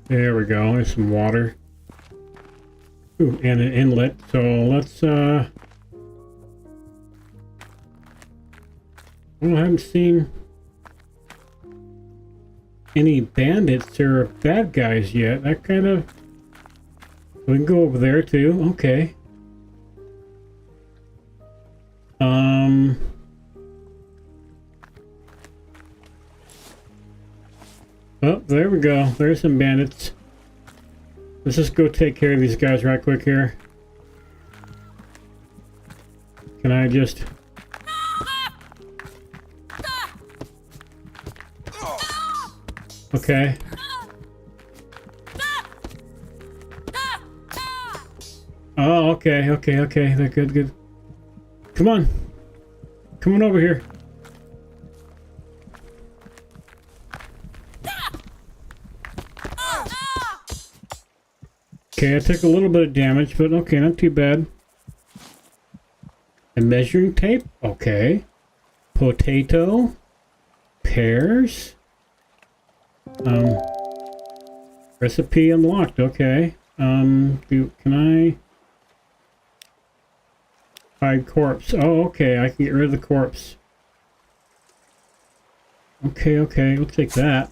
There we go, there's some water. Ooh, and an inlet, so let's, I haven't seen any bandits or bad guys yet. That kind of... We can go over there too, okay. Oh, there we go. There's some bandits. Let's just go take care of these guys right quick here. Can I just... Okay. Oh, okay. They're good. Come on. Come on over here. Okay, I took a little bit of damage, but okay, not too bad. A measuring tape? Okay. Potato. Pears. Recipe unlocked, okay. Can I... Hide corpse. Oh, okay, I can get rid of the corpse. Okay, we'll take that.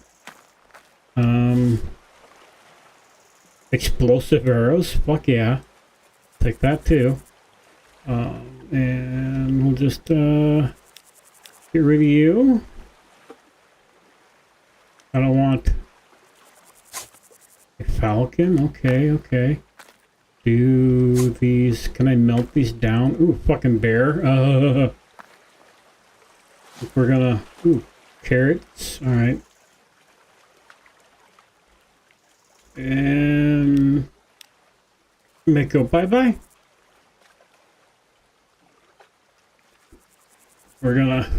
Explosive arrows, fuck yeah. Take that too. And we'll just, get rid of you. I don't want a falcon, okay. Do these, can I melt these down? Ooh, fucking bear. We're gonna, ooh, carrots, alright. And make go bye-bye. We're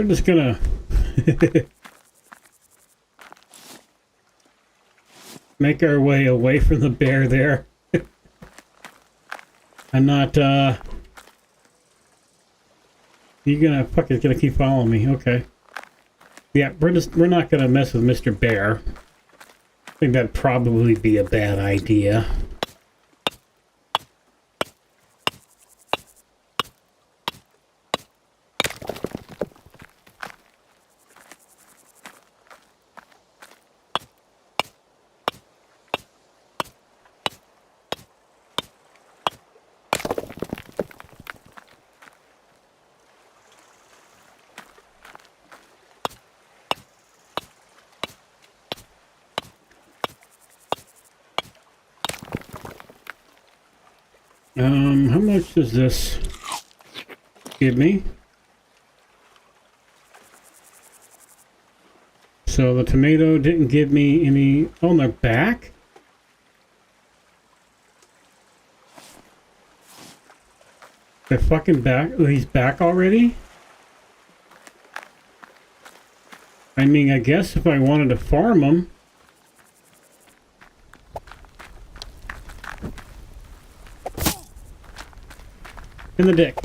just gonna make our way away from the bear there. I'm not, you gonna fucking gonna keep following me, okay. Yeah, we're not gonna mess with Mr. Bear. I think that'd probably be a bad idea. How much does this give me? So the tomato didn't give me any... Oh, they're back? They're fucking back? Oh, he's back already? I mean, I guess if I wanted to farm them... In the dick.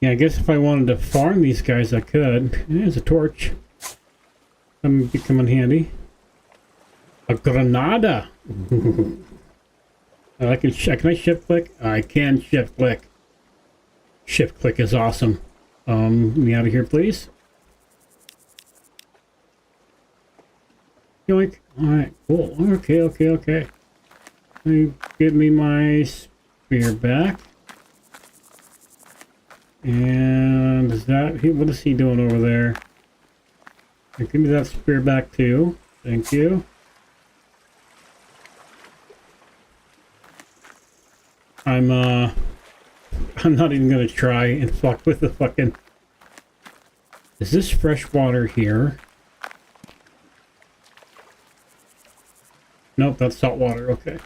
Yeah, I guess if I wanted to farm these guys, I could. There's a torch. That would be coming handy. A granada. Can I shift click? I can shift click. Shift click is awesome. Me out of here, please. Yoink. Alright, cool. Okay. Let me get me my spear back. And is that... what is he doing over there? Give me that spear back too. Thank you. I'm not even gonna try and fuck with the fucking... Is this fresh water here? Nope, that's salt water, okay.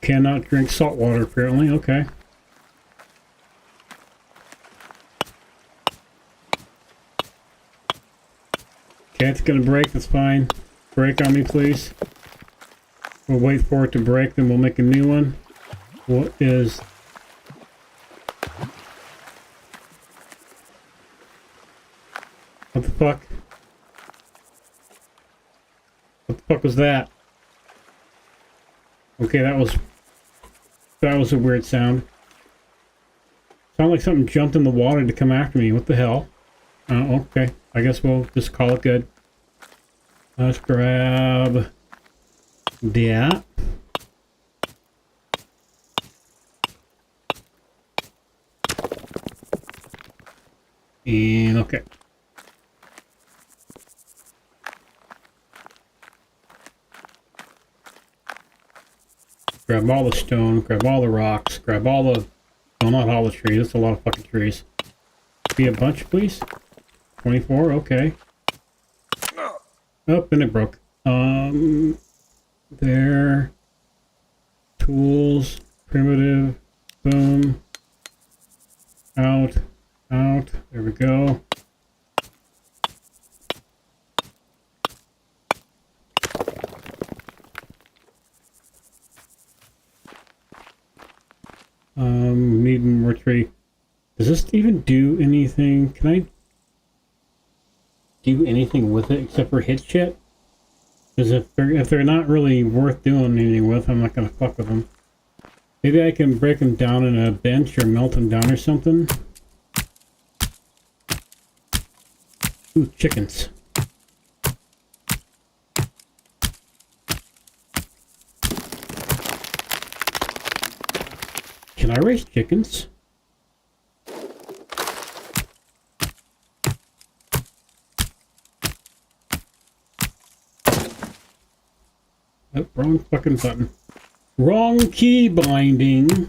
Cannot drink salt water apparently, okay. Okay, it's gonna break, that's fine. Break on me, please. We'll wait for it to break, then we'll make a new one. What is... What the fuck? What the fuck was that? Okay, that was a weird sound. Sounded like something jumped in the water to come after me. What the hell? Okay. I guess we'll just call it good. Let's grab that. And okay. Grab all the stone, grab all the rocks, grab all the... No, not all the trees. That's a lot of fucking trees. Be a bunch, please. 24, okay. Oh, and it broke. There. Tools. Primitive. Boom. Out. Out. There we go. Need more tree. Does this even do anything? Can I do anything with it except for hit shit? Because if they're not really worth doing anything with, I'm not gonna fuck with them. Maybe I can break them down in a bench or melt them down or something. Ooh, chickens. Can I raise chickens? Oh, wrong fucking button. Wrong key binding.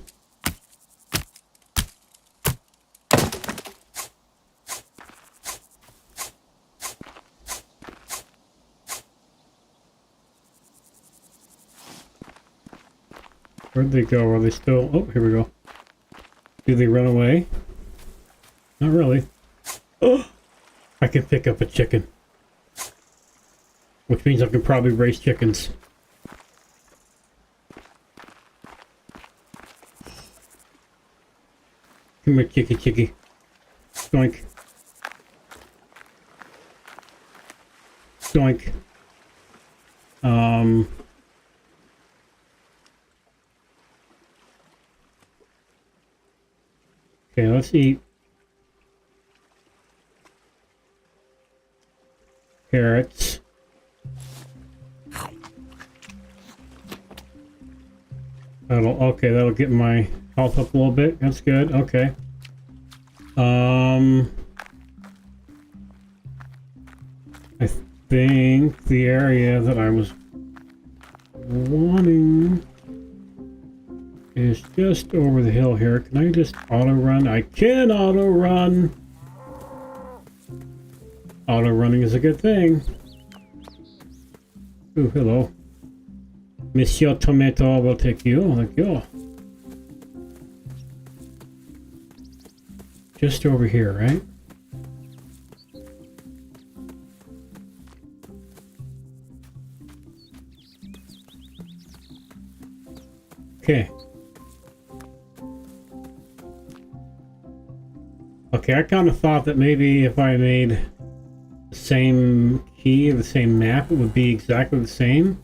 Where'd they go? Are they still... Oh, here we go. Do they run away? Not really. Oh! I can pick up a chicken. Which means I can probably raise chickens. Come here, chickie. Doink. Doink. Okay, let's eat carrots. That'll get my health up a little bit. That's good. Okay. I think the area that I was wanting is just over the hill here. Can I just auto run? I can auto run. Auto running is a good thing. Ooh, hello. Monsieur Tomato will take you. Thank you. Just over here, right? Okay. Okay, I kind of thought that maybe if I made the same key, the same map, it would be exactly the same.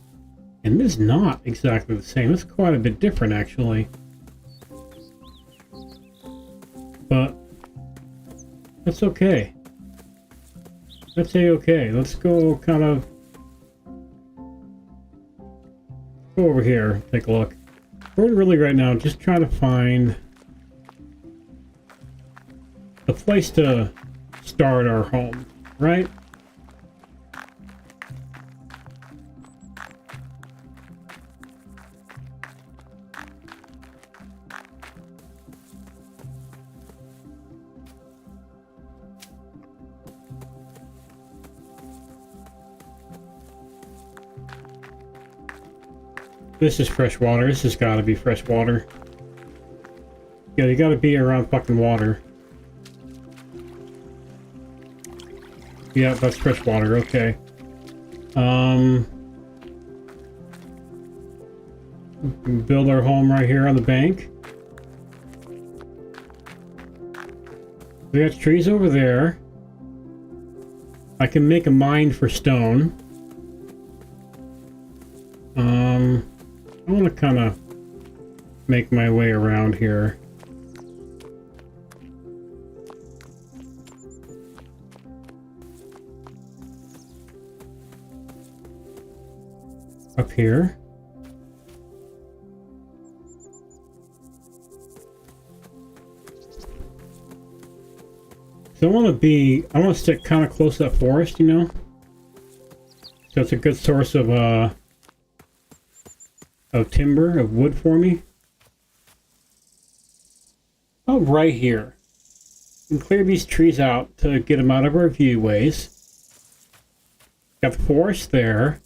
And it is not exactly the same. It's quite a bit different, actually. but that's okay. That's a-okay. Let's go kind of go over here, take a look. We're really right now just trying to find a place to start our home, right? This is fresh water. This has got to be fresh water. Yeah, you got to be around fucking water. Yeah, that's fresh water. Okay. We can build our home right here on the bank. We got trees over there. I can make a mine for stone. I want to kind of make my way around here. Up here. So I want to stick kind of close to that forest, you know? So it's a good source of timber, of wood for me. Oh, right here. And clear these trees out to get them out of our viewways. Got the forest there.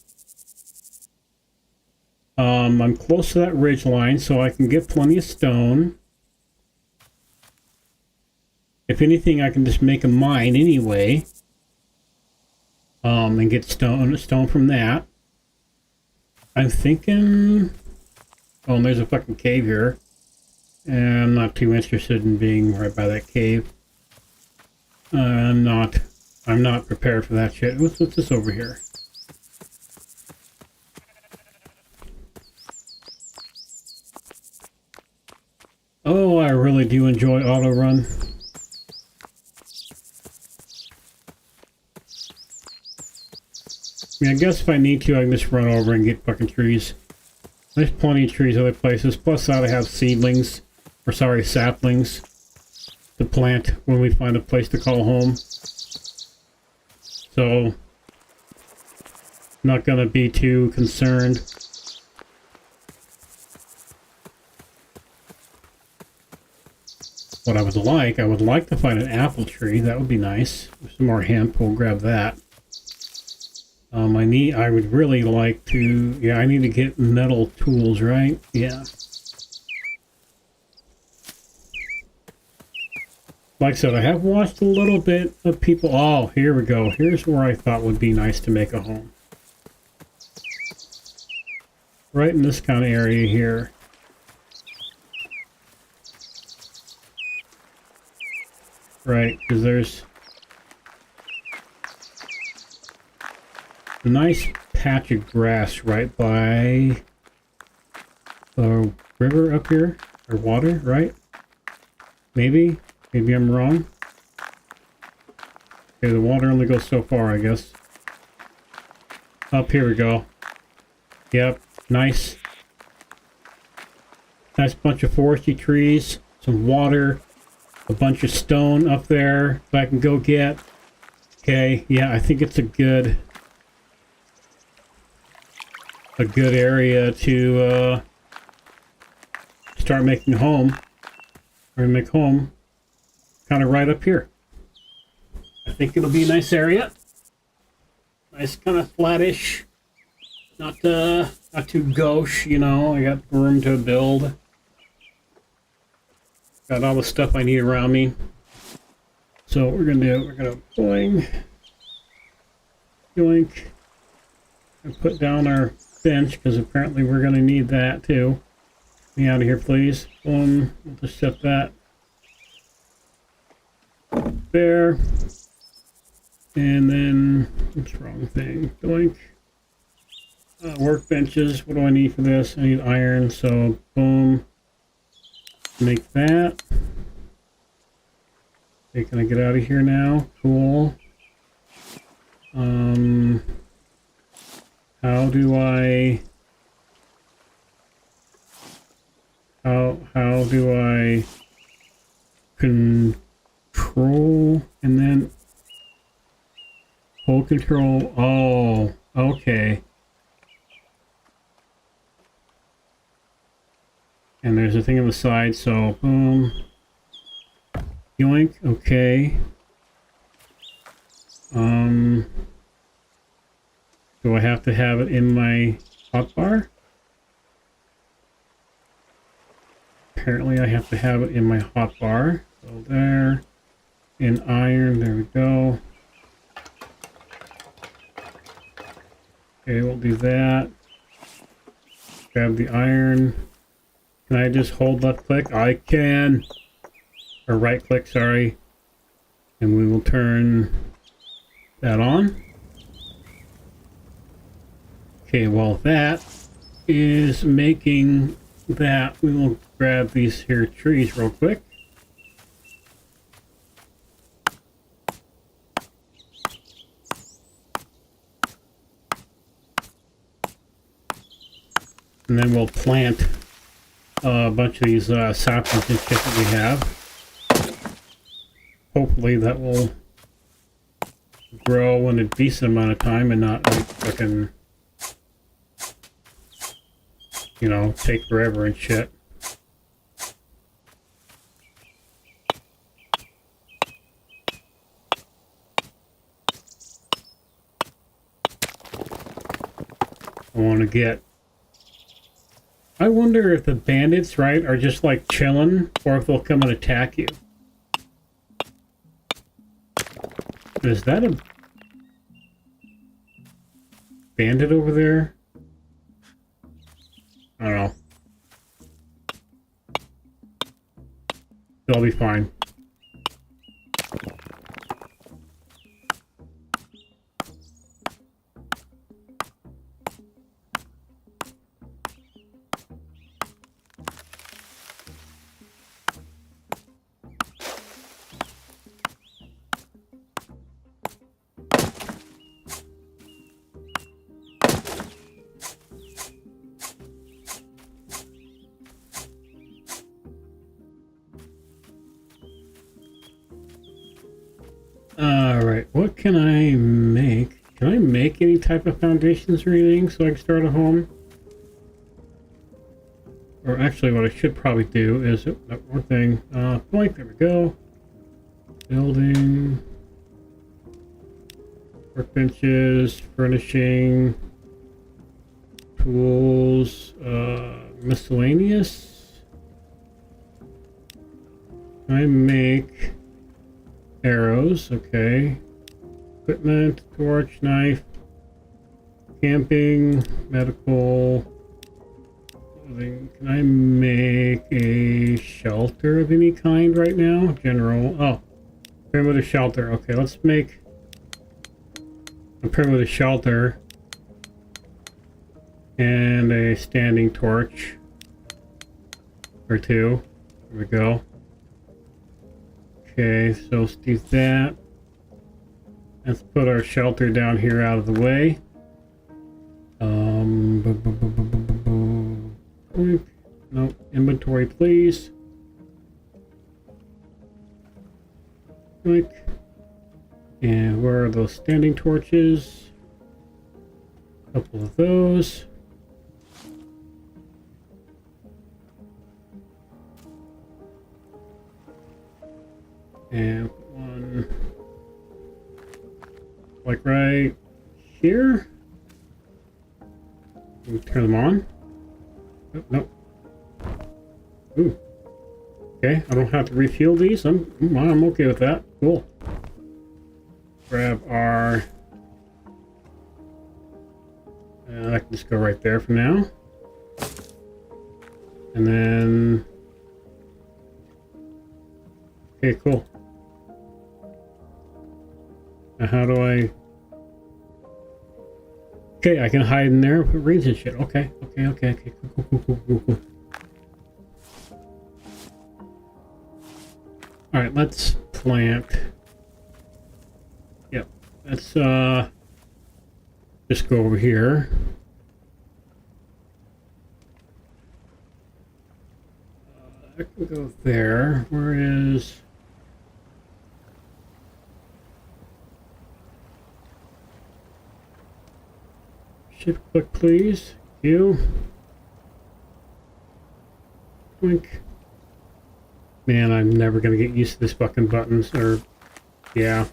I'm close to that ridge line, so I can get plenty of stone. If anything, I can just make a mine anyway. And get stone from that. I'm thinking... Oh, and there's a fucking cave here. And I'm not too interested in being right by that cave. I'm not prepared for that shit. What's this over here? Oh, I really do enjoy auto run. I mean, I guess if I need to, I can just run over and get fucking trees. There's plenty of trees other places. Plus, I have seedlings, or sorry, saplings to plant when we find a place to call home. So, not gonna be too concerned. What I would like to find an apple tree. That would be nice. Some more hemp. We'll grab that. I would really like to, yeah, I need to get metal tools, right? Yeah. Like I said, I have watched a little bit of people. Oh, here we go. Here's where I thought would be nice to make a home. Right in this kind of area here. Right, because there's a nice patch of grass right by the river up here, or water, right? Maybe I'm wrong. Okay, the water only goes so far, I guess. Up here we go. Yep, nice. Nice bunch of foresty trees, some water, a bunch of stone up there that I can go get. Okay, yeah, I think it's a good area to start making a home. We're gonna make home kind of right up here. I think it'll be a nice area. Nice kind of flattish. Not too gauche, you know. I got room to build. Got all the stuff I need around me. So what we're gonna boing, yoink, and put down our bench because apparently we're gonna need that too. Get me out of here, please. Boom. We'll just set that there, and then what's the wrong thing? Doink. Workbenches. What do I need for this? I need iron. So boom. Make that. Okay, can I get out of here now? Cool. How do I... How do I control and then hold control? Oh, okay. And there's a thing on the side, so boom. Yoink, okay. Do I have to have it in my hotbar? Apparently I have to have it in my hotbar. So there. In iron, there we go. Okay, we'll do that. Grab the iron. Can I just hold left click? I can. Or right click, sorry. And we will turn that on. Okay, while that is making that, we will grab these here trees real quick. And then we'll plant a bunch of these saplings and shit that we have. Hopefully that will grow in a decent amount of time and not like fucking, you know, take forever and shit. I want to get... I wonder if the bandits, right, are just like chilling, or if they'll come and attack you. Is that a bandit over there? I don't know. They'll be fine. Alright, what can I make? Can I make any type of foundations or anything so I can start a home? Or actually what I should probably do is, that one thing, point, there we go. Building, workbenches, furnishing, tools, miscellaneous. Can I make arrows? Okay. Equipment, torch, knife, camping, medical. Can I make a shelter of any kind right now? General. Oh, perimeter shelter. Okay, let's make a perimeter shelter and a standing torch or two. There we go. Okay, so let's do that. Let's put our shelter down here out of the way. No, inventory, please. Quick. And where are those standing torches? A couple of those. And one like right here. Turn them on. Oh, no. Ooh. Okay, I don't have to refuel these. I'm okay with that. Cool. Grab our... I can just go right there for now. And then... Okay, cool. Now how do I... Okay, I can hide in there with reeds and shit. Okay. Cool. Alright, let's plant. Yep. Let's just go over here. That can go there. Where is... Shift click, please. You. Blink. Man, I'm never gonna get used to this fucking buttons, or... Yeah.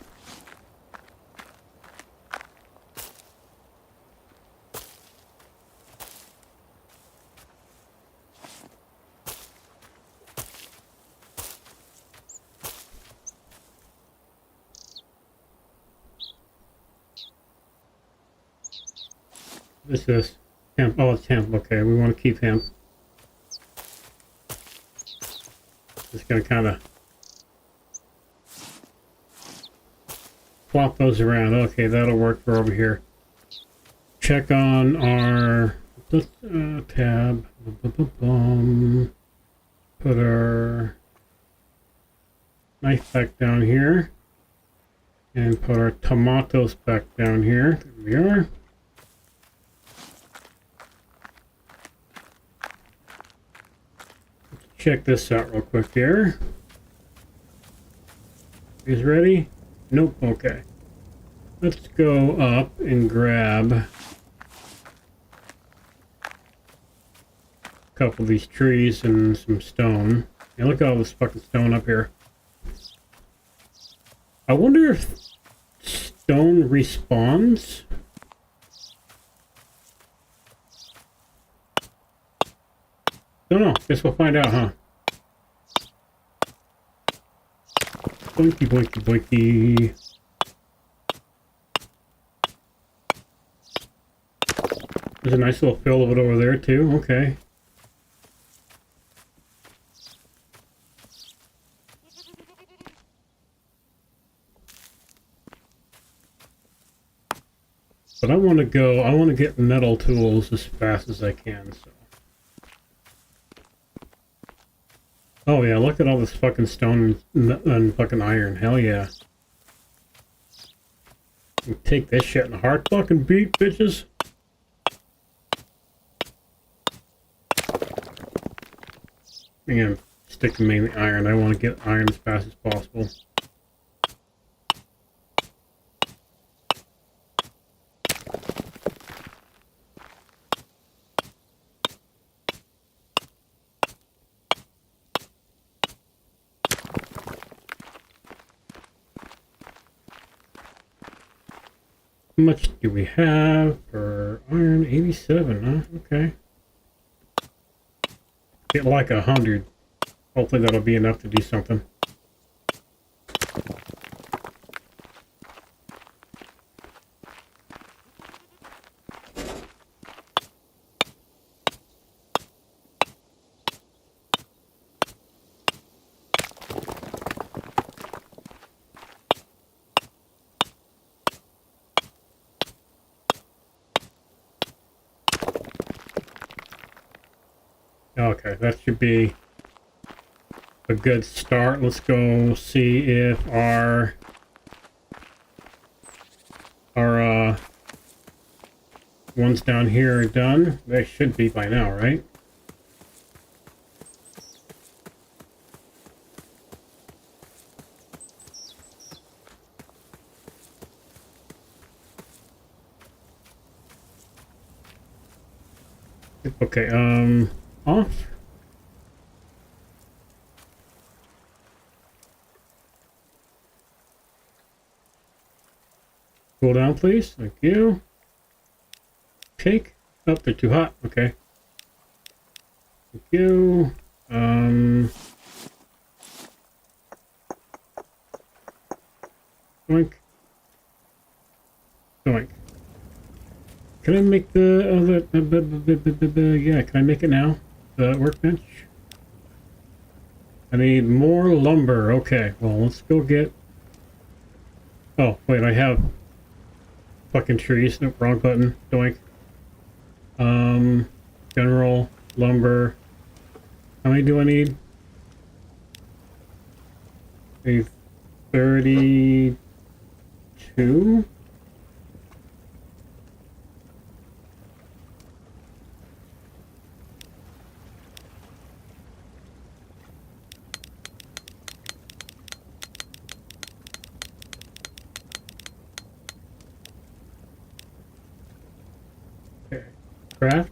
What's this? Hemp. Oh, it's hemp. Okay, we want to keep hemp. Just gonna kind of flop those around. Okay, that'll work for over here. Check on our tab. Put our knife back down here, and put our tomatoes back down here. There we are. Check this out real quick here. Is ready? Nope. Okay. Let's go up and grab a couple of these trees and some stone. Yeah, look at all this fucking stone up here. I wonder if stone respawns. Don't know. Guess we'll find out, huh? Boinky, boinky, boinky. There's a nice little fill of it over there, too. Okay. But I want to get metal tools as fast as I can, so. Oh yeah, look at all this fucking stone and fucking iron. Hell yeah. Take this shit in a hard fucking beat, bitches. I'm gonna stick to mainly iron. I want to get iron as fast as possible. How much do we have for iron? 87, huh? Okay. Get like 100. Hopefully that'll be enough to do something. Okay, that should be a good start. Let's go see if our ones down here are done. They should be by now, right? Okay, off. Cool down, please. Thank you. Cake. Oh, they're too hot. Okay. Thank you. Doink. Doink. Can I make the yeah, can I make it now? The workbench? I need more lumber. Okay, well, let's go get... Oh, wait, I have fucking trees. No, wrong button. Doink. General, lumber. How many do I need? 32. Okay. Craft.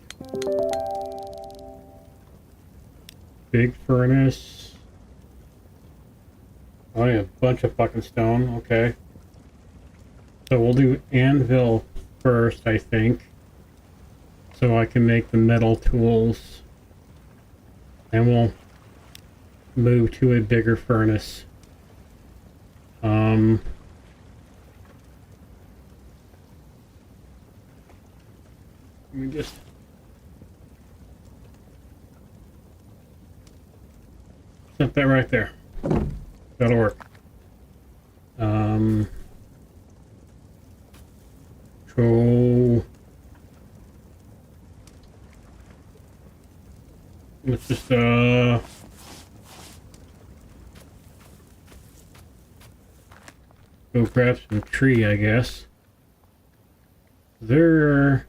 Big furnace. Oh yeah, a bunch of fucking stone. Okay. So we'll do anvil first, I think. So I can make the metal tools. And we'll move to a bigger furnace. Let me just... set that right there. That'll work. So... let's just, go grab some tree, I guess. There...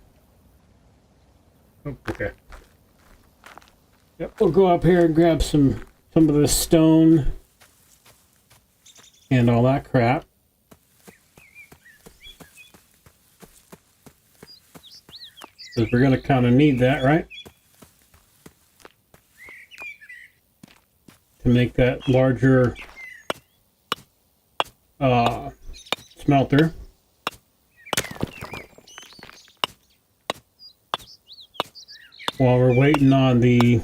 oh, okay. Yep, we'll go up here and grab some of this stone and all that crap. Because we're gonna kind of need that, right? To make that larger smelter. While we're waiting on the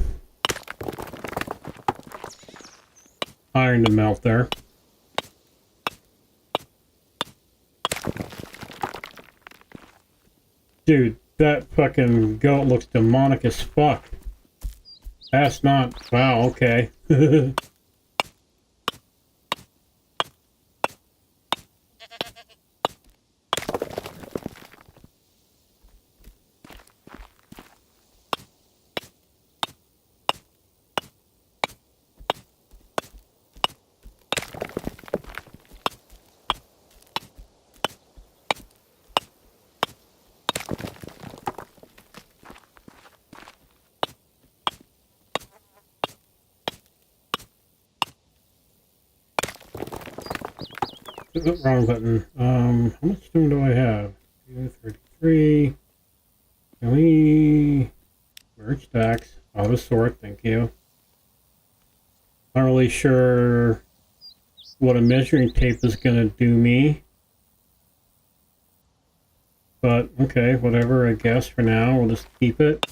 iron to melt there. Dude, that fucking goat looks demonic as fuck. That's not... wow, okay. Wrong button. How much stone do I have? 33. Can we merge stacks? Auto sort, thank you. Not really sure what a measuring tape is gonna do me. But okay, whatever, I guess for now, we'll just keep it.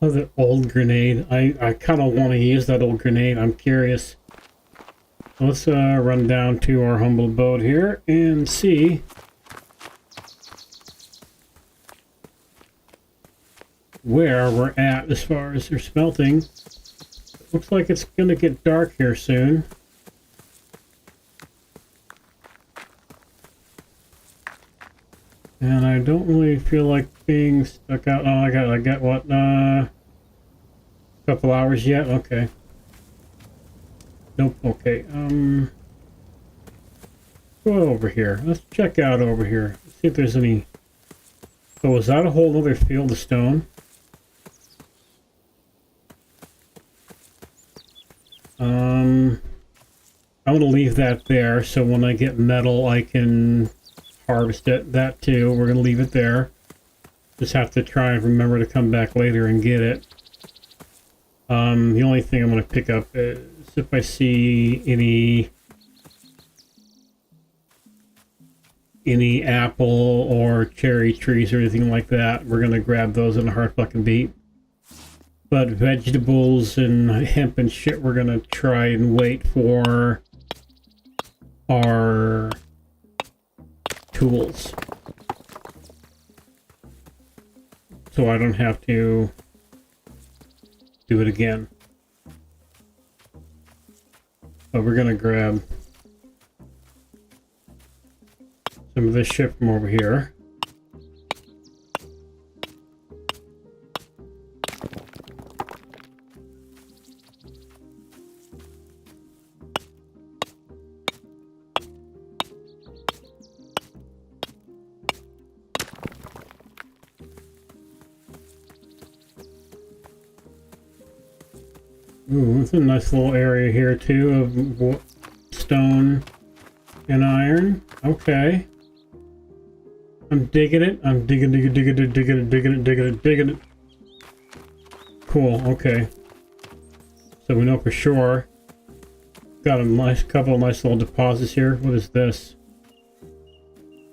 Oh, the old grenade. I kind of want to use that old grenade. I'm curious. Let's run down to our humble abode here and see where we're at as far as their smelting. Looks like it's going to get dark here soon. And I don't really feel like being stuck out. Oh, I got what, couple hours yet? Okay. Nope, okay. Go over here. Let's check out over here. See if there's any... oh, is that a whole other field of stone? I'm gonna leave that there, so when I get metal, I can harvest it. That too, we're gonna leave it there. Just have to try and remember to come back later and get it. The only thing I'm gonna pick up is if I see any any apple or cherry trees or anything like that. We're gonna grab those in a hard fucking beat. But vegetables and hemp and shit, we're gonna try and wait for our tools. So I don't have to do it again. But we're gonna grab some of this shit from over here. Ooh, it's a nice little area here too of stone and iron. Okay. I'm digging it. I'm digging it. Cool, okay. So we know for sure. Got a nice couple of nice little deposits here. What is this?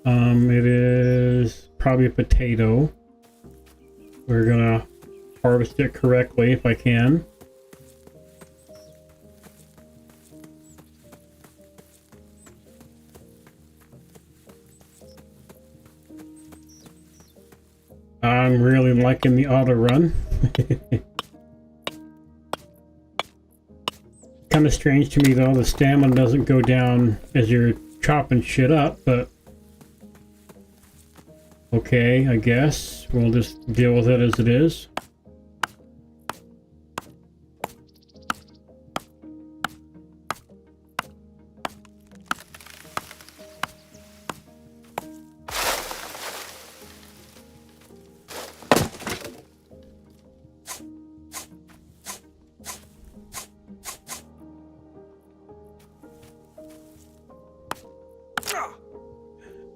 It is probably a potato. We're gonna harvest it correctly if I can. I'm really liking the auto run. Kind of strange to me though, the stamina doesn't go down as you're chopping shit up, but okay, I guess we'll just deal with it as it is.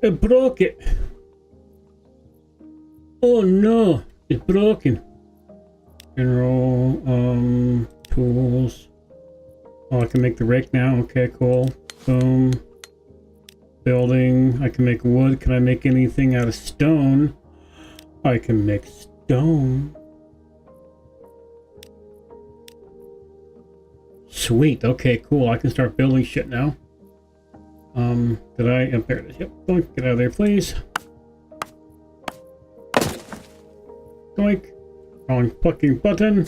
It broke it. Oh no, it's broken. General, tools. Oh, I can make the rake now. Okay, cool. Boom. Building. I can make wood. Can I make anything out of stone? I can make stone. Sweet. Okay, cool. I can start building shit now. Did I? Yep, there it is. Yep. Doink. Get out of there, please. Doink. Wrong fucking button.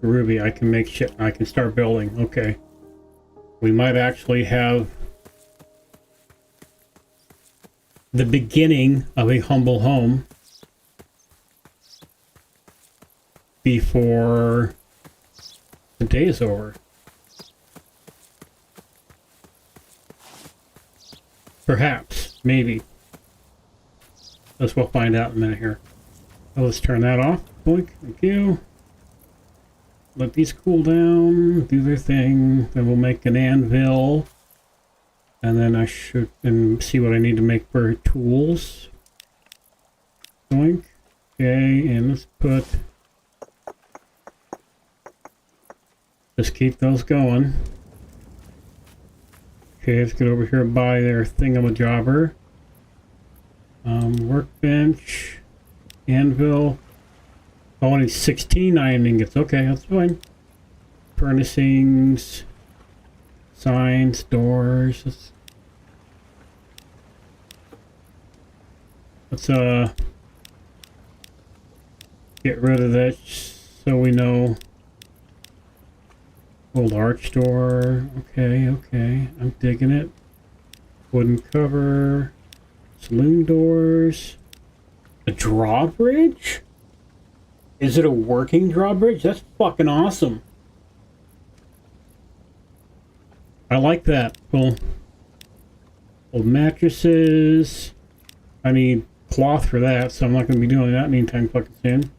Groovy. I can make shit. I can start building. Okay. We might actually have the beginning of a humble home before the day is over. Perhaps, maybe. Guess we'll find out in a minute here. Oh, let's turn that off. Boink, thank you. Let these cool down, do their thing. Then we'll make an anvil. And then I should see what I need to make for tools. Boink. Okay, and let's put... Just keep those going. Okay, let's get over here by their thingamajobber. Workbench. Anvil. Oh, I need 16 iron ingots. Okay, that's fine. Furnishings. Signs, doors. Let's get rid of that so we know. Old arch door. Okay, okay. I'm digging it. Wooden cover. Saloon doors. A drawbridge? Is it a working drawbridge? That's fucking awesome. I like that. Cool. Old mattresses. I need cloth for that, so I'm not going to be doing that anytime fucking soon.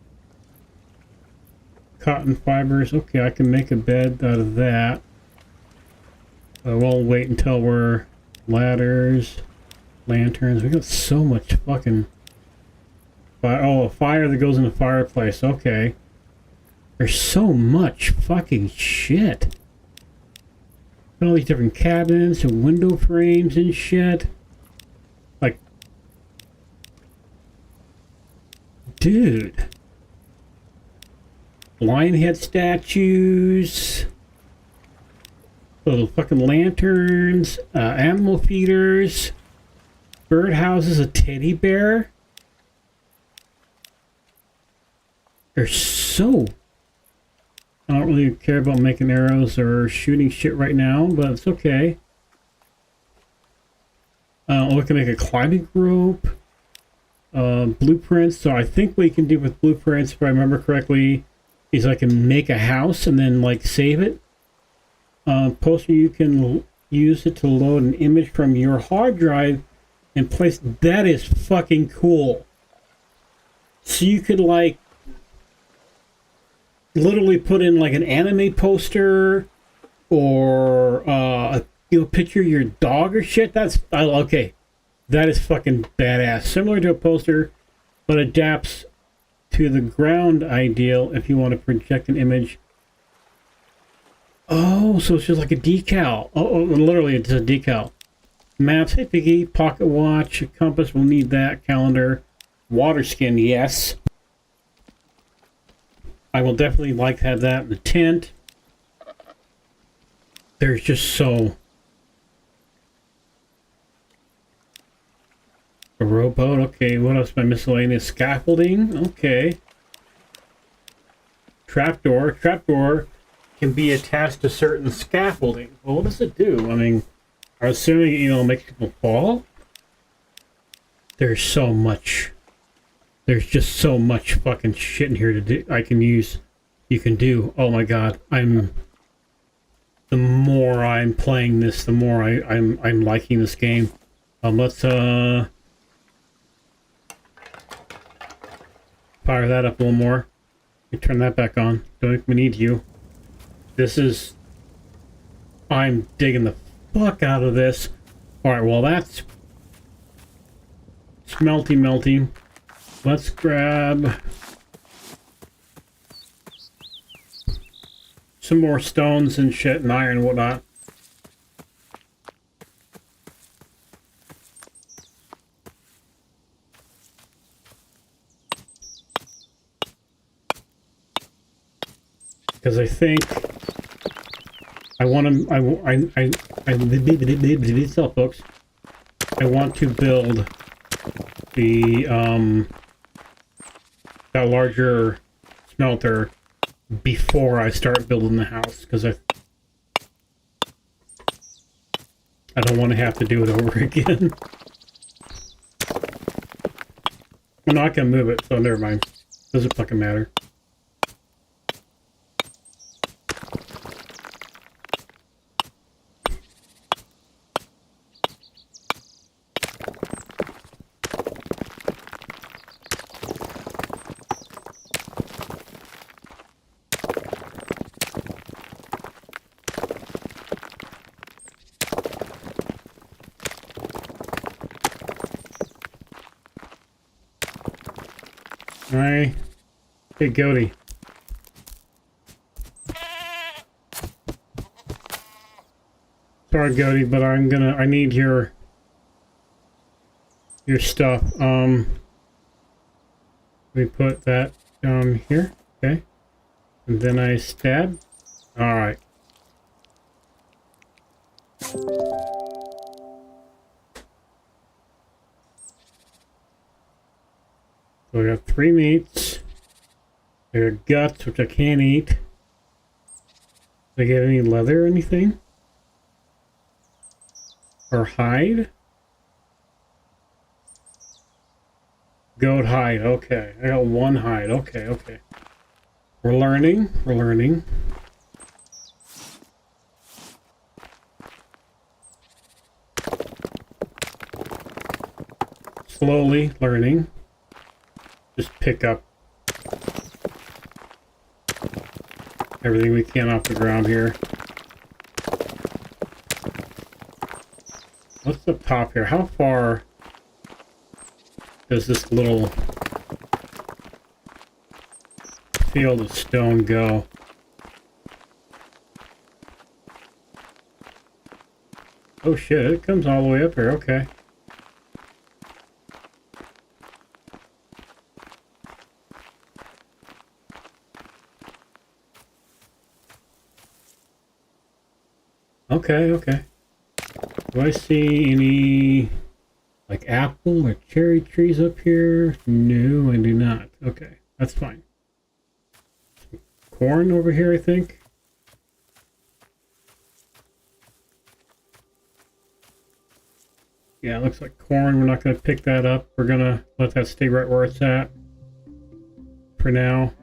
Cotton fibers. Okay, I can make a bed out of that. We'll wait until we're ladders, lanterns. We got so much fucking fire. Oh, a fire that goes in the fireplace. Okay. There's so much fucking shit. All these different cabinets and window frames and shit. Like, dude. Lion head statues. Little fucking lanterns. Animal feeders. Birdhouses, a teddy bear. They're so... I don't really care about making arrows or shooting shit right now, but it's okay. We can make a climbing rope. Blueprints. So I think what you can do with blueprints, if I remember correctly, is I can make a house and then like save it. Poster, you can use it to load an image from your hard drive and place. That is fucking cool. So you could like literally put in like an anime poster or picture your dog or shit. That's okay. That is fucking badass. Similar to a poster, but adapts to the ground ideal if you want to project an image. Oh, so it's just like a decal. Oh, literally it's a decal. Maps, hey piggy, pocket watch, compass, we'll need that, calendar, water skin, yes. I will definitely like to have that in the tent. There's just so... A rowboat, okay, what else? My miscellaneous scaffolding, okay. Trapdoor. Trapdoor can be attached to certain scaffolding. Well, what does it do? I mean, I'm assuming, it makes people fall? There's so much... There's just so much fucking shit in here to do. I can use, you can do. Oh my god, the more I'm playing this, the more I'm liking this game. Let's fire that up a little more. Let me turn that back on. Don't think we need you. I'm digging the fuck out of this. All right, well that's melty. Let's grab some more stones and shit and iron and whatnot. Because I think I want to, folks. I want to build the, that larger smelter before I start building the house, because I don't want to have to do it over again. I'm not going to move it, so never mind. Doesn't fucking matter. Alright. Hey, Goaty. Sorry, Goaty, but I need your stuff. Let me put that down here, okay? And then I stab. Alright. So we got 3 meats. There are guts, which I can't eat. Did I get any leather or anything? Or hide? Goat hide, okay. I got 1 hide, okay. We're learning. Slowly learning. Just pick up everything we can off the ground here. What's the top here? How far does this little field of stone go? Oh shit, it comes all the way up here, okay. Okay, okay. Do I see any, like, apple or cherry trees up here? No, I do not. Okay, that's fine. Some corn over here, I think. Yeah, it looks like corn. We're not going to pick that up. We're going to let that stay right where it's at for now.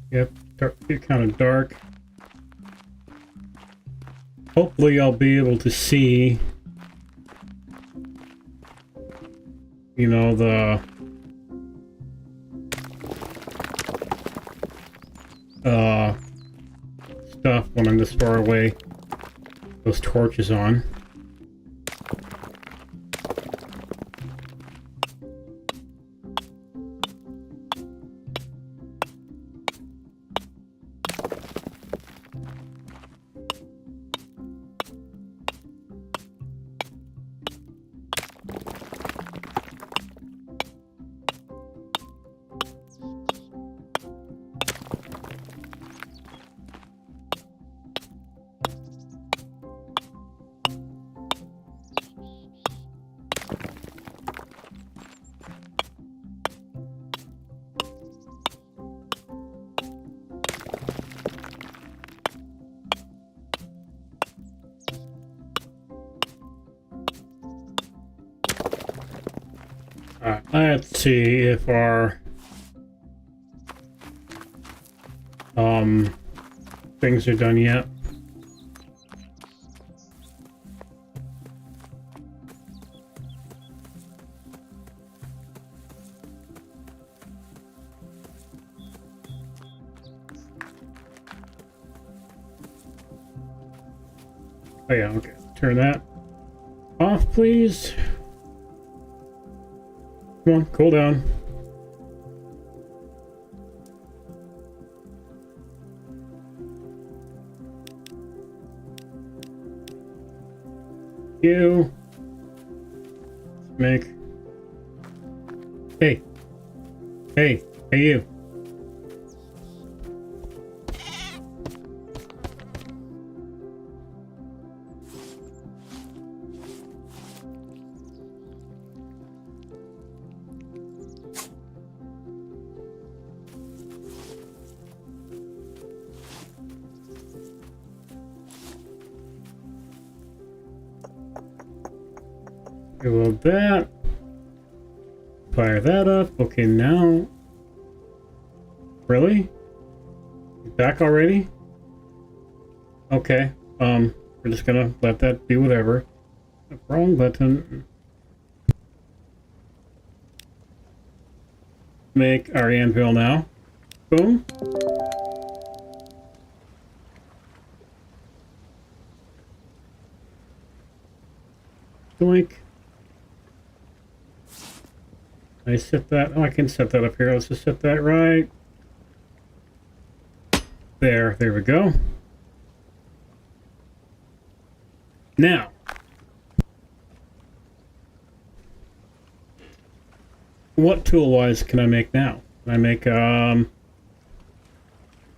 Yep, kind of dark. Hopefully I'll be able to see, you know, the stuff when I'm this far away. Those torches on. Alright, let's see if our things are done yet. Oh yeah, okay. Turn that off, please. Come on, cool down. You make. Hey, hey, hey, you. Reload that. Fire that up. Okay, now. Really? Back already? Okay. We're just gonna let that do whatever. Wrong button. Make our anvil now. Boom. Doink. I set that. Oh, I can set that up here. Let's just set that right there. There we go. Now, what tool-wise can I make now? Can I make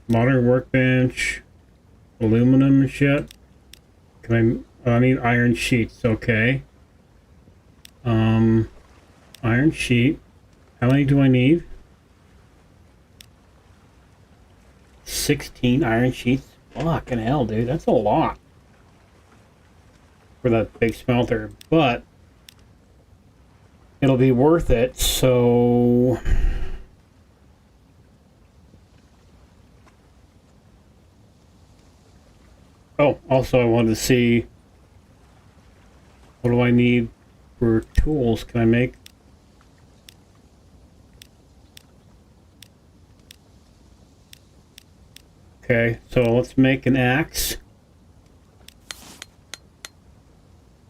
modern workbench, aluminum and shit? Can I need iron sheets. Okay. Iron sheet. How many do I need? 16 iron sheets. Fucking hell, dude. That's a lot for that big smelter. But it'll be worth it, so... Oh, also I wanted to see... What do I need for tools? Can I make... Okay, so let's make an axe.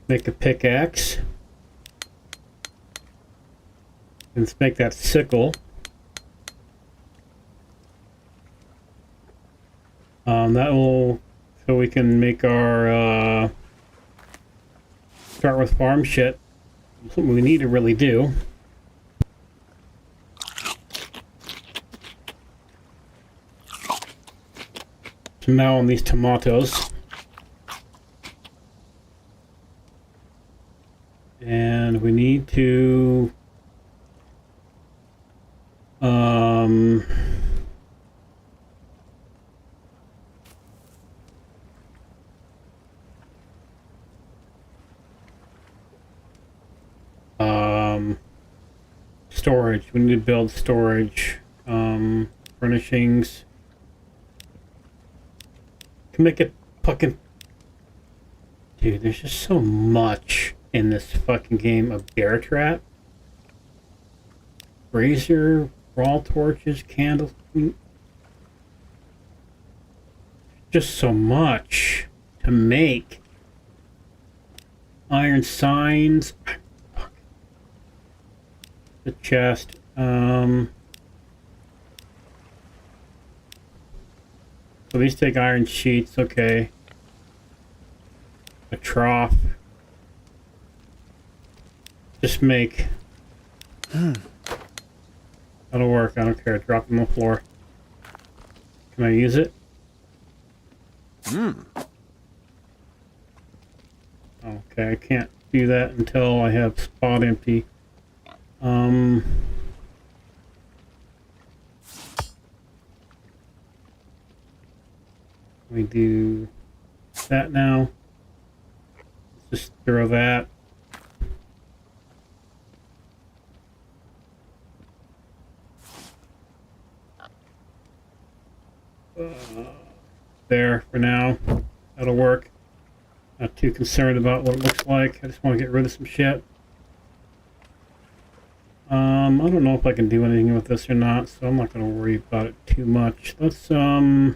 Make a pickaxe. Let's make that sickle. That will, so we can make our, start with farm shit. Something we need to really do. So now on these tomatoes. And we need to storage. We need to build storage. Furnishings. Can make it fucking... Dude, there's just so much in this fucking game. A bear trap. Brazier, raw torches, candles. Just so much to make. Iron signs. The chest. So these take iron sheets, okay. A trough. Just make. That'll work, I don't care. Drop it on the floor. Can I use it? Okay, I can't do that until I have spot empty. We do that now. Let's just throw that. There for now. That'll work. Not too concerned about what it looks like. I just want to get rid of some shit. I don't know if I can do anything with this or not, so I'm not going to worry about it too much. Let's, oh,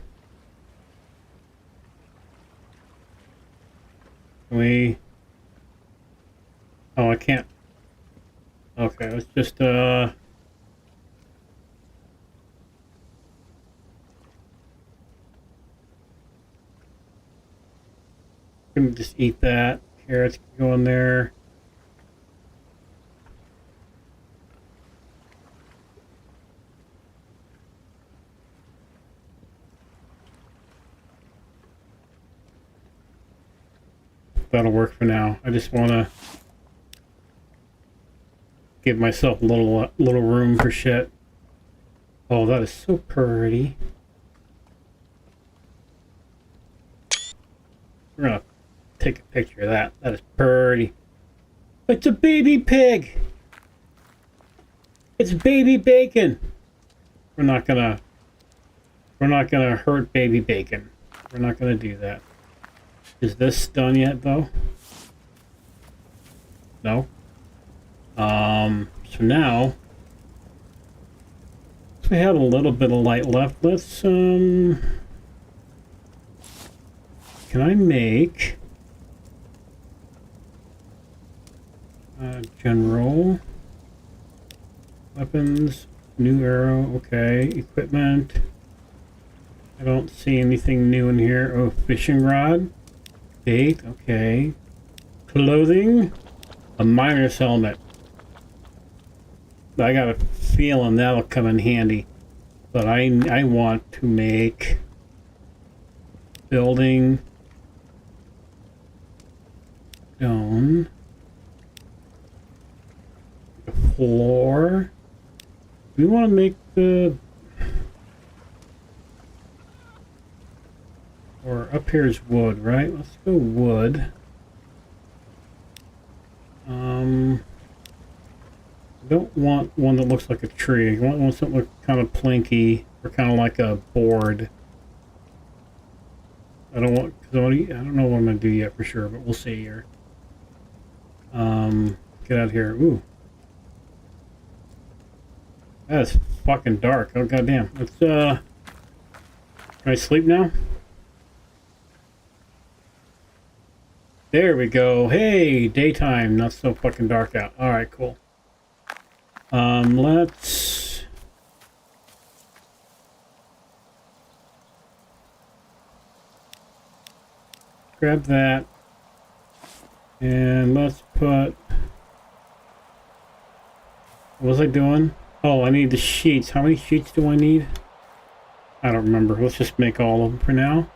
I can't. Okay, let's just, I'm gonna just eat that. Carrots can go in there. That'll work for now. I just want to give myself a little room for shit. Oh, that is so pretty. We're gonna take a picture of that. That is pretty. It's a baby pig. It's baby bacon. We're not gonna hurt baby bacon. We're not gonna do that. Is this done yet, though? No. So now, so we have a little bit of light left. Let's, can I make general weapons, new arrow, okay, equipment. I don't see anything new in here. Oh, fishing rod. Bait, okay. Clothing, a miner's helmet. I got a feeling that'll come in handy. But I want to make building stone. The floor. We want to make the... Or up here is wood, right? Let's go wood. I don't want one that looks like a tree. I want something that looks kind of plinky or kind of like a board. I don't want, cause I don't know what I'm gonna do yet for sure, but we'll see here. Get out of here. Ooh, that is fucking dark. Oh goddamn. Let's can I sleep now? There we go. Hey, daytime, not so fucking dark out. All right, cool. grab that. And let's put... What was I doing? Oh, I need the sheets. How many sheets do I need? I don't remember. Let's just make all of them for now.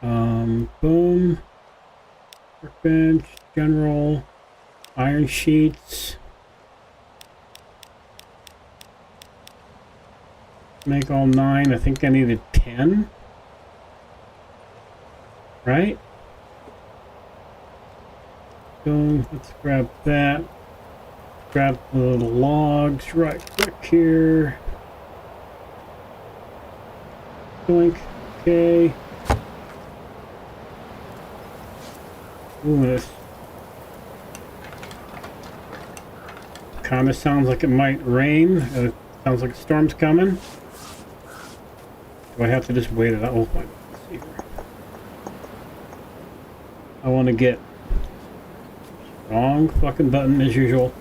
Boom. Workbench, general, iron sheets. Make all 9. I think I needed 10. Right? Boom. Let's grab that. Grab the little logs right quick here. Doink. Okay. Ooh, this kind of sounds like it might rain. Sounds like a storm's coming. Do I have to just wait it out? Oh, let's see here. I want to get wrong fucking button as usual.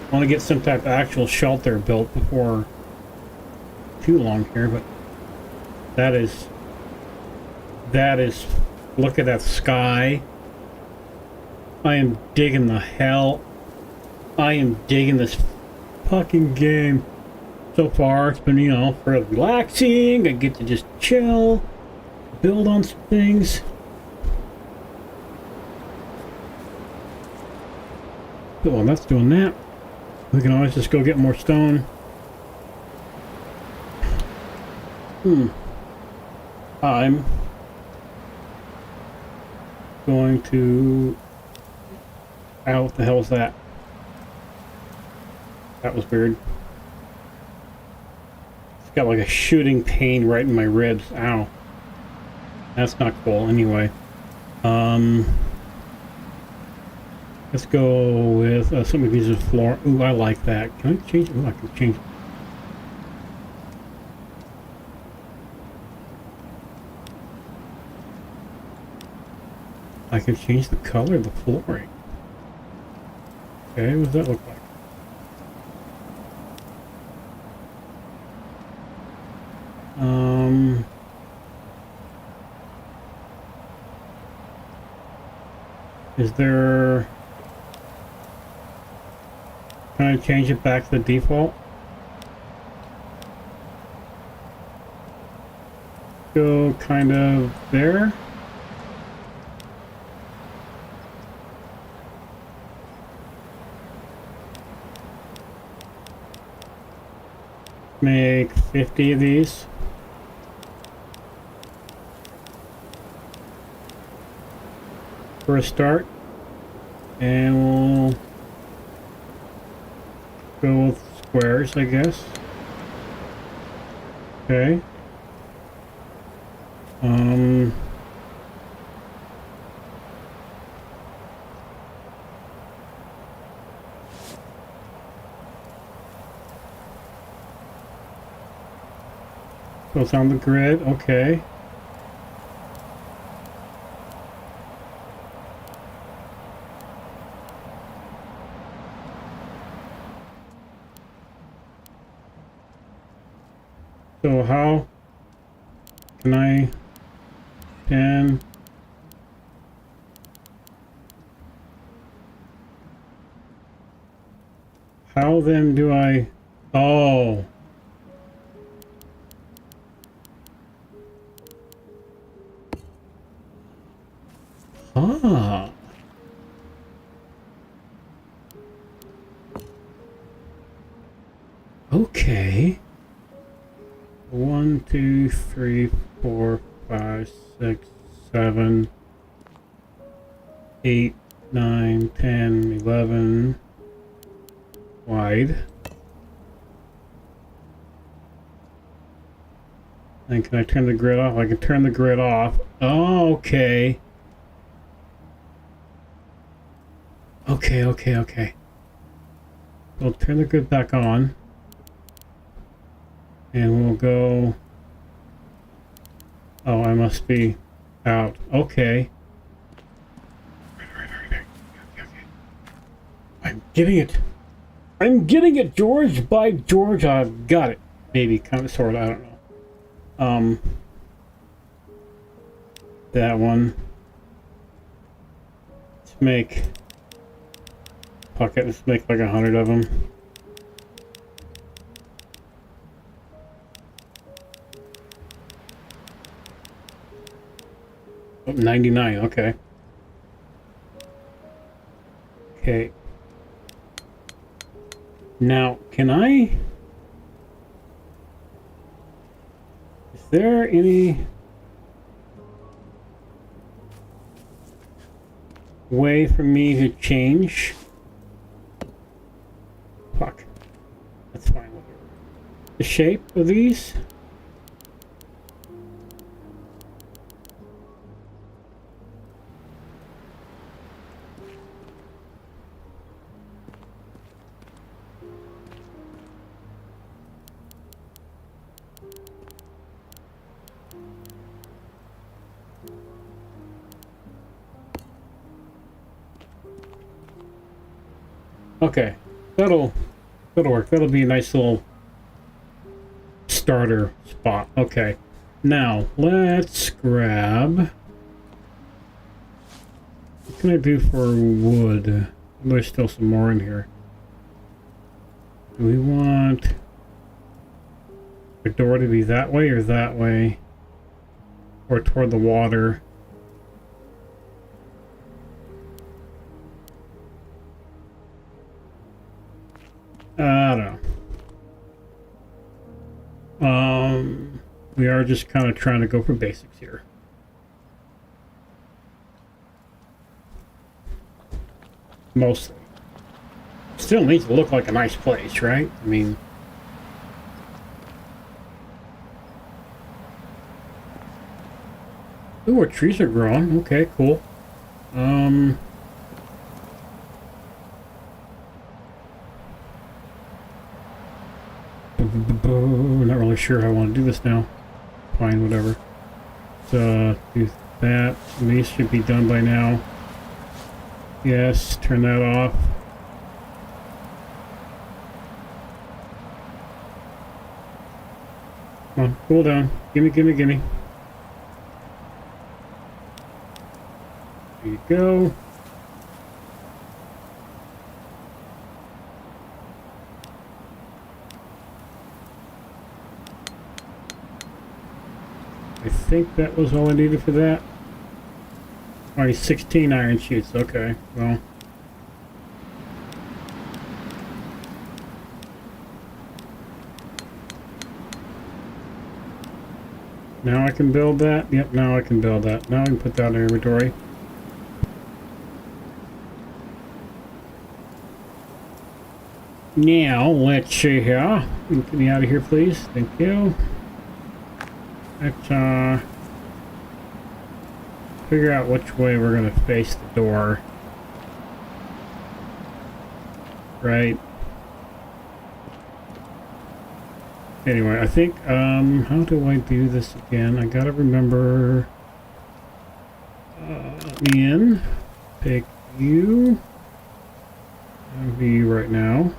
I want to get some type of actual shelter built before too long here, but that is look at that sky. I am digging the hell. I am digging this fucking game. So far, it's been, you know, fairly relaxing. I get to just chill, build on some things. Well, that's doing that. We can always just go get more stone. I'm going to... Ow, what the hell is that? That was weird. It's got like a shooting pain right in my ribs. Ow. That's not cool. Anyway. Let's go with something that uses floor. Ooh, I like that. Can I change it? Ooh, I can change it. I can change the color of the flooring. Okay, what does that look like? Is there... Can I change it back to the default? Go kind of there. Make 50 of these. For a start. And we'll go with squares, I guess. Okay. So it's on the grid, okay. So how can I pin how then do I oh ah okay. 1, 2, 3, 4, 5, 6, 7, 8, 9, 10, 11 wide. And can I turn the grid off? I can turn the grid off. Oh, okay. Okay. We'll turn the grid back on. And we'll go... Oh, I must be out. Okay. I'm getting it. I'm getting it, George. By George, I've got it. Maybe, kind of, sort of, I don't know. that one. Let's make... Fuck it, let's make like 100 of them. Oh, 99, okay. Okay. Now, can I... Is there any way for me to change? Fuck. That's fine. The shape of these? Okay, that'll work. That'll be a nice little starter spot. Okay, now let's grab. What can I do for wood? There's still some more in here. Do we want the door to be that way or that way, or toward the water? I don't know. We are just kind of trying to go for basics here. Mostly. Still needs to look like a nice place, right? I mean... Ooh, our trees are growing. Okay, cool. Not really sure how I want to do this now. Fine, whatever. So, do that. These should be done by now. Yes, turn that off. Come on, cool down. Gimme, gimme, gimme. There you go. I think that was all I needed for that. Alright, 16 iron sheets. Okay, well. Now I can build that? Yep, now I can build that. Now I can put that in inventory. Now, let's see here. Get me out of here, please. Thank you. Let's, figure out which way we're gonna face the door. Right. Anyway, I think, how do I do this again? I gotta remember, in, pick you, and be you right now.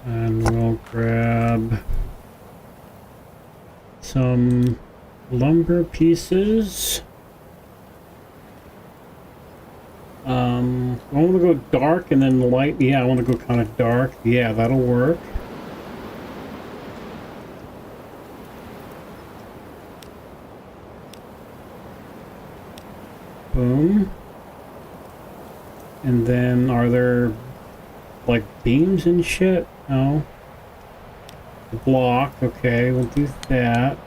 And we'll grab some lumber pieces. I want to go dark and then light. Yeah, I want to go kind of dark. Yeah, that'll work. Boom. And then are there like beams and shit? No. The block, okay, we'll do that.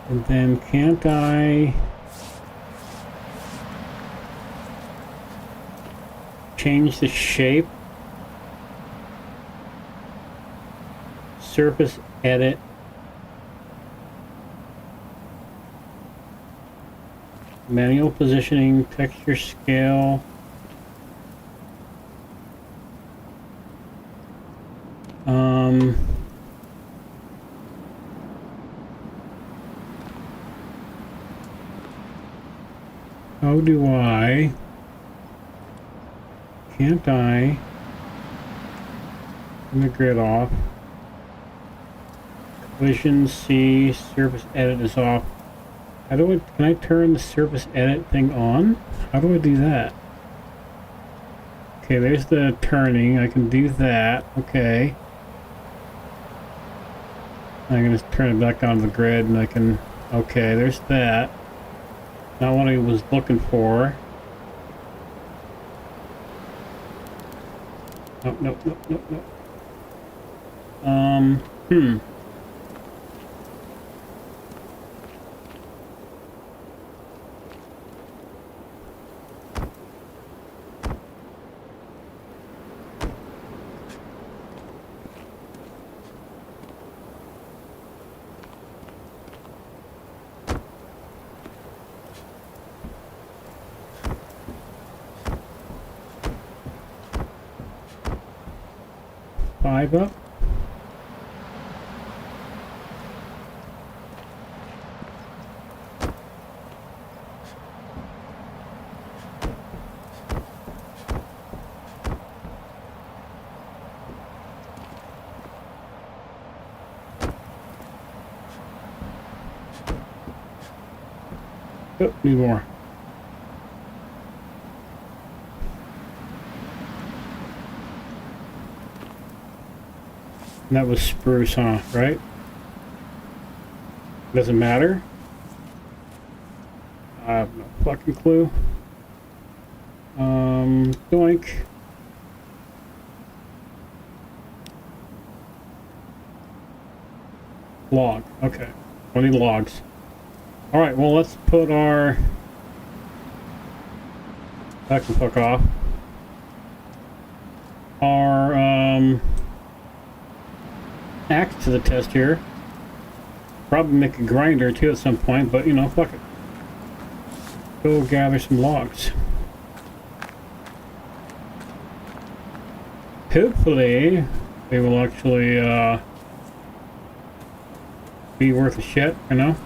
And then can't I change the shape? Surface edit. Manual positioning, texture scale. How do I... Can't I... Turn the grid off. Vision C, surface edit is off. How do I, can I turn the surface edit thing on? How do I do that? Okay, there's the turning. I can do that. Okay. I'm gonna turn it back on the grid and I can, okay, there's that. Not what I was looking for. Oh, nope. Five up. Oh, need more. And that was spruce, huh? Right? Doesn't matter. I have no fucking clue. Doink. Log. Okay. 20 logs. Alright, well, let's put our... That can fuck off. Our, axe to the test here. Probably make a grinder too at some point, but you know, fuck it. Go gather some logs. Hopefully, they will actually, be worth a shit, you know?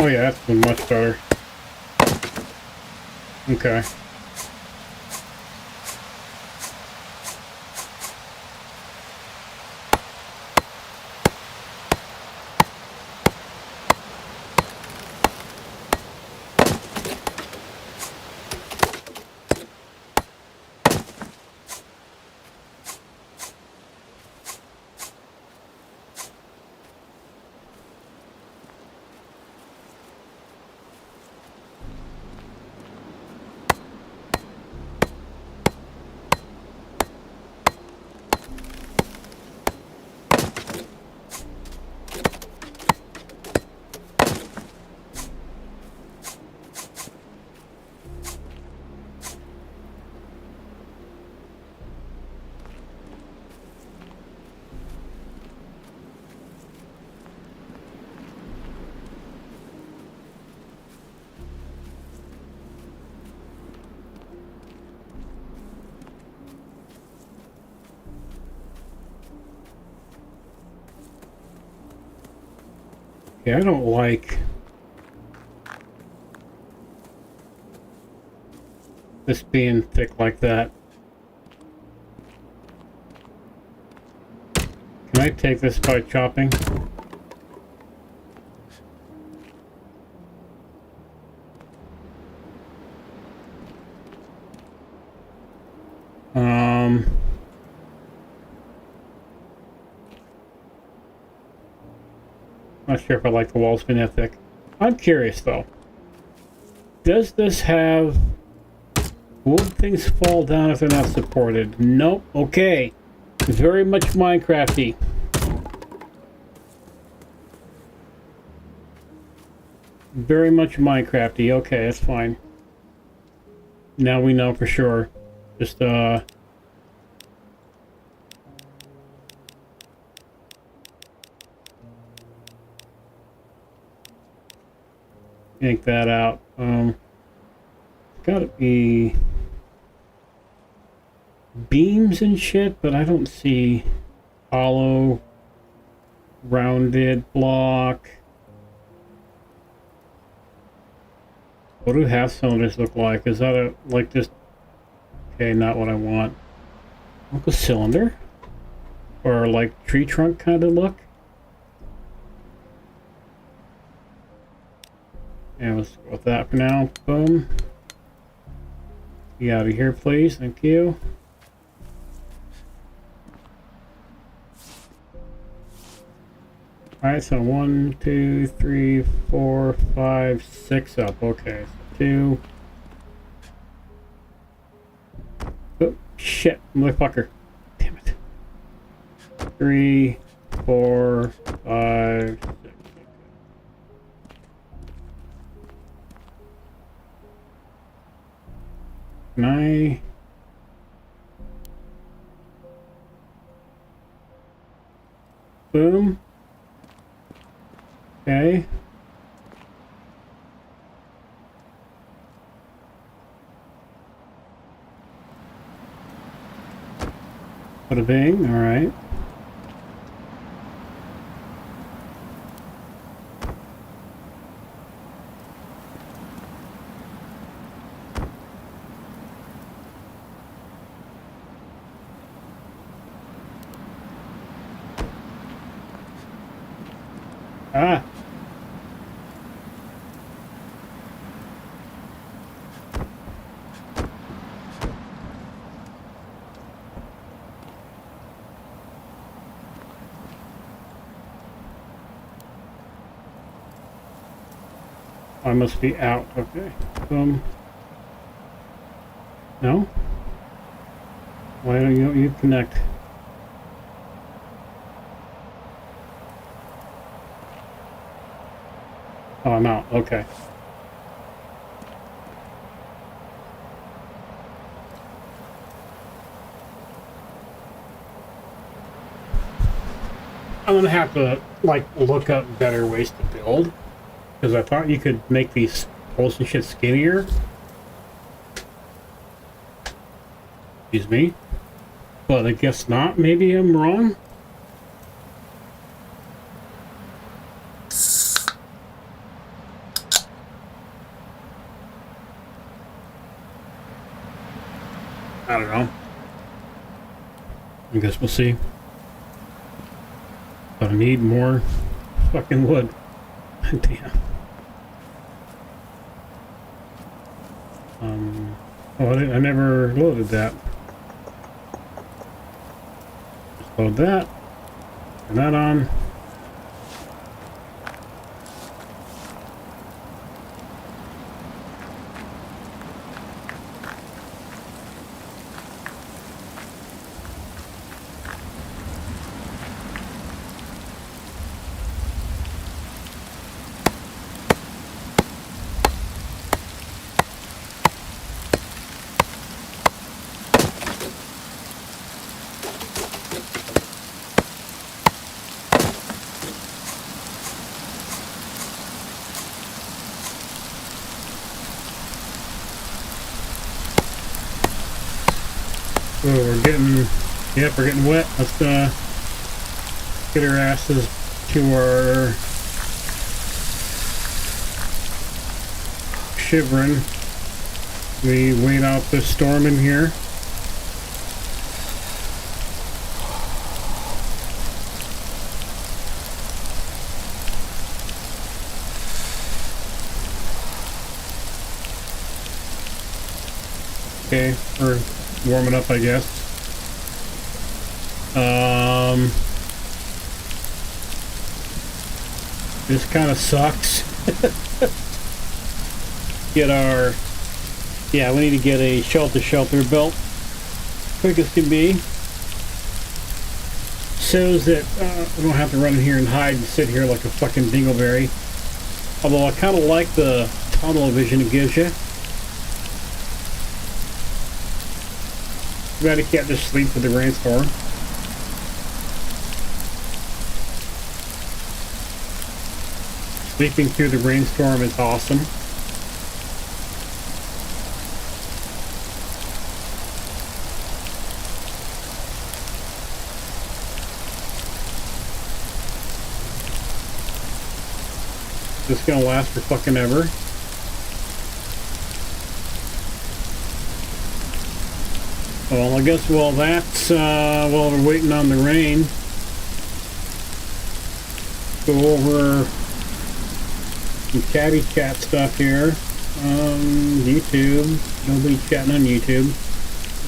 Oh yeah, that's been much better. Okay. Yeah, I don't like this being thick like that. Can I take this by chopping? Not sure if I like the walls being that thick. I'm curious though. Does this have... Will things fall down if they're not supported? Nope. Okay. Very much Minecrafty. Very much Minecrafty. Okay, that's fine. Now we know for sure. Just, yank that out. Gotta be beams and shit, but I don't see hollow, rounded block. What do half cylinders look like? Is that a, like just, okay, not what I want. Like a cylinder? Or like tree trunk kind of look? Yeah, let's go with that for now. Boom. Get out of here, please. Thank you. Alright, so 1, 2, 3, 4, 5, 6 up. Okay, so 2. Oh, shit, motherfucker. Damn it. 3, 4, 5, 6. Can I... Boom. Okay. Bada bing, alright. Ah! I must be out. Okay. No? Why don't you connect? Oh, I'm out. Okay. I'm gonna have to, like, look up better ways to build. Because I thought you could make these poles and shit skinnier. Excuse me. But I guess not. Maybe I'm wrong. I don't know. I guess we'll see. But I need more fucking wood. Damn. Oh, I never loaded that. Just load that. Turn that on. Oh, we're getting, yep, we're getting wet. Let's get our asses to our shivering. We wait out the storm in here. Okay, we're warming up, I guess. This kind of sucks. Get our, yeah, we need to get a shelter built quick as can be. Shows that we don't have to run in here and hide and sit here like a fucking dingleberry. Although I kind of like the tunnel vision it gives you. Glad you can't just sleep with the rainstorm. Sleeping through the rainstorm is awesome. This is gonna last for fucking ever. Well, I guess while that's while we're waiting on the rain, go over some chatty chat stuff here. YouTube. Nobody chatting on YouTube.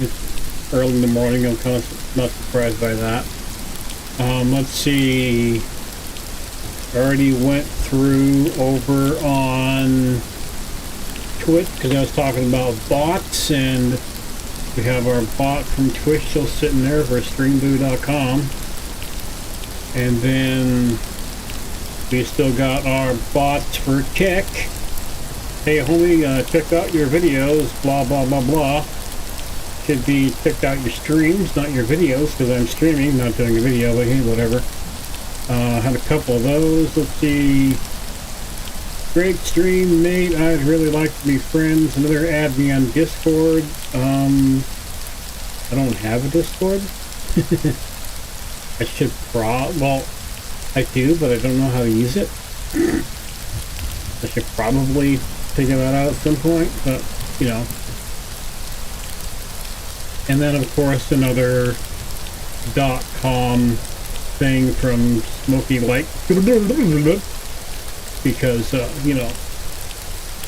It's early in the morning. I'm kind of not surprised by that. Let's see. Already went through over on Twitch because I was talking about bots, and we have our bot from Twitch still sitting there for streamboo.com. And then we still got our bots for tech. Hey homie, check out your videos, blah blah blah blah. Should be check out your streams, not your videos, because I'm streaming, not doing a video, but hey, whatever. Had a couple of those. Let's see. Great stream, Nate. I'd really like to be friends. Another add me on Discord. I don't have a Discord. I should well, I do, but I don't know how to use it. I should probably figure that out at some point, but, you know. And then, of course, another .com thing from Smokey Light. Because, you know,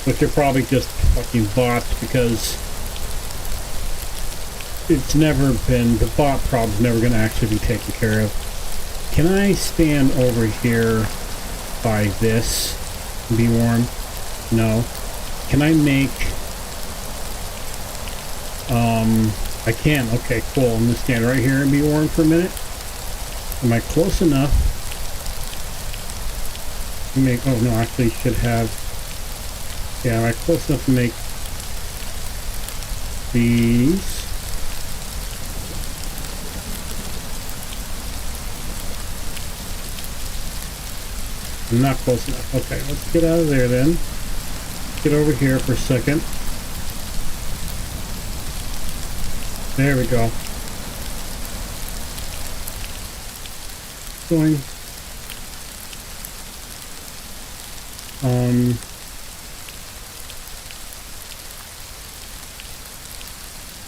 which are probably just fucking bots, because it's never been, the bot problem's never going to actually be taken care of. Can I stand over here by this and be warm? No. Can I make, I can, okay, cool. I'm gonna stand right here and be warm for a minute. Am I close enough? Make, oh no, actually should have, yeah, am I close enough to make these? I'm not close enough. Okay, let's get out of there then. Get over here for a second. There we go. Going.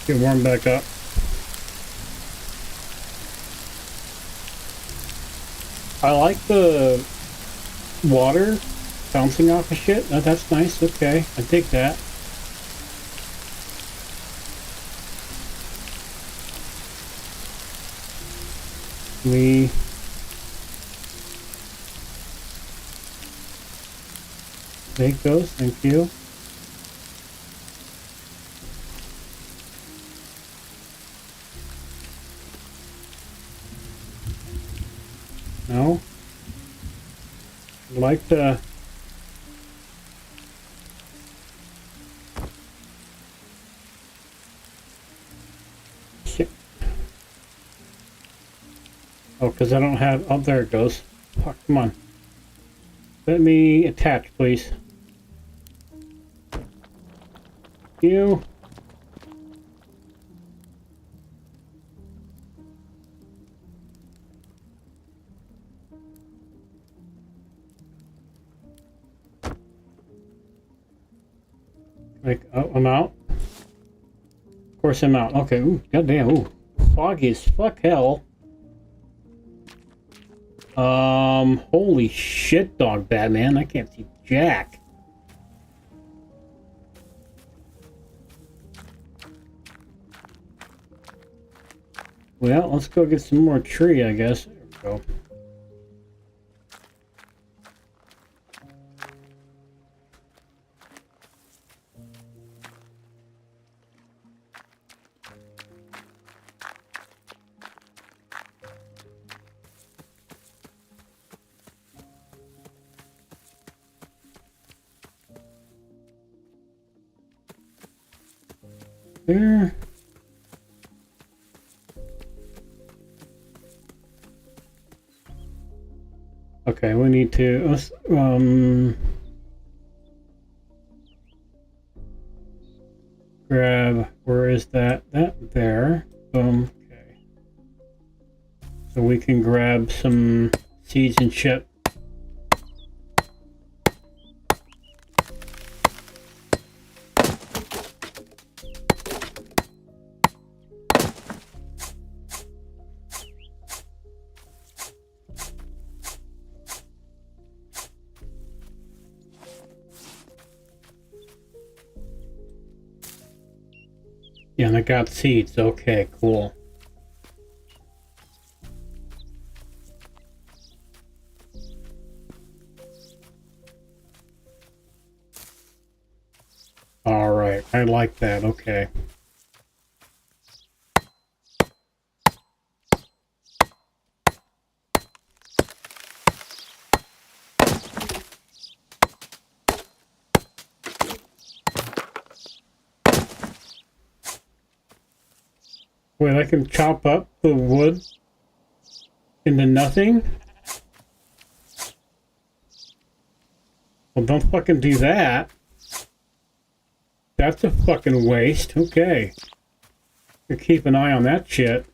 Get warmed back up. I like the water bouncing off of shit. That's nice. Okay, I dig that. Take those, thank you. No? I'd like to... Shit. Oh, because I don't have... Oh, there it goes. Fuck, come on. Let me attach, please. You. Like, oh, I'm out. Of course I'm out. Okay, ooh, goddamn, ooh. Foggy as fuck hell. Holy shit, dog Batman. I can't see jack. Well, let's go get some more tree, I guess. There we go. There. Okay, we need to grab, where is that? That there. Boom. Okay. So we can grab some seeds and chip. Yeah, and I got seeds. Okay, cool. All right, I like that. Okay. Wait, I can chop up the wood into nothing? Well, don't fucking do that. That's a fucking waste. Okay. You keep an eye on that shit.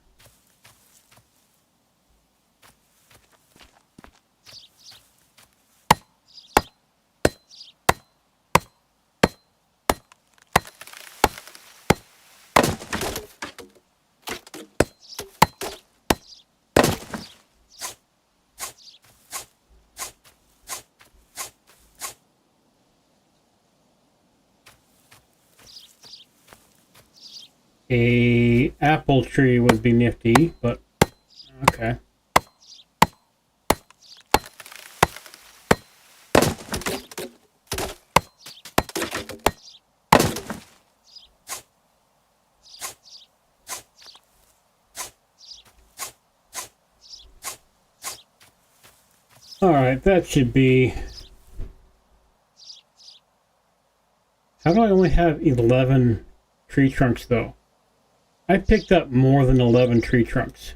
A apple tree would be nifty, but okay. Alright, that should be... How do I only have 11 tree trunks, though? I picked up more than 11 tree trunks.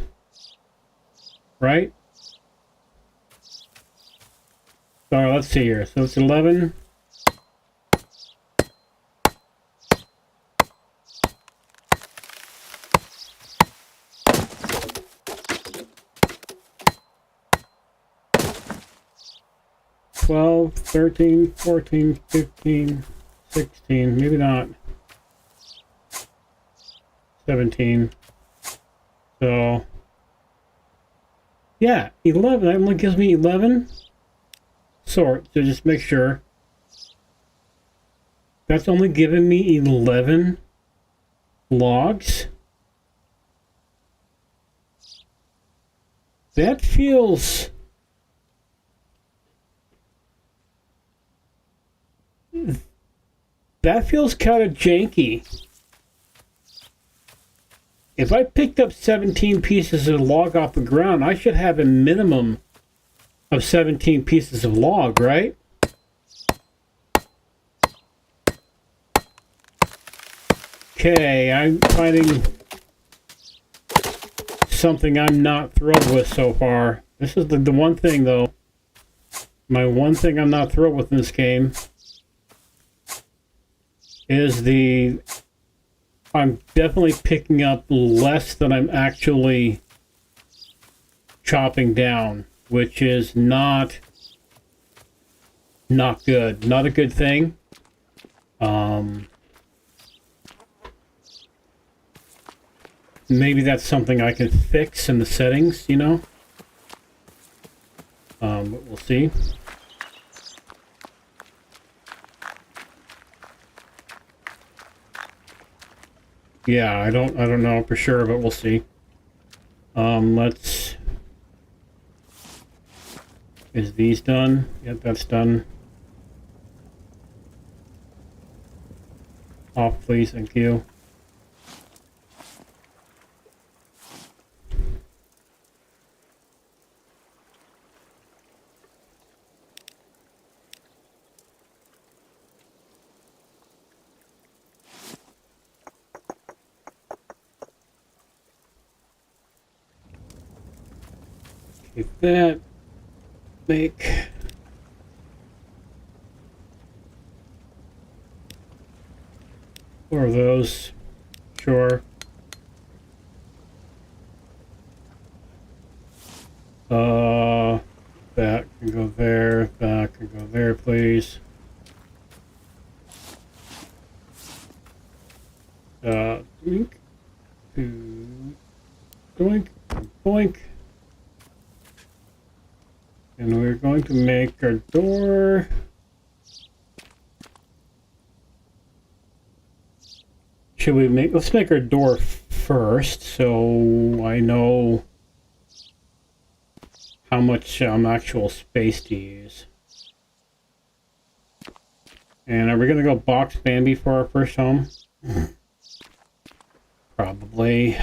Right? Alright, let's see here. So it's 11... 12, 13, 14, 15, 16, maybe not. 17. So, yeah, 11. That only gives me 11 sorts. So just make sure. That's only giving me 11 logs. That feels... That feels kind of janky. If I picked up 17 pieces of log off the ground, I should have a minimum of 17 pieces of log, right? Okay, I'm finding something I'm not thrilled with so far. This is the one thing, though. My one thing I'm not thrilled with in this game is I'm definitely picking up less than I'm actually chopping down, which is not good. Not a good thing. Maybe that's something I can fix in the settings, you know? But we'll see. Yeah, I don't know for sure, but we'll see. Let's... Is these done? Yep, that's done. Off, please, thank you. If that make four of those, sure. That can go there, that can go there, please. Doink, doink, boink. And we're going to make our door should we make? Let's make our door first, so I know how much actual space to use. And are we gonna go box Bambi for our first home? Probably.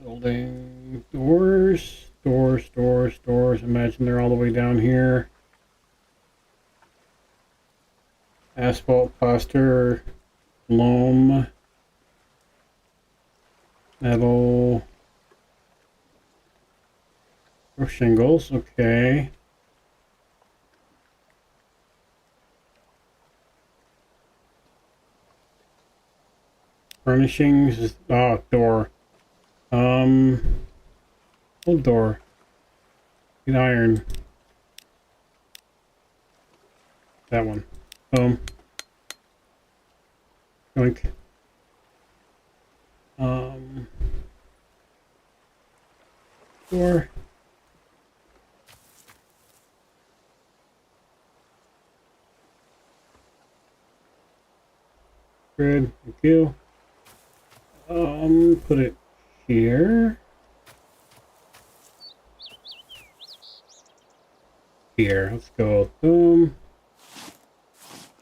Building doors. Imagine they're all the way down here. Asphalt, plaster, loam, metal, or shingles. Okay. Furnishings. Oh, door. Old door. Need iron. That one. Yoink. Door. Grid. Thank you. Put it here. Here. Let's go. Boom.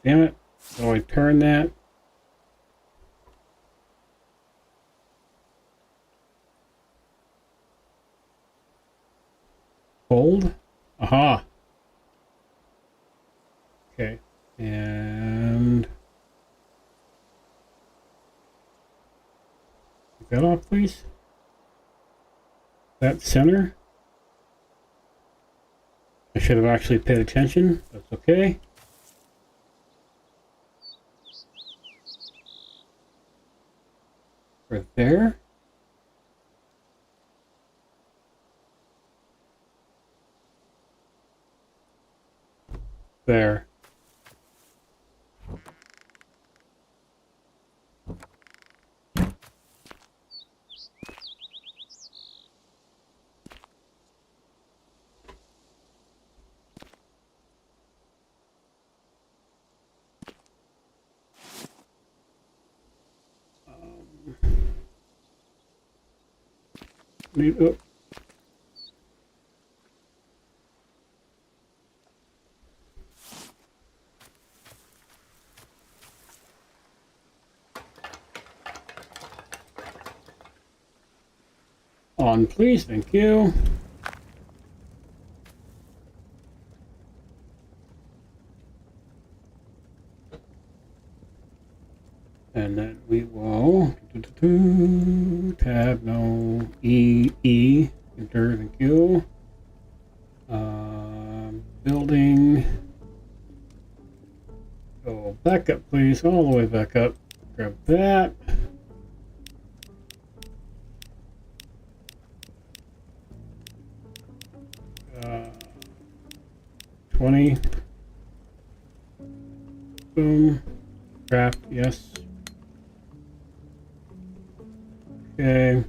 Damn it. So I turn that. Hold. Aha. Okay. And take that off, please. That center. I should have actually paid attention. That's okay. Right there. There. Oh. On, please, thank you. And then we will tab, no, E, enter, thank you. Building. Go back up, please, all the way back up. Grab that. Uh, 20. Boom. Craft, yes. Okay.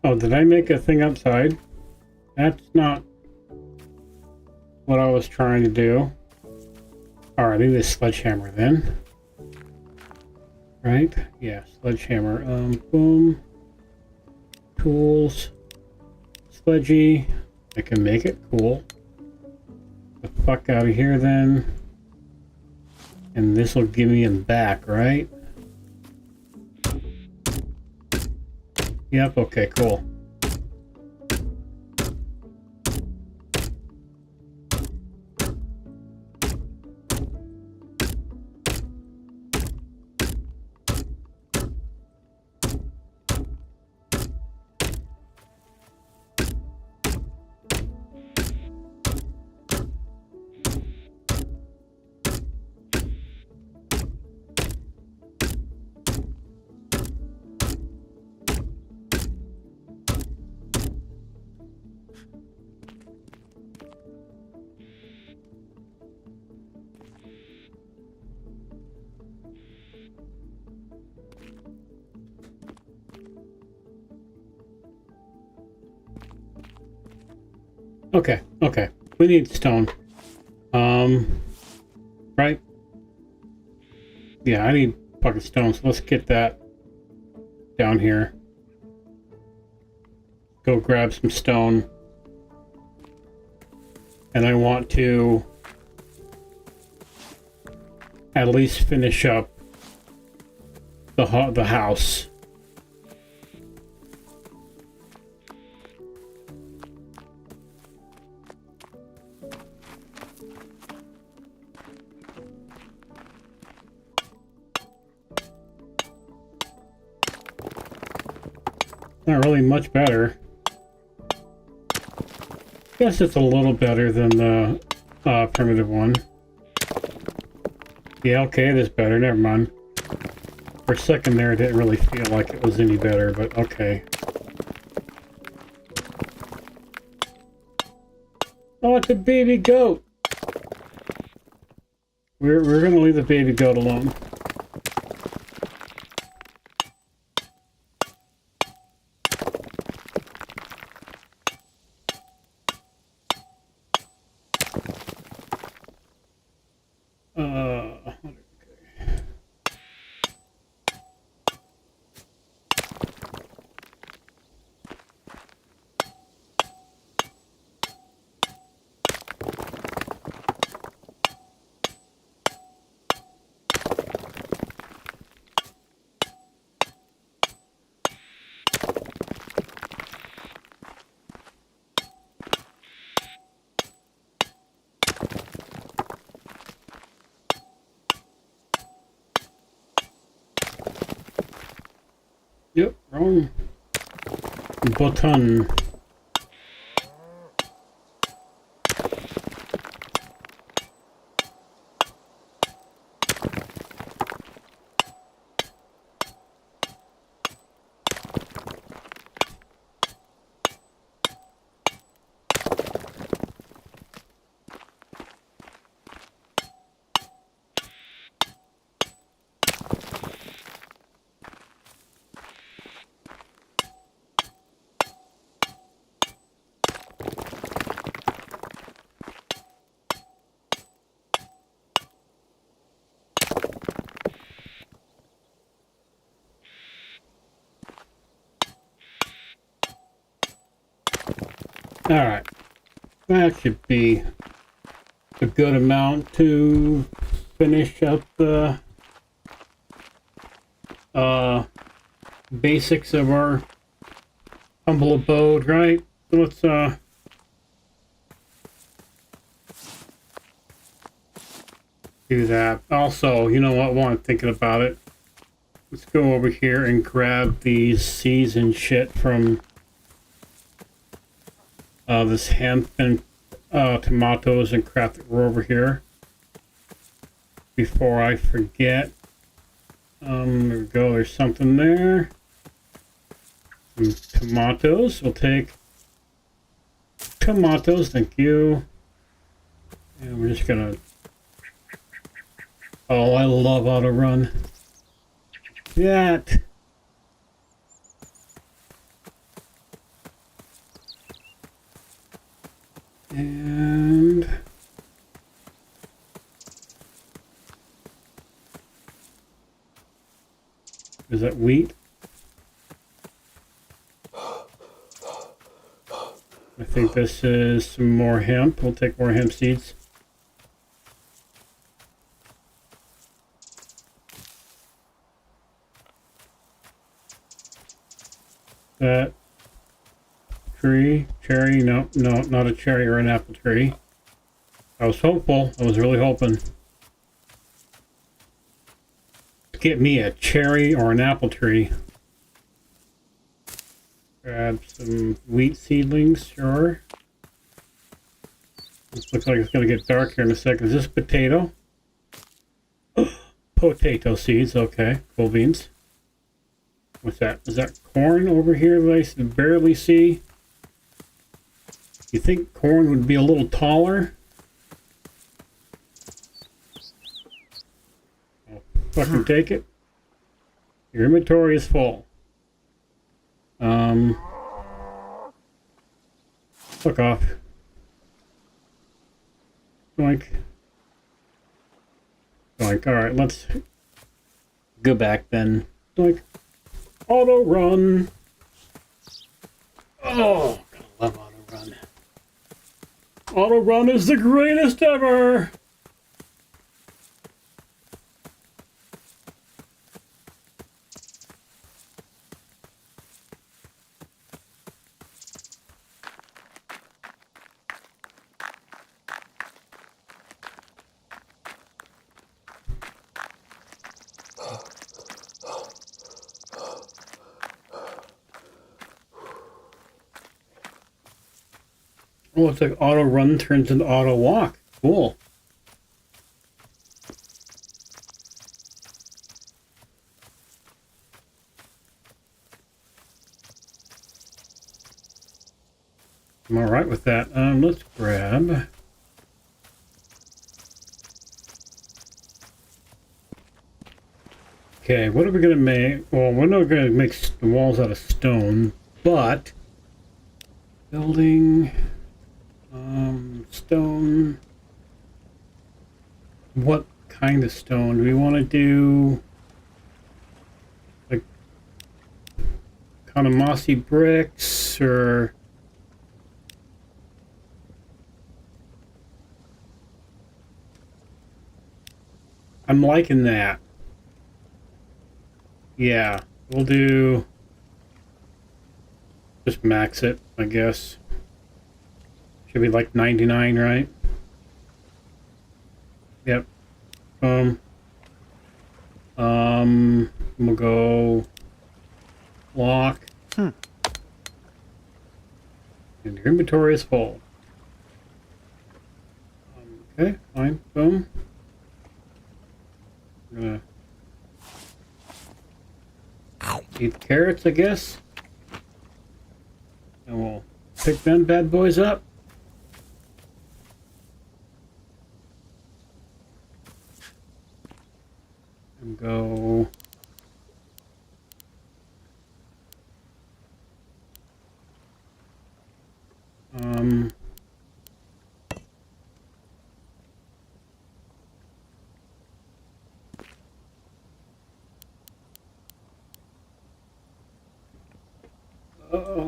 Oh, did I make a thing outside? That's not what I was trying to do. Alright, leave this sledgehammer then. Right? Yeah, sledgehammer. Boom. Tools. Sledgy. I can make it. Cool. The fuck out of here then. And this will give me him back, right? Yep, okay, cool. Okay, okay. We need stone. Right? Yeah, I need fucking stone, so let's get that down here. Go grab some stone. And I want to at least finish up the house. Not really much better. Guess it's a little better than the primitive one. Yeah, okay, it is better. Never mind. For a second there, it didn't really feel like it was any better, but okay. Oh, it's a baby goat! We're gonna leave the baby goat alone. Yep, wrong button. Alright, that should be a good amount to finish up the basics of our humble abode, right? So let's do that. Also, you know what, while I'm thinking about it, let's go over here and grab these seeds and shit from this hemp and tomatoes and crap that were over here before I forget. There we go, there's something there. Some tomatoes, we'll take tomatoes, thank you. And we're just gonna, oh, I love auto run. That. And is that wheat? I think this is some more hemp. We'll take more hemp seeds. That tree, cherry, no, not a cherry or an apple tree. I was hopeful, I was really hoping to get me a cherry or an apple tree. Grab some wheat seedlings, sure. This looks like it's going to get dark here in a second. Is this potato? Potato seeds, okay. Cool beans. What's that? Is that corn over here that I barely see? You think corn would be a little taller? I'll fucking take it. Your inventory is full. Fuck off. Doink. Doink. Alright, let's go back then. Doink. Auto run. Oh, gotta love auto run. Auto run is the greatest ever. Oh, it's like auto run turns into auto walk. Cool. I'm all right with that. Let's grab. Okay, what are we gonna make? Well, we're not gonna make the walls out of stone, but building. Stone. What kind of stone? Do we want to do like kind of mossy bricks or I'm liking that. Yeah, we'll do just max it, I guess. Should be like 99, right? Yep. We'll go lock. And your inventory is full. Okay, fine. Boom. I'm gonna eat the carrots, I guess. And we'll pick them bad boys up. And go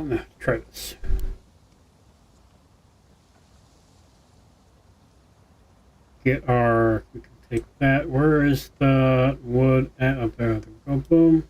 no, try this. Get our, we can take that. Where is the wood at? Up there. Go boom.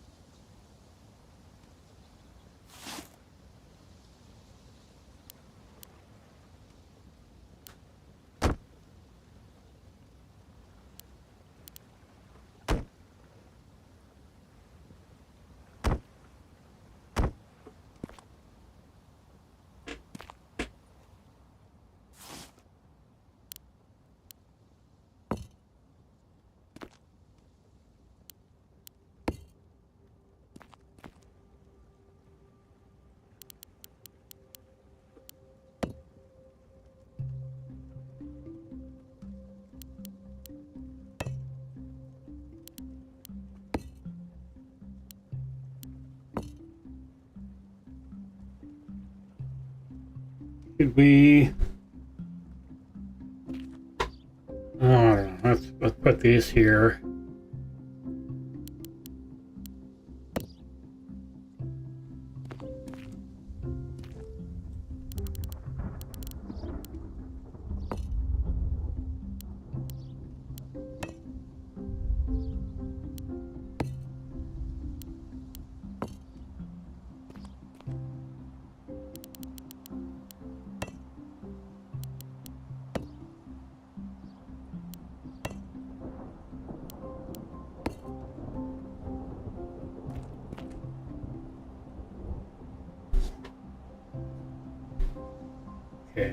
Could we? Oh, I don't know. Let's put these here.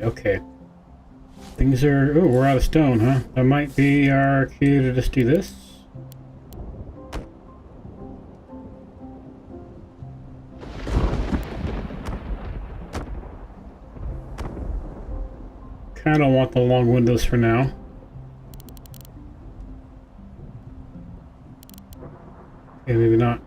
Okay. Things are... Oh, we're out of stone, huh? That might be our cue to just do this. Kind of want the long windows for now. Okay, maybe not.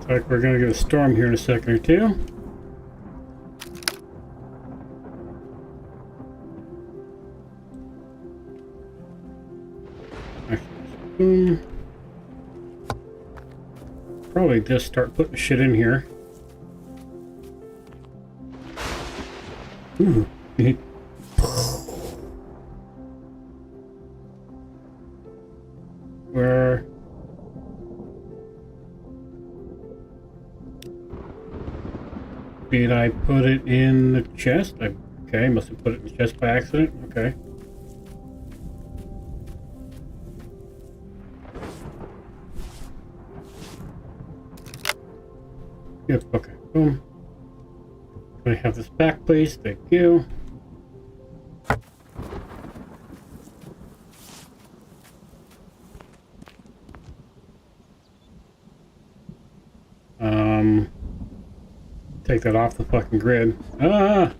Looks like we're gonna get a storm here in a second or two. Probably just start putting shit in here. Ooh. Where? Did I put it in the chest? Okay, must have put it in the chest by accident. Okay. Yep, okay, boom. Can I have this back, please? Thank you. Take that off the fucking grid. Ah!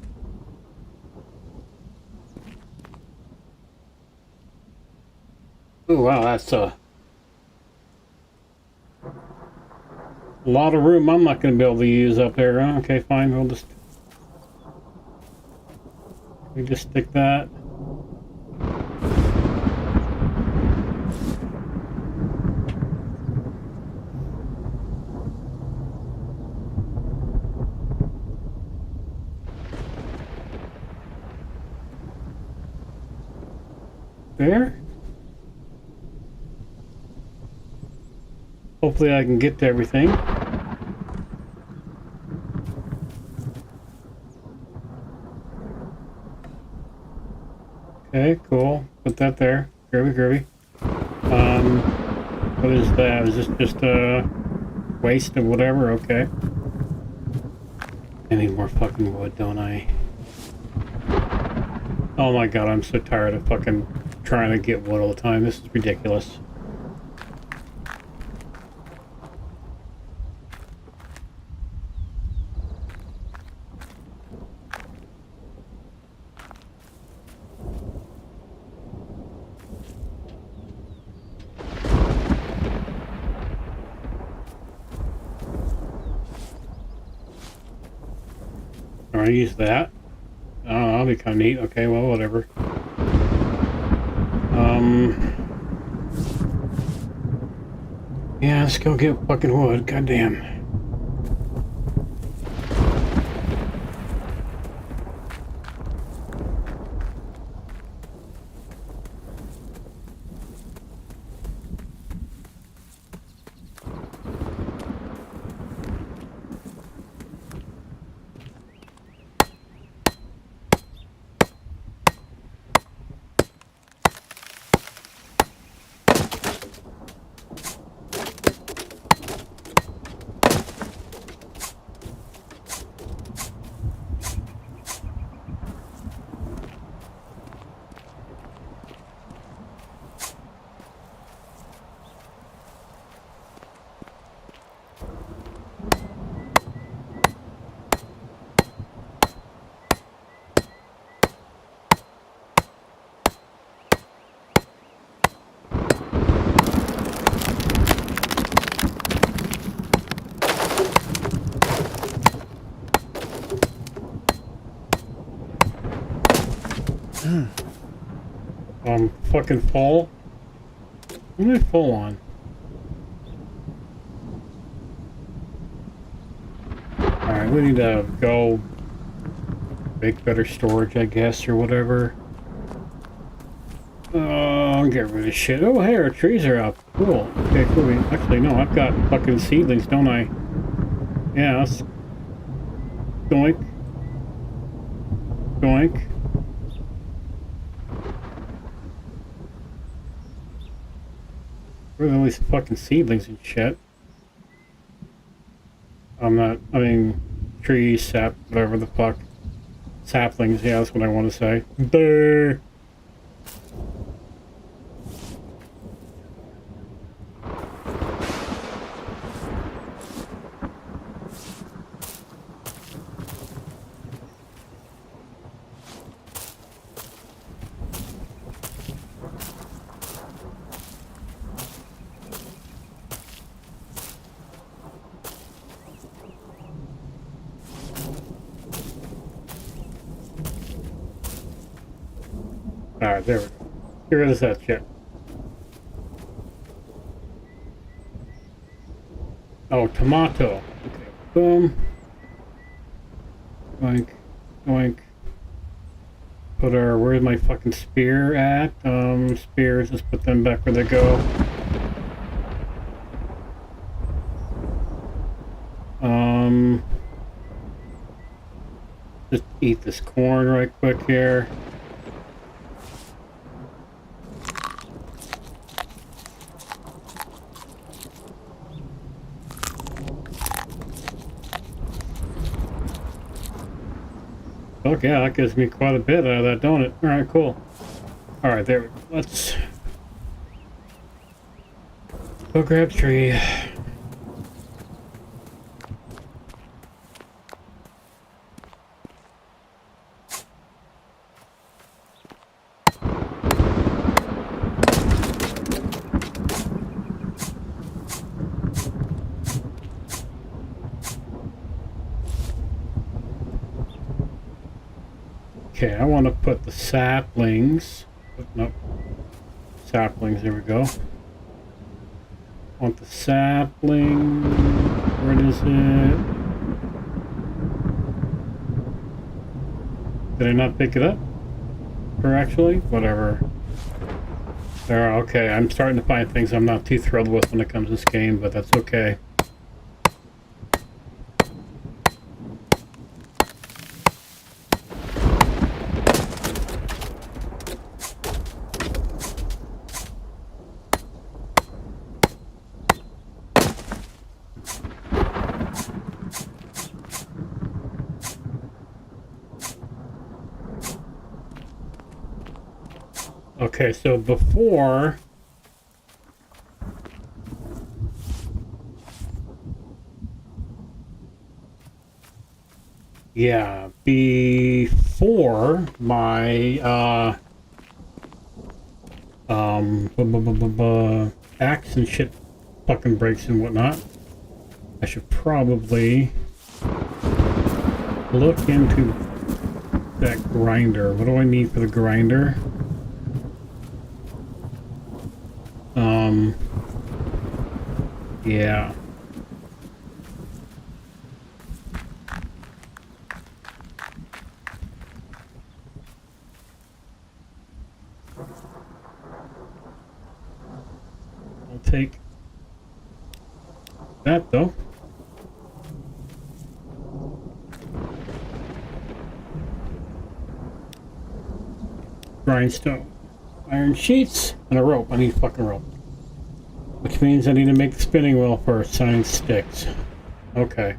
Oh wow, that's a lot of room I'm not going to be able to use up there. Okay, fine, we'll just stick that. There. Hopefully I can get to everything. Okay, cool. Put that there. Groovy. What is that? Is this just a waste of whatever? Okay. I need more fucking wood, don't I? Oh my god, I'm so tired of fucking trying to get wood all the time. This is ridiculous. I use that. Oh, that'll be kind of neat. Okay, well, whatever. Yeah, let's go get fucking wood. Goddamn. Fucking full. What am I full on? Alright, we need to go make better storage, I guess, or whatever. Get rid of shit. Oh, hey, our trees are up. Cool. Okay, cool. Actually, no, I've got fucking seedlings, don't I? Yeah, let's... Doink. Doink. Where are all these fucking seedlings and shit? I mean, trees, sap, whatever the fuck. Saplings, yeah, that's what I want to say. Brr. Alright, there we go. Get rid of that shit. Oh, tomato. Okay, boom. Oink, oink. Put our, where's my fucking spear at? Spears, let's put them back where they go. Just eat this corn right quick here. Okay, that gives me quite a bit out of that, don't it? Alright, cool. Alright, there we go. Let's go grab tree. Okay, I want to put the saplings. Nope. Saplings, there we go. I want the sapling. Where is it? Did I not pick it up? Or actually? Whatever. There, okay, I'm starting to find things I'm not too thrilled with when it comes to this game, but that's okay. Okay, so before my axe and shit fucking breaks and whatnot, I should probably look into that grinder. What do I need for the grinder? Yeah. I'll take that though. Grindstone, iron sheets, and a rope. I need a fucking rope. Which means I need to make the spinning wheel first. So I need sticks. Okay.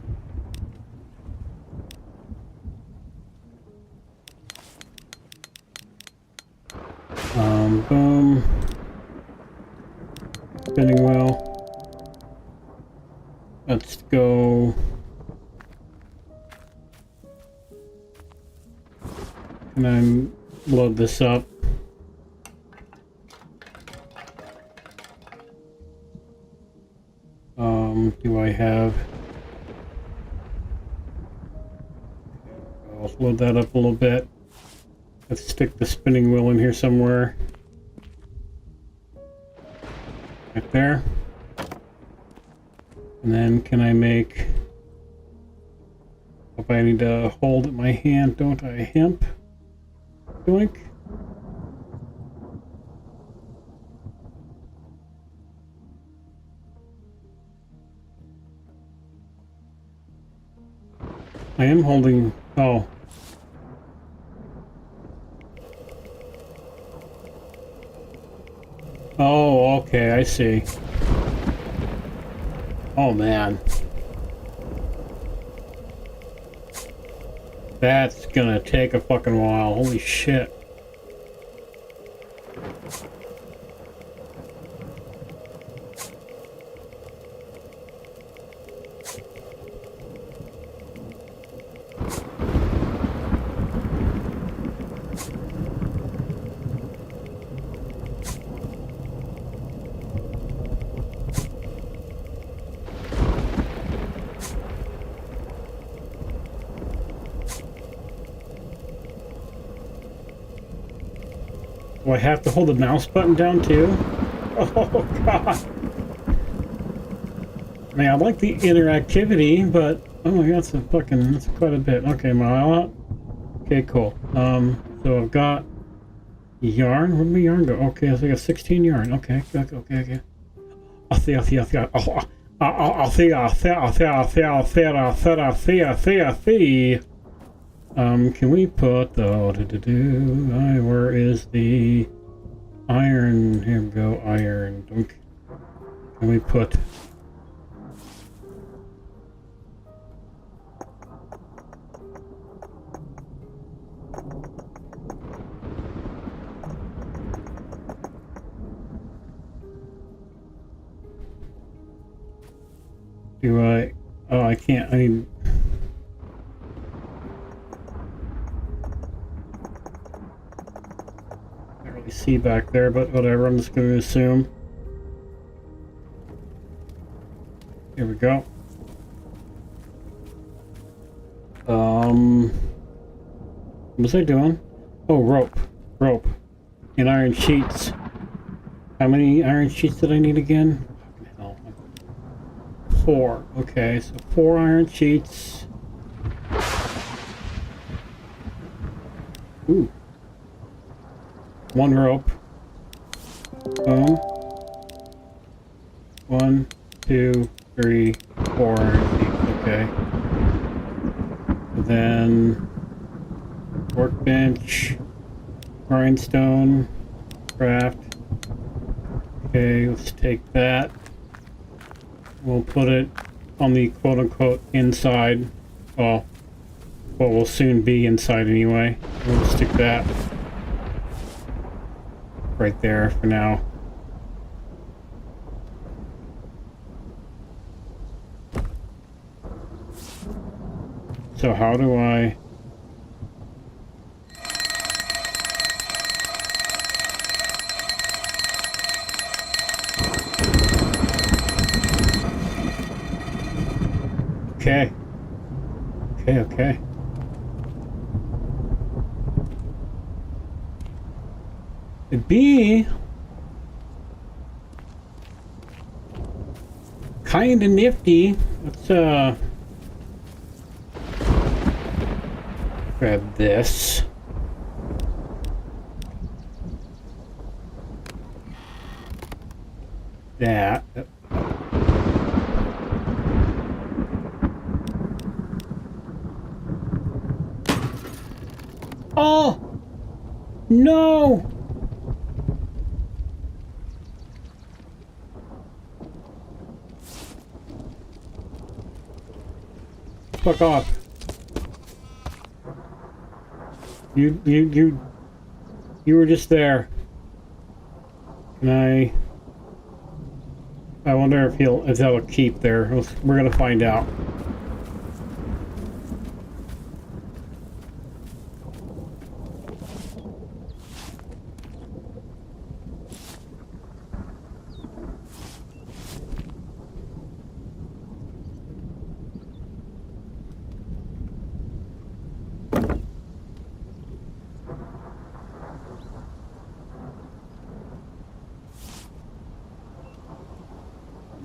Boom. Spinning wheel. Let's go. Can I load this up? Do I have... I'll load that up a little bit. Let's stick the spinning wheel in here somewhere. Right there. And then can I make... Hope I need to hold it in my hand, don't I? Hemp. Doink. I am holding... Oh. Oh, okay, I see. Oh, man. That's gonna take a fucking while. Holy shit. Do I have to hold the mouse button down too? Oh god. I mean, I like the interactivity, but oh my god, that's quite a bit. Okay, okay, cool. So I've got yarn. Where'd my yarn go? Okay, so I got 16 yarn. Okay. Can we put the where is the iron? Here we go, iron. Can we put oh, I can't, I mean, can't really see back there, but whatever, I'm just going to assume. Here we go. What was I doing? Oh, rope. And iron sheets. How many iron sheets did I need again? 4. Okay, so 4 iron sheets. Ooh. 1 rope. Boom. 1, 2, 3, 4 iron sheets. Okay. Then workbench, grindstone, craft. Okay, let's take that. We'll put it on the quote-unquote inside. Well, what will soon be inside anyway. We'll stick that right there for now. So how do I... Okay. It'd be kinda nifty. Let's grab this. That. Oh! No! Fuck off. You were just there. Can I wonder if that'll keep there. We're gonna find out.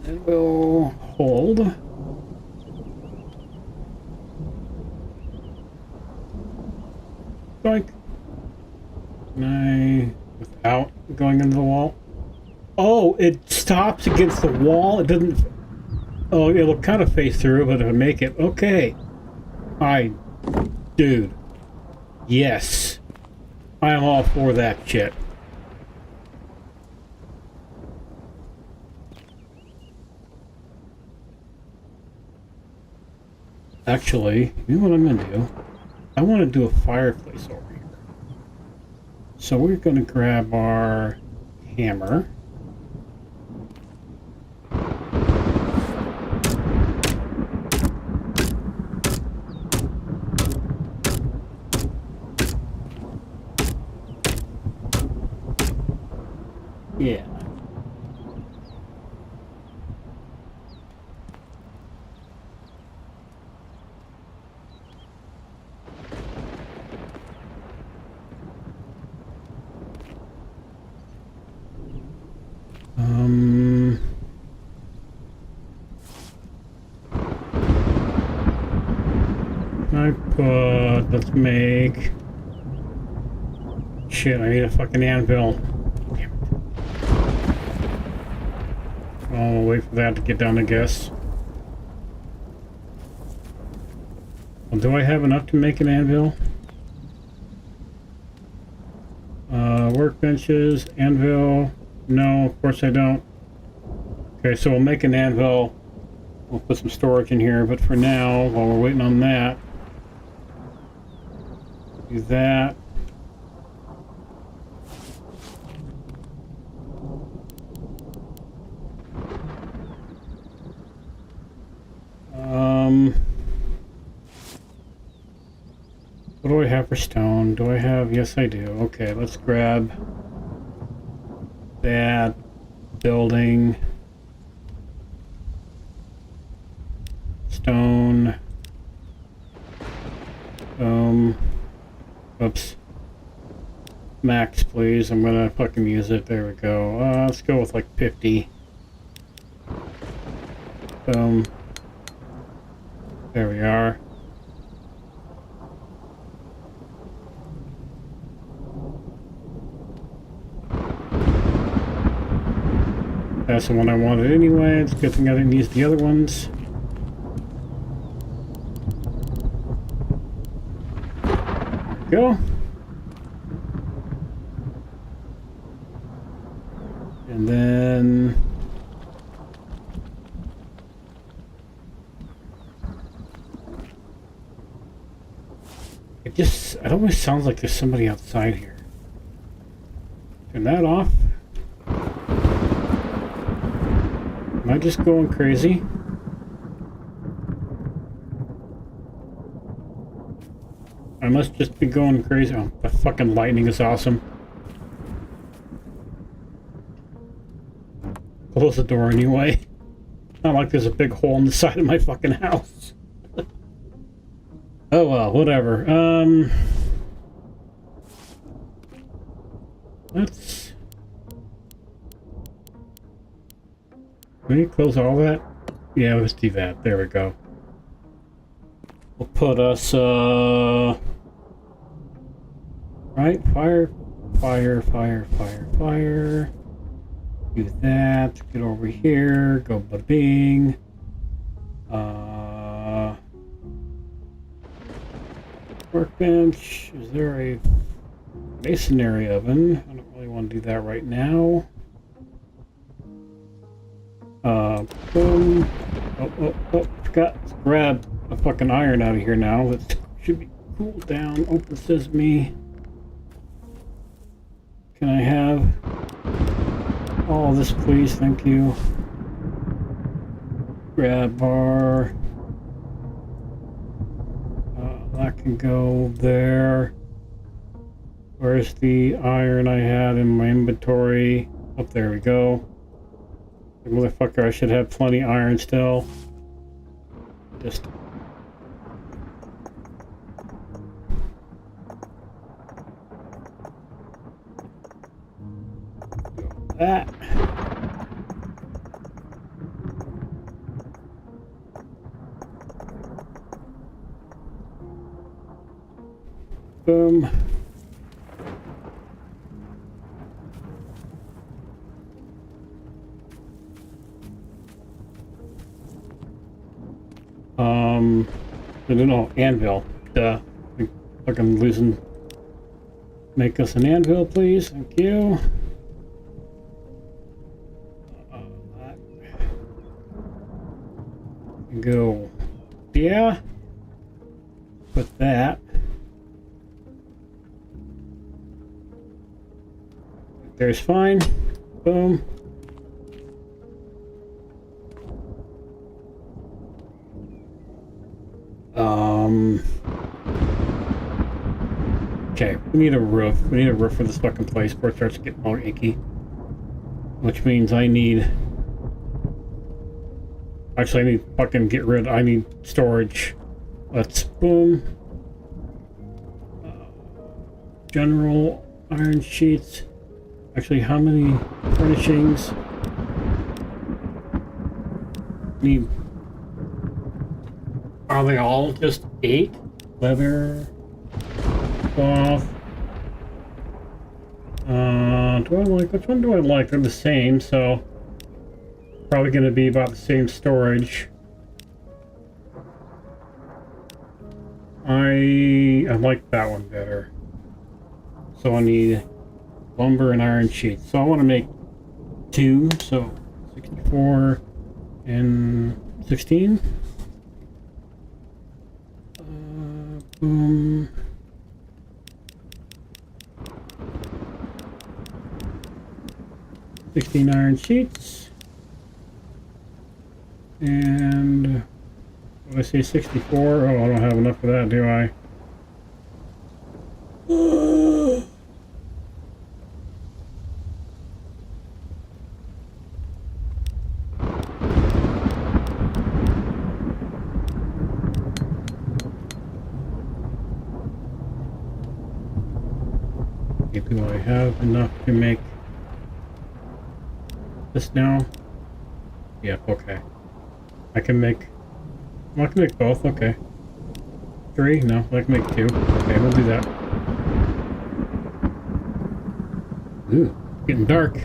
And we'll hold. Like, without going into the wall. Oh, it stops against the wall. It doesn't. Oh, it'll kind of face through, but it'll make it. Okay. Dude. Yes. I am all for that shit. Actually, you know what I'm gonna do? I want to do a fireplace over here. So we're gonna grab our hammer. Yeah. I put... Let's make... Shit, I need a fucking anvil. Damn it. I'll wait for that to get done, I guess. Well, do I have enough to make an anvil? Workbenches, anvil. No, of course I don't. Okay, so we'll make an anvil. We'll put some storage in here, but for now, while we're waiting on that, do that. What do I have for stone? Do I have... Yes, I do. Okay, let's grab that building. Stone. Oops. Max, please. I'm gonna fucking use it. There we go. Let's go with like 50. Boom. There we are. That's the one I wanted anyway. It's a good thing I didn't use the other ones. There we go. And then... It always sounds like there's somebody outside here. Turn that off. Am I just going crazy? I must just be going crazy. Oh, the fucking lightning is awesome. Close the door anyway. Not like there's a big hole in the side of my fucking house. Oh well, whatever. Let's... Can we close all that? Yeah, let's do that. There we go. We'll put us, right? Fire. Do that. Get over here. Go ba-bing. Workbench. Is there a masonry oven? I don't really want to do that right now. Boom. Oh, forgot to grab a fucking iron out of here now. That should be cooled down. Open sesame. Can I have all this, please? Thank you. Grab bar. That can go there. Where's the iron I had in my inventory? Oh, there we go. Motherfucker, I should have plenty iron still. Just... that. Boom. I don't know, anvil. Duh. Fucking losing. Make us an anvil, please. Thank you. Go. Yeah. Put that. There's fine. Boom. Okay, we need a roof. We need a roof for this fucking place before it starts getting all icky. Which means I need... Actually, I need fucking get rid... I need storage. Let's... Boom. General iron sheets. Actually, how many furnishings? Need... Are they all just 8? Leather. Cloth. Do I like, which one do I like? They're the same, so probably going to be about the same storage. I like that one better. So I need lumber and iron sheets. So I want to make 2, so 64 and 16. Boom. 16 iron sheets. And what did I say, 64? Oh, I don't have enough of that, do I? Do I have enough to make this now? Yep, okay. I can make both, okay. 3? No, I can make 2. Okay, we'll do that. Ooh, getting dark.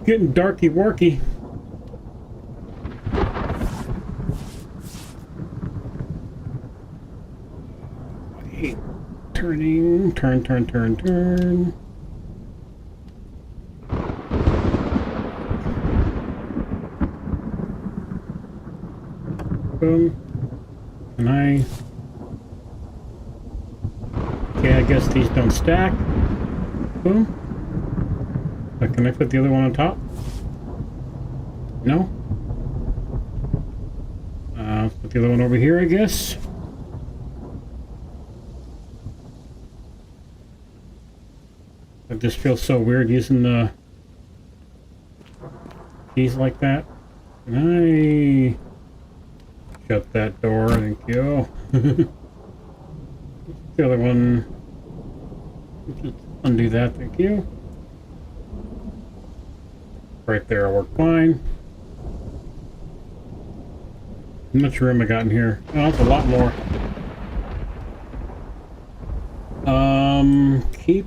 Getting darky-worky. I hate turning. Turn. Boom. Okay, I guess these don't stack. Boom. Can I put the other one on top? No? Let's put the other one over here, I guess. It just feels so weird using the keys like that. Can I shut that door? Thank you. The other one. Just undo that. Thank you. Right there, will work fine. How much room I got in here? Oh, that's a lot more. Keep.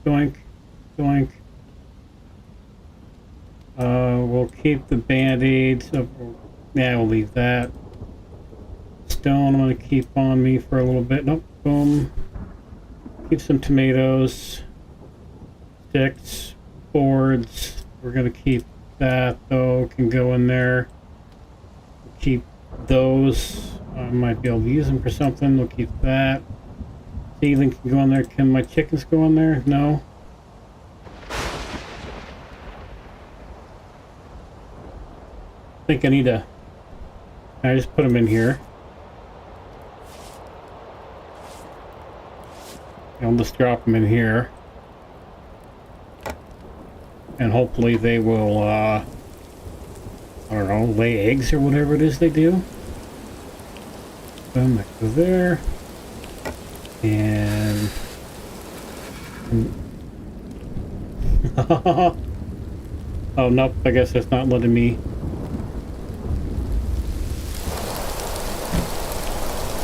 Doink. We'll keep the band-aids. Yeah, we'll leave that. Stone, I'm gonna keep on me for a little bit. Nope, boom. Keep some tomatoes. Sticks. Boards. We're gonna keep that, though. Can go in there. Keep those. I might be able to use them for something. We'll keep that. Ceiling can go in there. Can my chickens go in there? No. I think I need to... I just put them in here. I'll just drop them in here. And hopefully they will, I don't know, lay eggs or whatever it is they do. Boom, that goes there. And... oh, nope, I guess it's not letting me...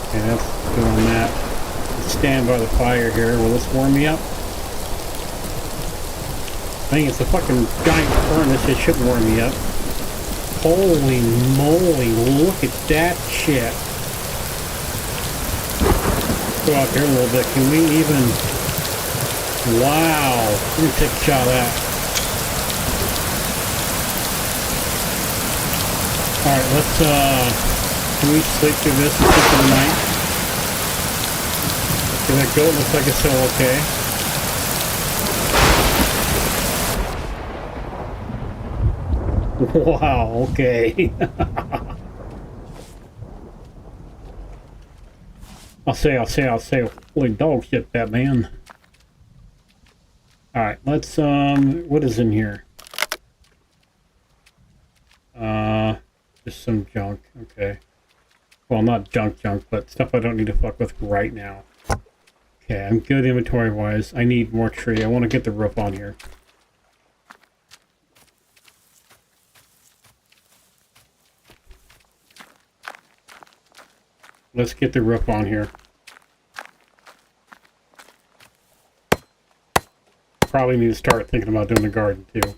Okay, that's good on that. Let's stand by the fire here. Will this warm me up? I think it's a fucking giant furnace. It should warm me up. Holy moly, look at that shit. Go out here a little bit. Can we even... Wow. Let me take a shot of that. Alright, let's, can we sleep through this and sleep through the night? Can that go? It looks like it's still okay. Wow, okay. I'll say, holy dog shit, that man. Alright, let's, what is in here? Just some junk, okay. Well, not junk, but stuff I don't need to fuck with right now. Okay, I'm good inventory-wise. I need more tree. I want to get the roof on here. let's get the roof on here. Probably need to start thinking about doing the garden too.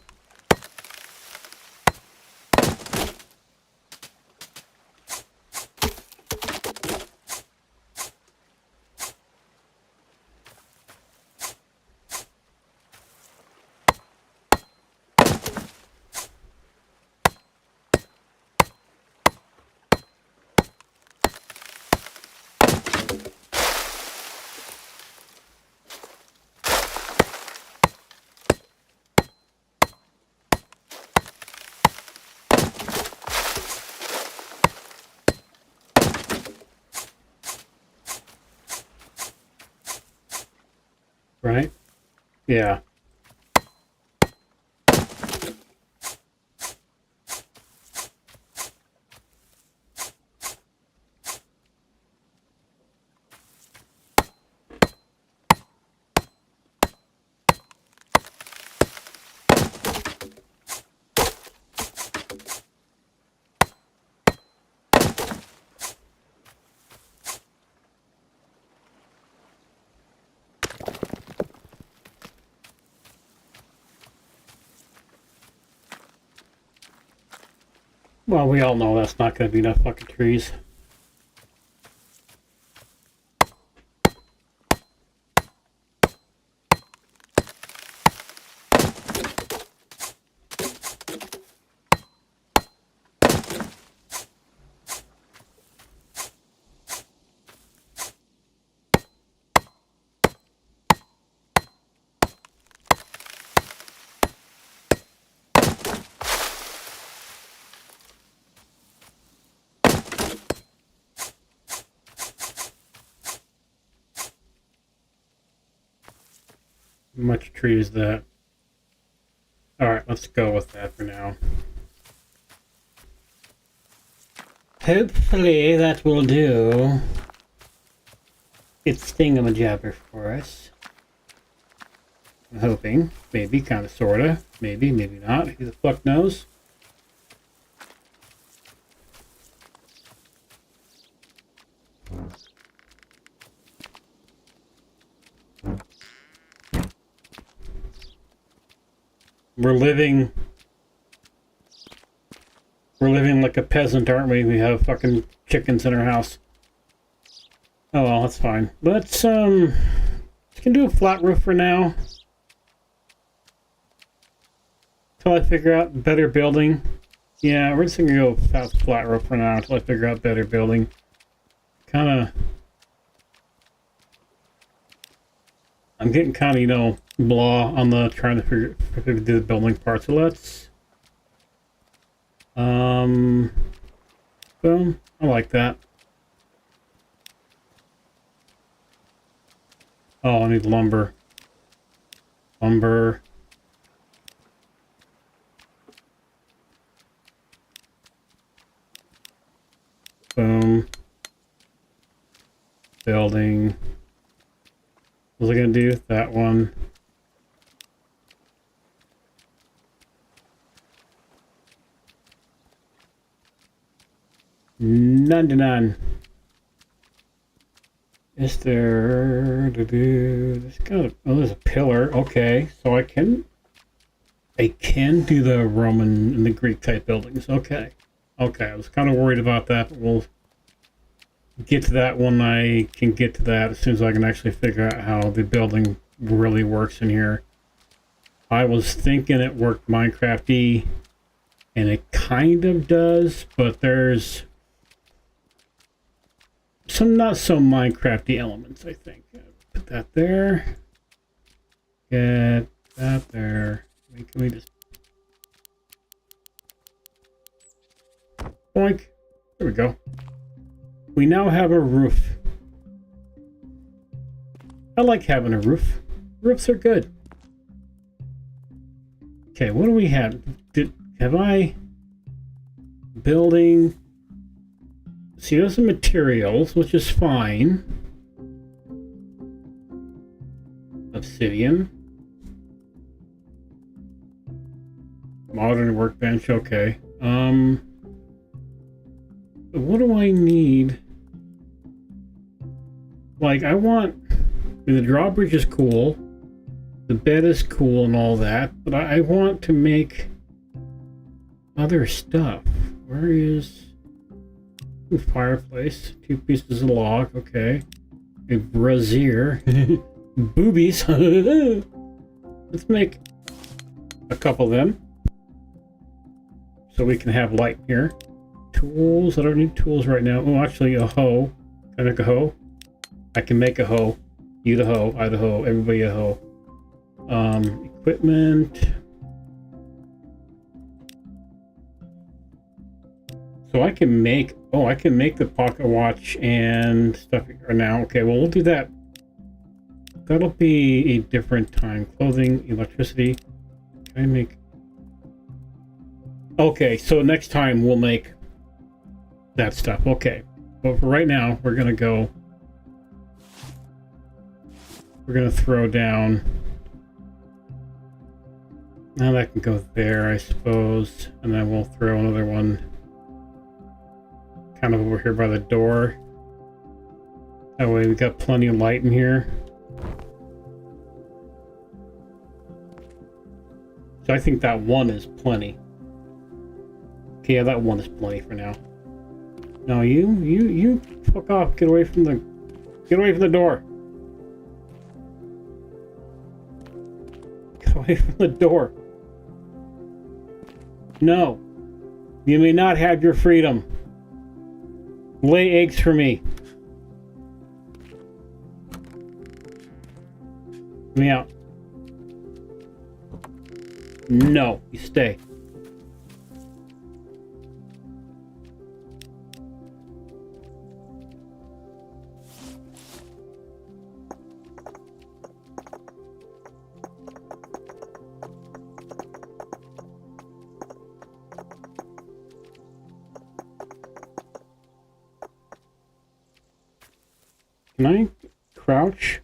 Right? Yeah. Well, we all know that's not going to be enough fucking trees. How much tree is that? Alright, let's go with that for now. Hopefully that will do. It's thingamajabber for us. I'm hoping. Maybe, kinda, sorta. Maybe, maybe not. Who the fuck knows? We're living like a peasant, aren't we? We have fucking chickens in our house. Oh well, that's fine. Let's can do a flat roof for now. Till I figure out better building. Yeah, we're just gonna go flat roof for now until I figure out better building. Kinda, I'm getting kinda, you know, blah on the trying to figure do the building part. So let's boom. I like that. Oh, I need lumber. Lumber. Boom. Building. What was I gonna do? That one. None to none. Is there there's got a, oh, there's a pillar. Okay, so I can do the Roman and the Greek type buildings. Okay. Okay, I was kind of worried about that, but we'll get to that when I can get to that, as soon as I can actually figure out how the building really works in here. I was thinking it worked Minecraft-y, and it kind of does, but there's some not so Minecraft-y elements, I think. Put that there. Get that there. Can we just... Boink. There we go. We now have a roof. I like having a roof. Roofs are good. Okay, what do we have? Have I... Building... See, there's some materials, which is fine. Obsidian. Modern workbench, okay. What do I need Like, I mean, the drawbridge is cool. The bed is cool and all that, but I want to make other stuff. Where is... Ooh, fireplace. 2 pieces of log, okay. A brazier. Boobies. Let's make a couple of them. So we can have light here. Tools. I don't need tools right now. Oh, actually, a hoe. Can I make a hoe? I can make a hoe. You the hoe. I the hoe. Everybody a hoe. Equipment. So I can make... Oh, I can make the pocket watch and stuff now. Okay, well, we'll do that. That'll be a different time. Clothing, electricity. Can I make... Okay, so next time we'll make that stuff. Okay. But for right now, we're going to go... We're going to throw down... Now that can go there, I suppose. And then we'll throw another one kind of over here by the door. That way we got plenty of light in here. So I think that one is plenty. Okay, yeah, that one is plenty for now. No, you fuck off. Get away from the door. Get away from the door. No. You may not have your freedom. Lay eggs for me. Let me out. No, you stay. Can I crouch?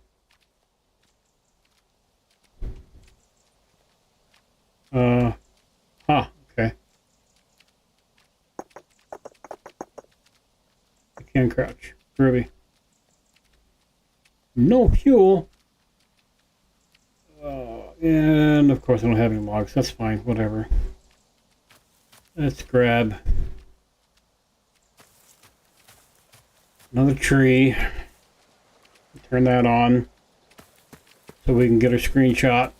Okay. I can crouch. Ruby. No fuel. And of course I don't have any logs. That's fine. Whatever. Let's grab another tree. Turn that on so we can get a screenshot.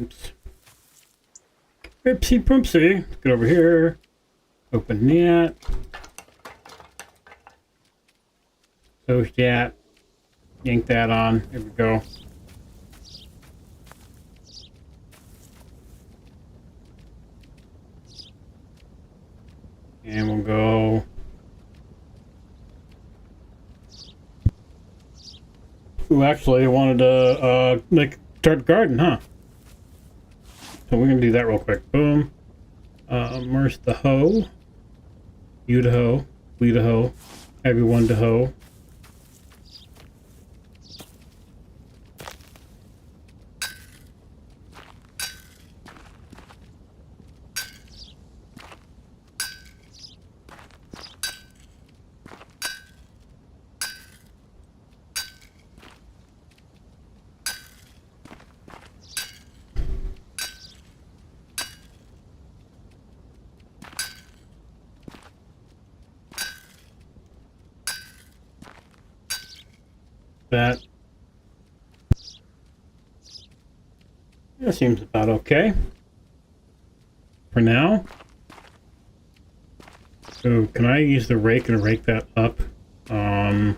Oops. Oopsie poopsie. Get over here. Open that. Close that. Yank that on. There we go. And we'll go. Ooh, actually, I wanted to start the garden, huh? So we're gonna do that real quick. Boom. Immerse the hoe. You to hoe. We to hoe. Everyone to hoe. That seems about okay for now. So can I use the rake and rake that up? Yeah,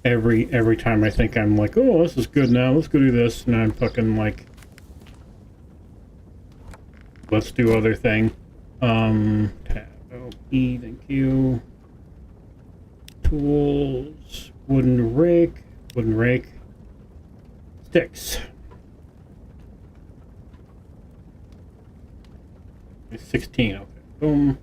every time I think I'm like, oh, this is good now, let's go do this, and I'm fucking like, let's do other thing. Tab E, thank you. Tools, wooden rake, sticks. 16, okay, boom.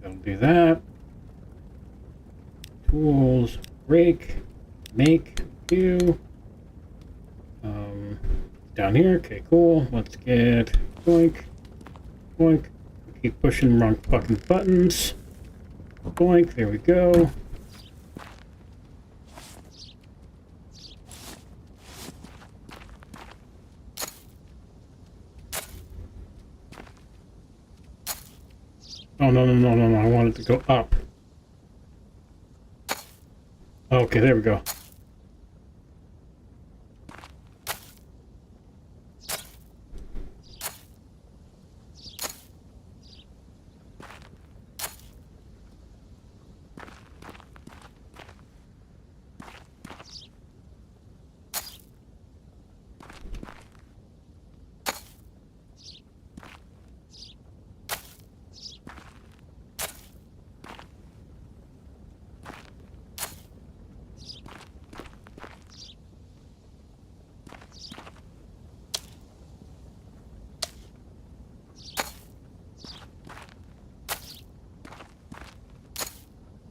I'll do that. Tools, rake, make, do. Down here, okay, cool. Let's get boink, boink. Keep pushing the wrong fucking buttons. Boink, there we go. Oh, no, I want it to go up. Okay, there we go.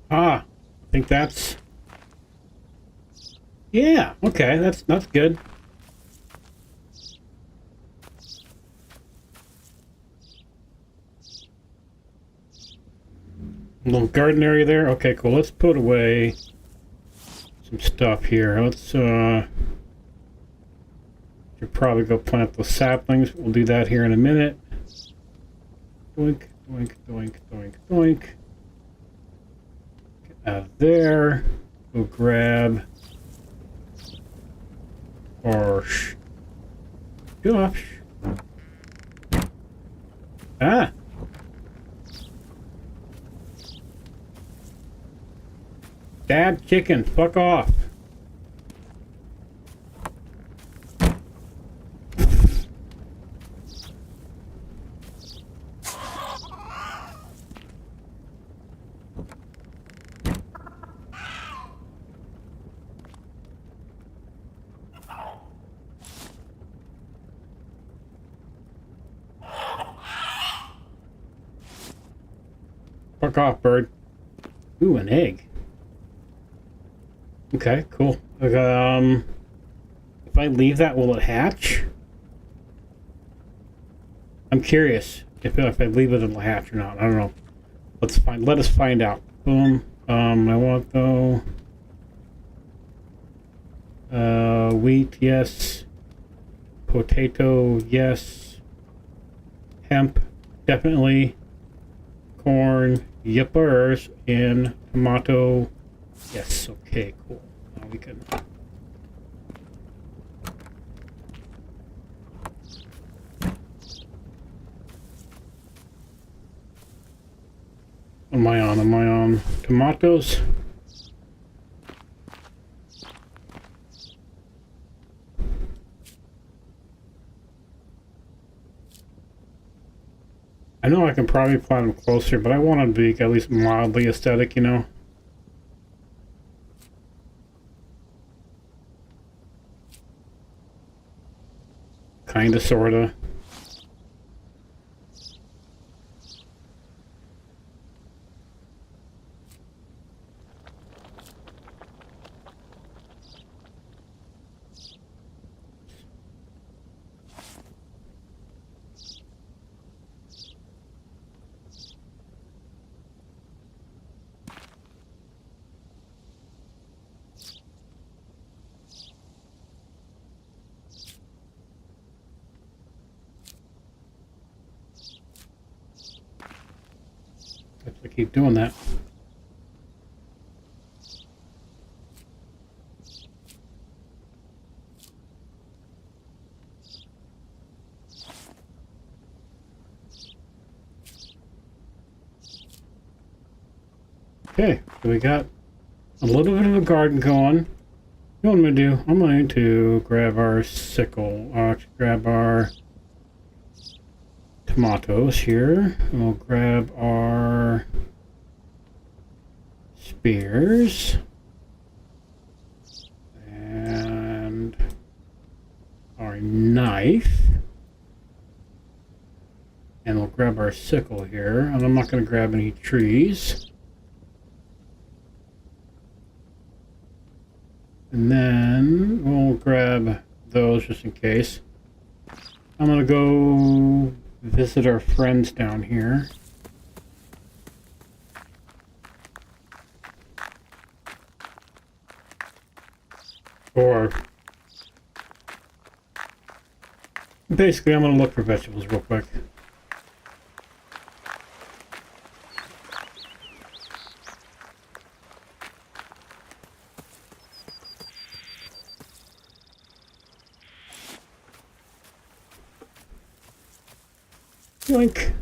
Ah, I think that's... Yeah, okay, that's good. Little garden area there. Okay, cool. Let's put away some stuff here. Let's should probably go plant those saplings. We'll do that here in a minute. Doink, doink, doink, doink, doink. Get out of there. Go grab or gosh. Ah. Bad chicken, fuck off. Fuck off, bird. Ooh, an egg. Okay, cool. If I leave that, will it hatch? I'm curious if I leave it, it'll hatch or not. I don't know. Let us find out. Boom. I want though. Wheat, yes. Potato, yes. Hemp, definitely. Corn, yippers, and tomato. Yes, okay, cool. Now we can... Am I on? Tomatoes? I know I can probably plant them closer, but I want them to be at least mildly aesthetic, you know? Kinda, sorta. I keep doing that. Okay, so we got a little bit of a garden going. What I'm going to do, I'm going to grab our sickle, grab our tomatoes here. And we'll grab our spears. And our knife. And we'll grab our sickle here. And I'm not going to grab any trees. And then we'll grab those just in case. I'm going to go visit our friends down here. Or basically I'm going to look for vegetables real quick. Yoink.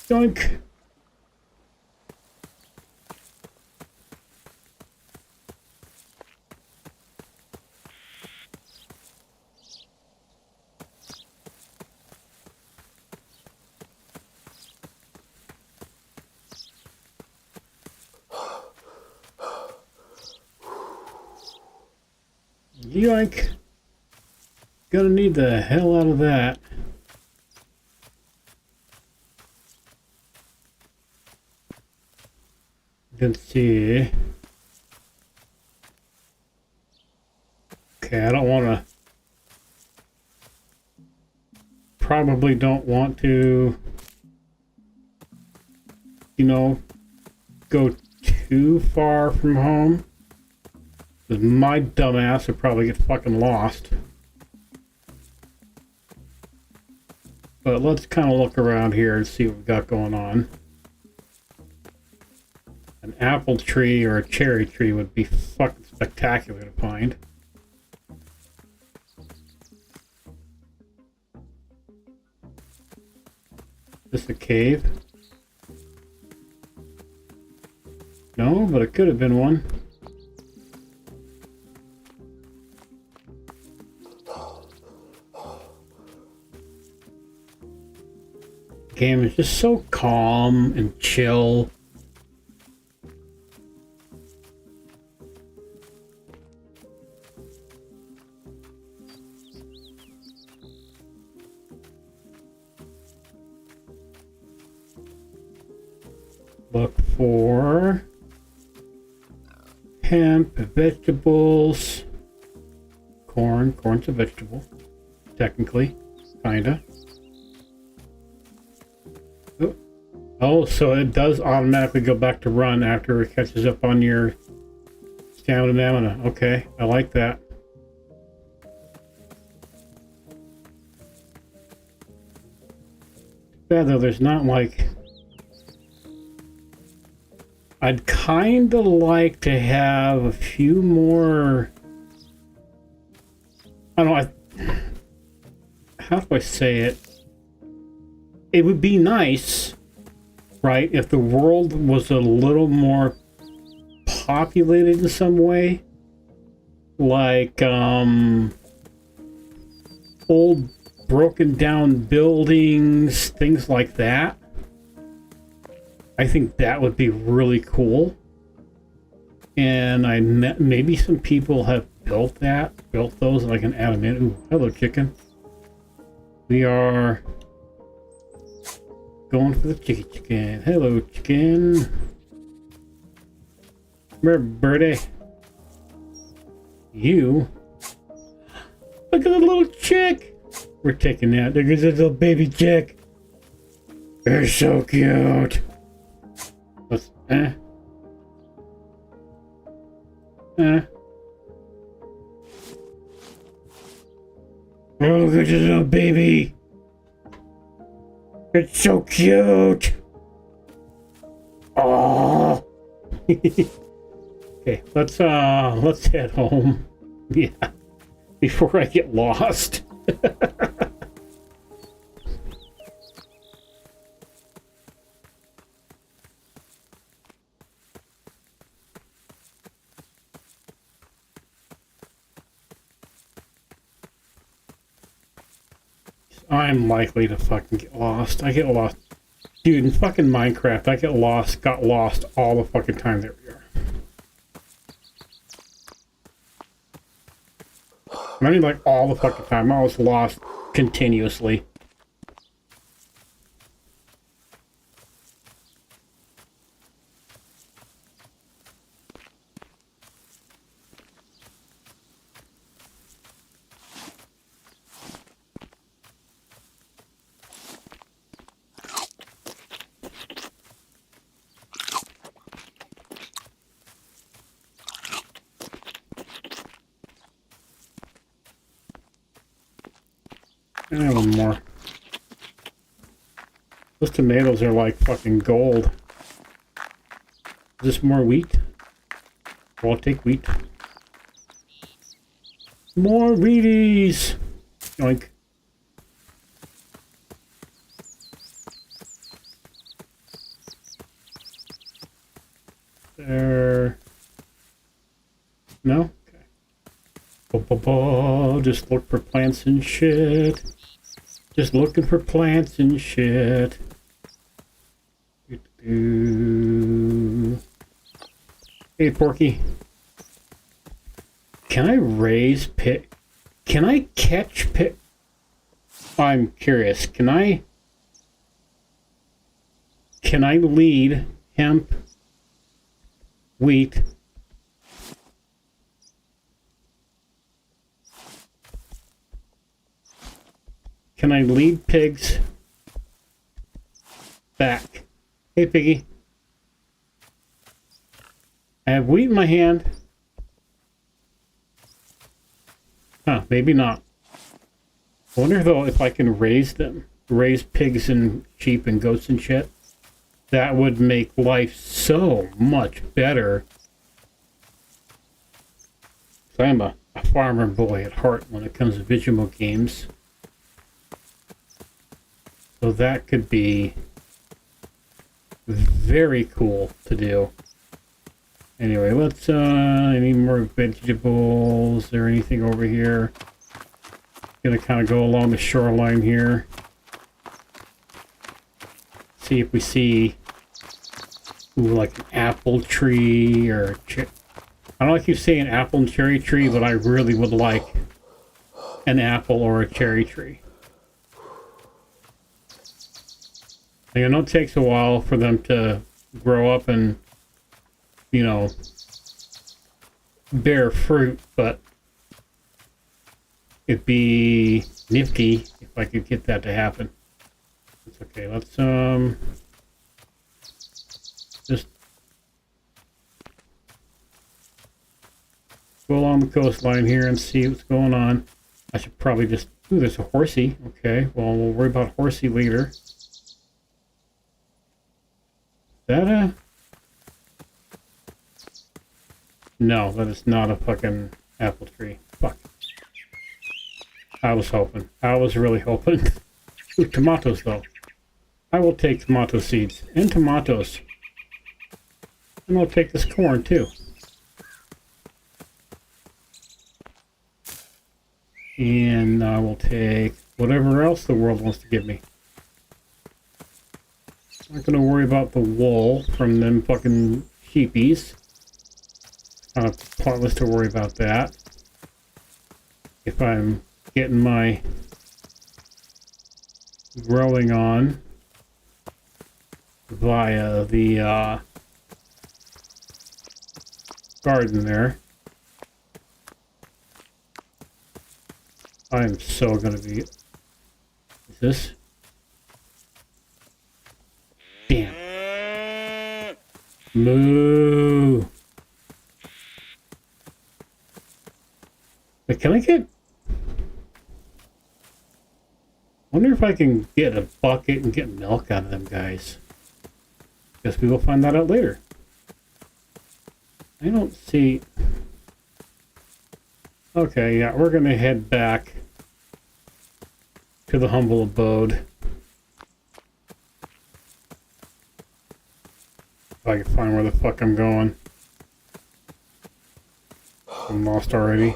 Yoink. Yoink. Gonna need the hell out of that. Let's see. Okay, I don't want to. Probably don't want to, you know, go too far from home. Because my dumbass would probably get fucking lost. But let's kind of look around here and see what we got going on. An apple tree or a cherry tree would be fucking spectacular to find. Is this a cave? No, but it could have been one. Game is just so calm and chill. Look for hemp, vegetables, corn. Corn's a vegetable, technically, kinda. Oh, so it does automatically go back to run after it catches up on your stamina. Okay, I like that. Bad though, there's not like... I'd kind of like to have a few more... I don't know, how do I say it? It would be nice, right, if the world was a little more populated in some way. Like, old broken down buildings, things like that. I think that would be really cool. And maybe some people have built those, and I can add them in. Ooh, hello, chicken. We are going for the chicken. Hello, chicken. Come here, birdie. You. Look at the little chick. We're taking that. Look at this little baby chick. They're so cute. Let's, Oh, look at this little baby. It's so cute. Oh. Okay, let's head home. Yeah, before I get lost. I'm likely to fucking get lost. I get lost. Dude, in fucking Minecraft, I got lost all the fucking time. There we are. I mean, like, all the fucking time. I was lost continuously. And one more. Those tomatoes are like fucking gold. Is this more wheat? I'll take wheat. More Wheaties! Yoink. There. No? Okay. Just look for plants and shit. Just looking for plants and shit. Hey, Porky. Can I raise pig? Can I catch pig? I'm curious. Can I lead hemp, wheat, can I lead pigs back? Hey, piggy. I have wheat in my hand. Huh, maybe not. I wonder though if I can raise them. Raise pigs and sheep and goats and shit. That would make life so much better. So I'm a farmer boy at heart when it comes to visual games. So that could be very cool to do. Anyway, let's, any more vegetables? Is there anything over here? Gonna kind of go along the shoreline here. See if we see, ooh, like an apple tree or I don't like you saying apple and cherry tree, but I really would like an apple or a cherry tree. I know it takes a while for them to grow up and, you know, bear fruit, but it'd be nifty if I could get that to happen. It's okay. Let's just go along the coastline here and see what's going on. I should probably just, ooh, there's a horsey. Okay, well, we'll worry about horsey later. Is that a... No, that is not a fucking apple tree. Fuck. I was hoping. I was really hoping. Ooh, tomatoes, though. I will take tomato seeds and tomatoes. And I'll take this corn, too. And I will take whatever else the world wants to give me. I'm not going to worry about the wool from them fucking sheepies. Kind of pointless to worry about that. If I'm getting my growing on via the garden there. I'm so gonna be... Is this? Damn. Moo. Wait, can I get... Wonder if I can get a bucket and get milk out of them guys. Guess we will find that out later. I don't see... Okay, yeah, we're gonna head back to the humble abode. If I can find where the fuck I'm going. I'm lost already.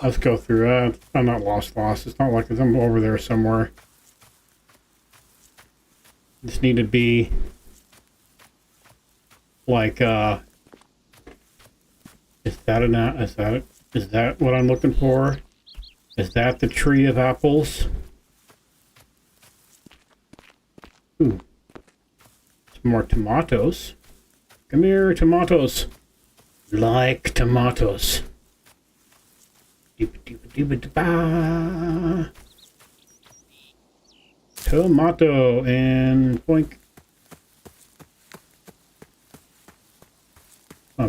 Let's go through that. I'm not lost. It's not like I'm over there somewhere. Just need to be like is that what I'm looking for? Is that the tree of apples? Ooh. Some more tomatoes. Come here, tomatoes. Like tomatoes. Tomato and boink.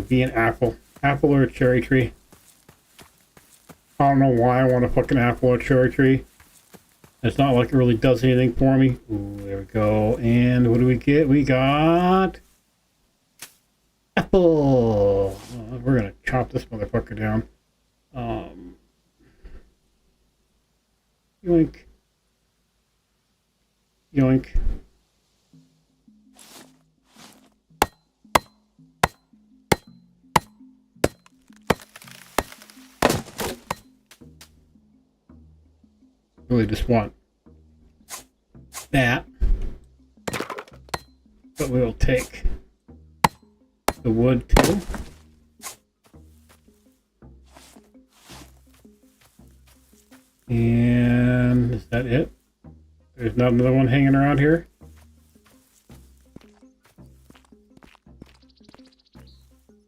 Be an apple. Apple or a cherry tree. I don't know why I want a fucking apple or cherry tree. It's not like it really does anything for me. Ooh, there we go. And what do we get? We got apple. We're gonna chop this motherfucker down. Yoink. Yoink. Really just want that, but we will take the wood too. And is that it? There's not another one hanging around here.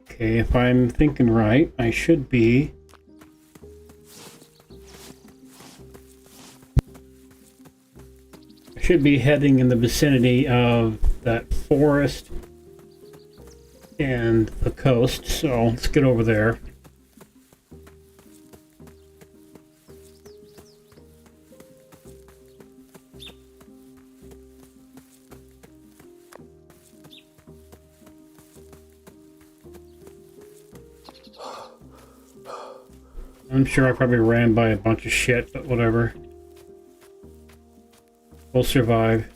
Okay, if I'm thinking right, I should be heading in the vicinity of that forest and the coast, so let's get over there. I'm sure I probably ran by a bunch of shit, but whatever. We'll survive.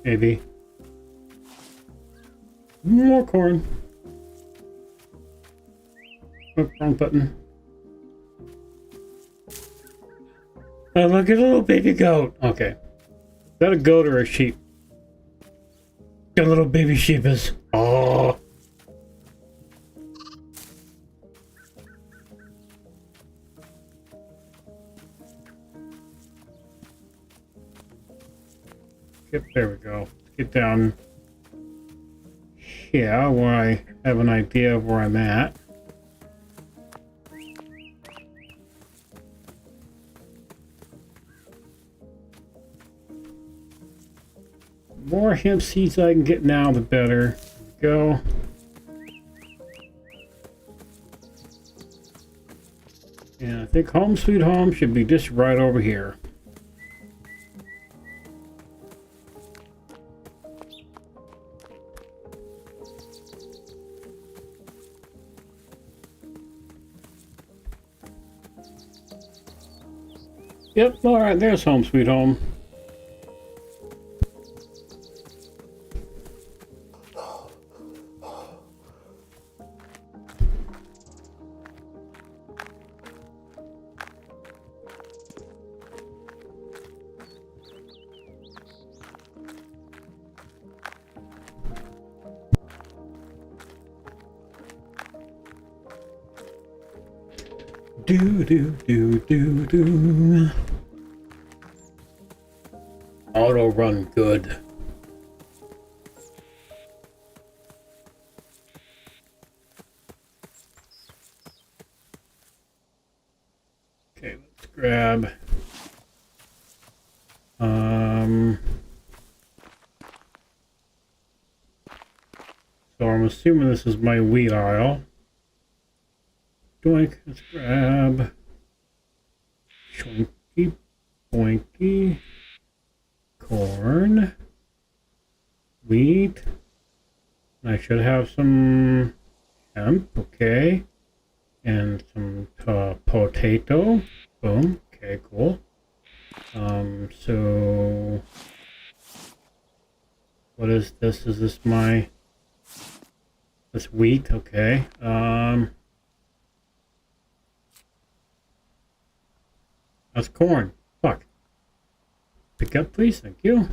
Maybe. More corn. Oh, wrong button. Oh, look at a little baby goat. Okay. Is that a goat or a sheep? A little baby sheep is. Oh. Yep, there we go. Let's get down here where I have an idea of where I'm at. The more hemp seeds I can get now, the better. There we go. And I think Home Sweet Home should be just right over here. Yep, alright, there's Home Sweet Home. Do. Auto run good. Okay, let's grab so I'm assuming this is my wheat aisle. Doink, let's grab chunky boinky corn, wheat. I should have some hemp, okay, and some potato. Boom. Okay, cool. So what is this? Is this this wheat? Okay. That's corn. Fuck. Pick up, please. Thank you.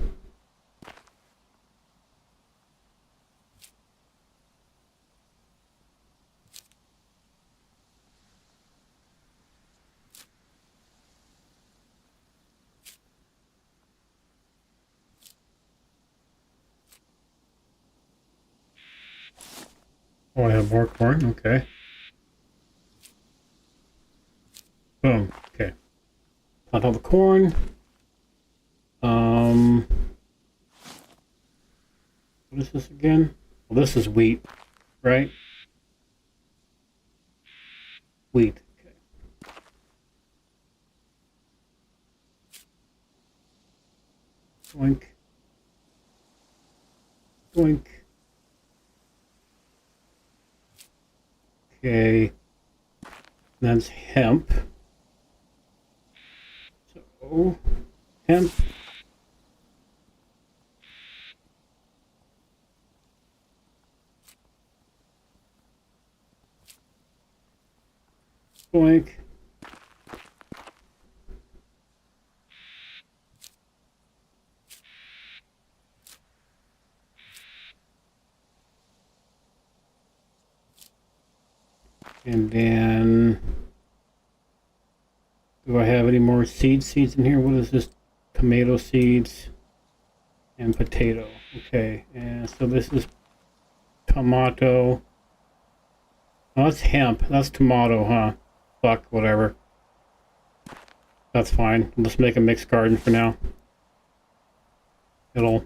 Oh, I have more corn? Okay. Boom. Okay. Plant all the corn. What is this again? Well, this is wheat, right? Wheat. Okay. Doink. Doink. Okay. That's hemp. So, hemp. Boink. And then, do I have any more seeds in here? What is this? Tomato seeds and potato. Okay, and so this is tomato. Oh, that's hemp. That's tomato, huh? Fuck, whatever. That's fine. Let's make a mixed garden for now. It'll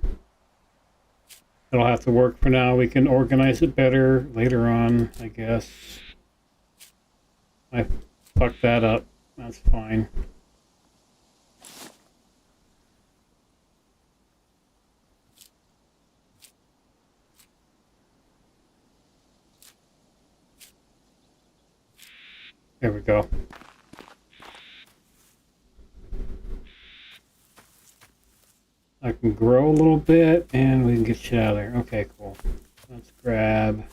have to work for now. We can organize it better later on, I guess. I fucked that up. That's fine. There we go. I can grow a little bit and we can get shit out of there. Okay, cool. Let's grab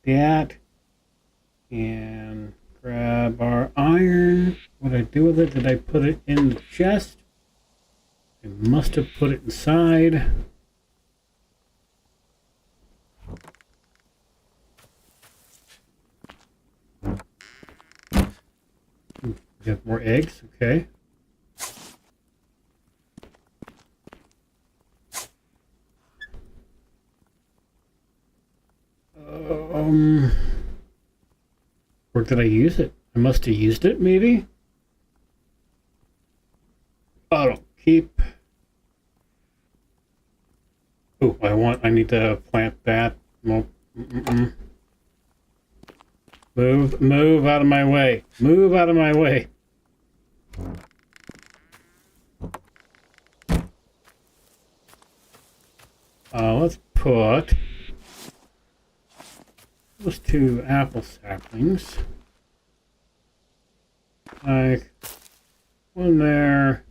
that and grab our iron. What did I do with it? Did I put it in the chest? I must have put it inside. We have more eggs, okay. Where did I use it? I must have used it, maybe? Bottle, keep. Oh, I need to plant that. Nope. Move out of my way. Move out of my way. Let's put those two apple saplings. Like one there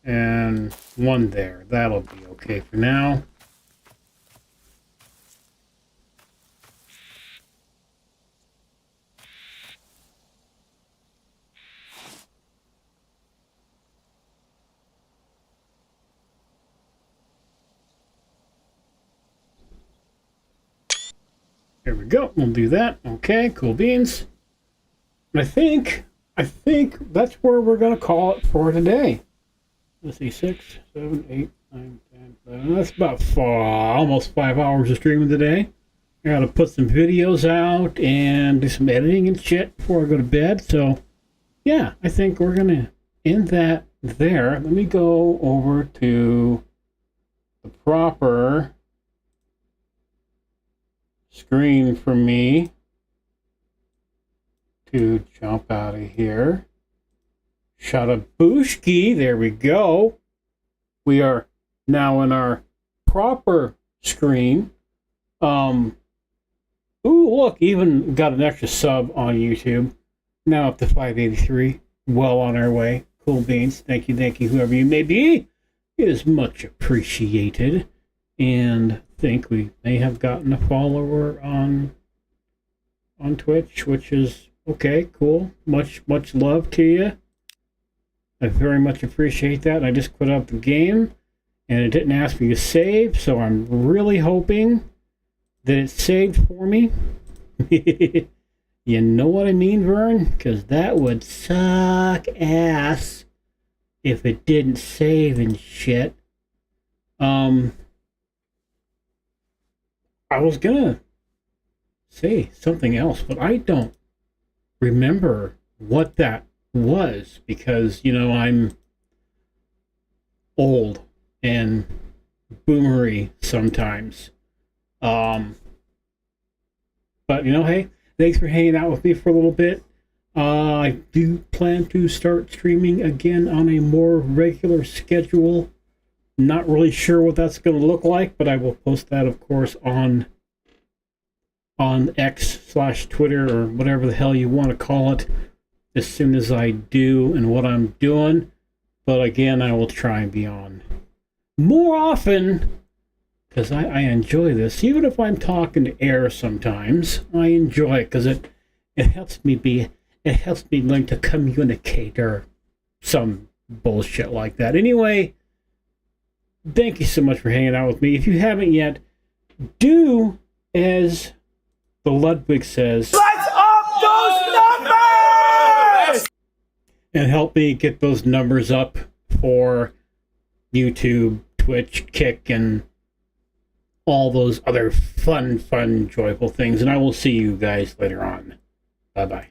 and one there. That'll be okay for now. There we go. We'll do that. Okay, cool beans. I think that's where we're gonna call it for today. Let's see, 6, 7, 8, 9, 10, 11. That's about almost 5 hours of streaming today. I gotta put some videos out and do some editing and shit before I go to bed. So, yeah, I think we're gonna end that there. Let me go over to the proper screen for me to jump out of here. Shadabushki, there we go. We are now in our proper screen. Ooh, look, even got an extra sub on YouTube. Now up to 583. Well on our way. Cool beans. Thank you, whoever you may be. It is much appreciated. And I think we may have gotten a follower on on Twitch, which is okay, cool. Much love to you. I very much appreciate that. I just quit out the game, and it didn't ask me to save, so I'm really hoping that it saved for me. You know what I mean, Vern? Because that would suck ass if it didn't save and shit. I was gonna say something else, but I don't remember what that was because, you know, I'm old and boomery sometimes. But, you know, hey, thanks for hanging out with me for a little bit. I do plan to start streaming again on a more regular schedule. Not really sure what that's going to look like, but I will post that, of course, on X/Twitter or whatever the hell you want to call it as soon as I do and what I'm doing. But again, I will try and be on more often because I enjoy this. Even if I'm talking to air sometimes, I enjoy it because it helps me learn to communicate or some bullshit like that. Anyway, thank you so much for hanging out with me. If you haven't yet, do as the Ludwig says. Let's up those numbers! And help me get those numbers up for YouTube, Twitch, Kick, and all those other fun, joyful things. And I will see you guys later on. Bye-bye.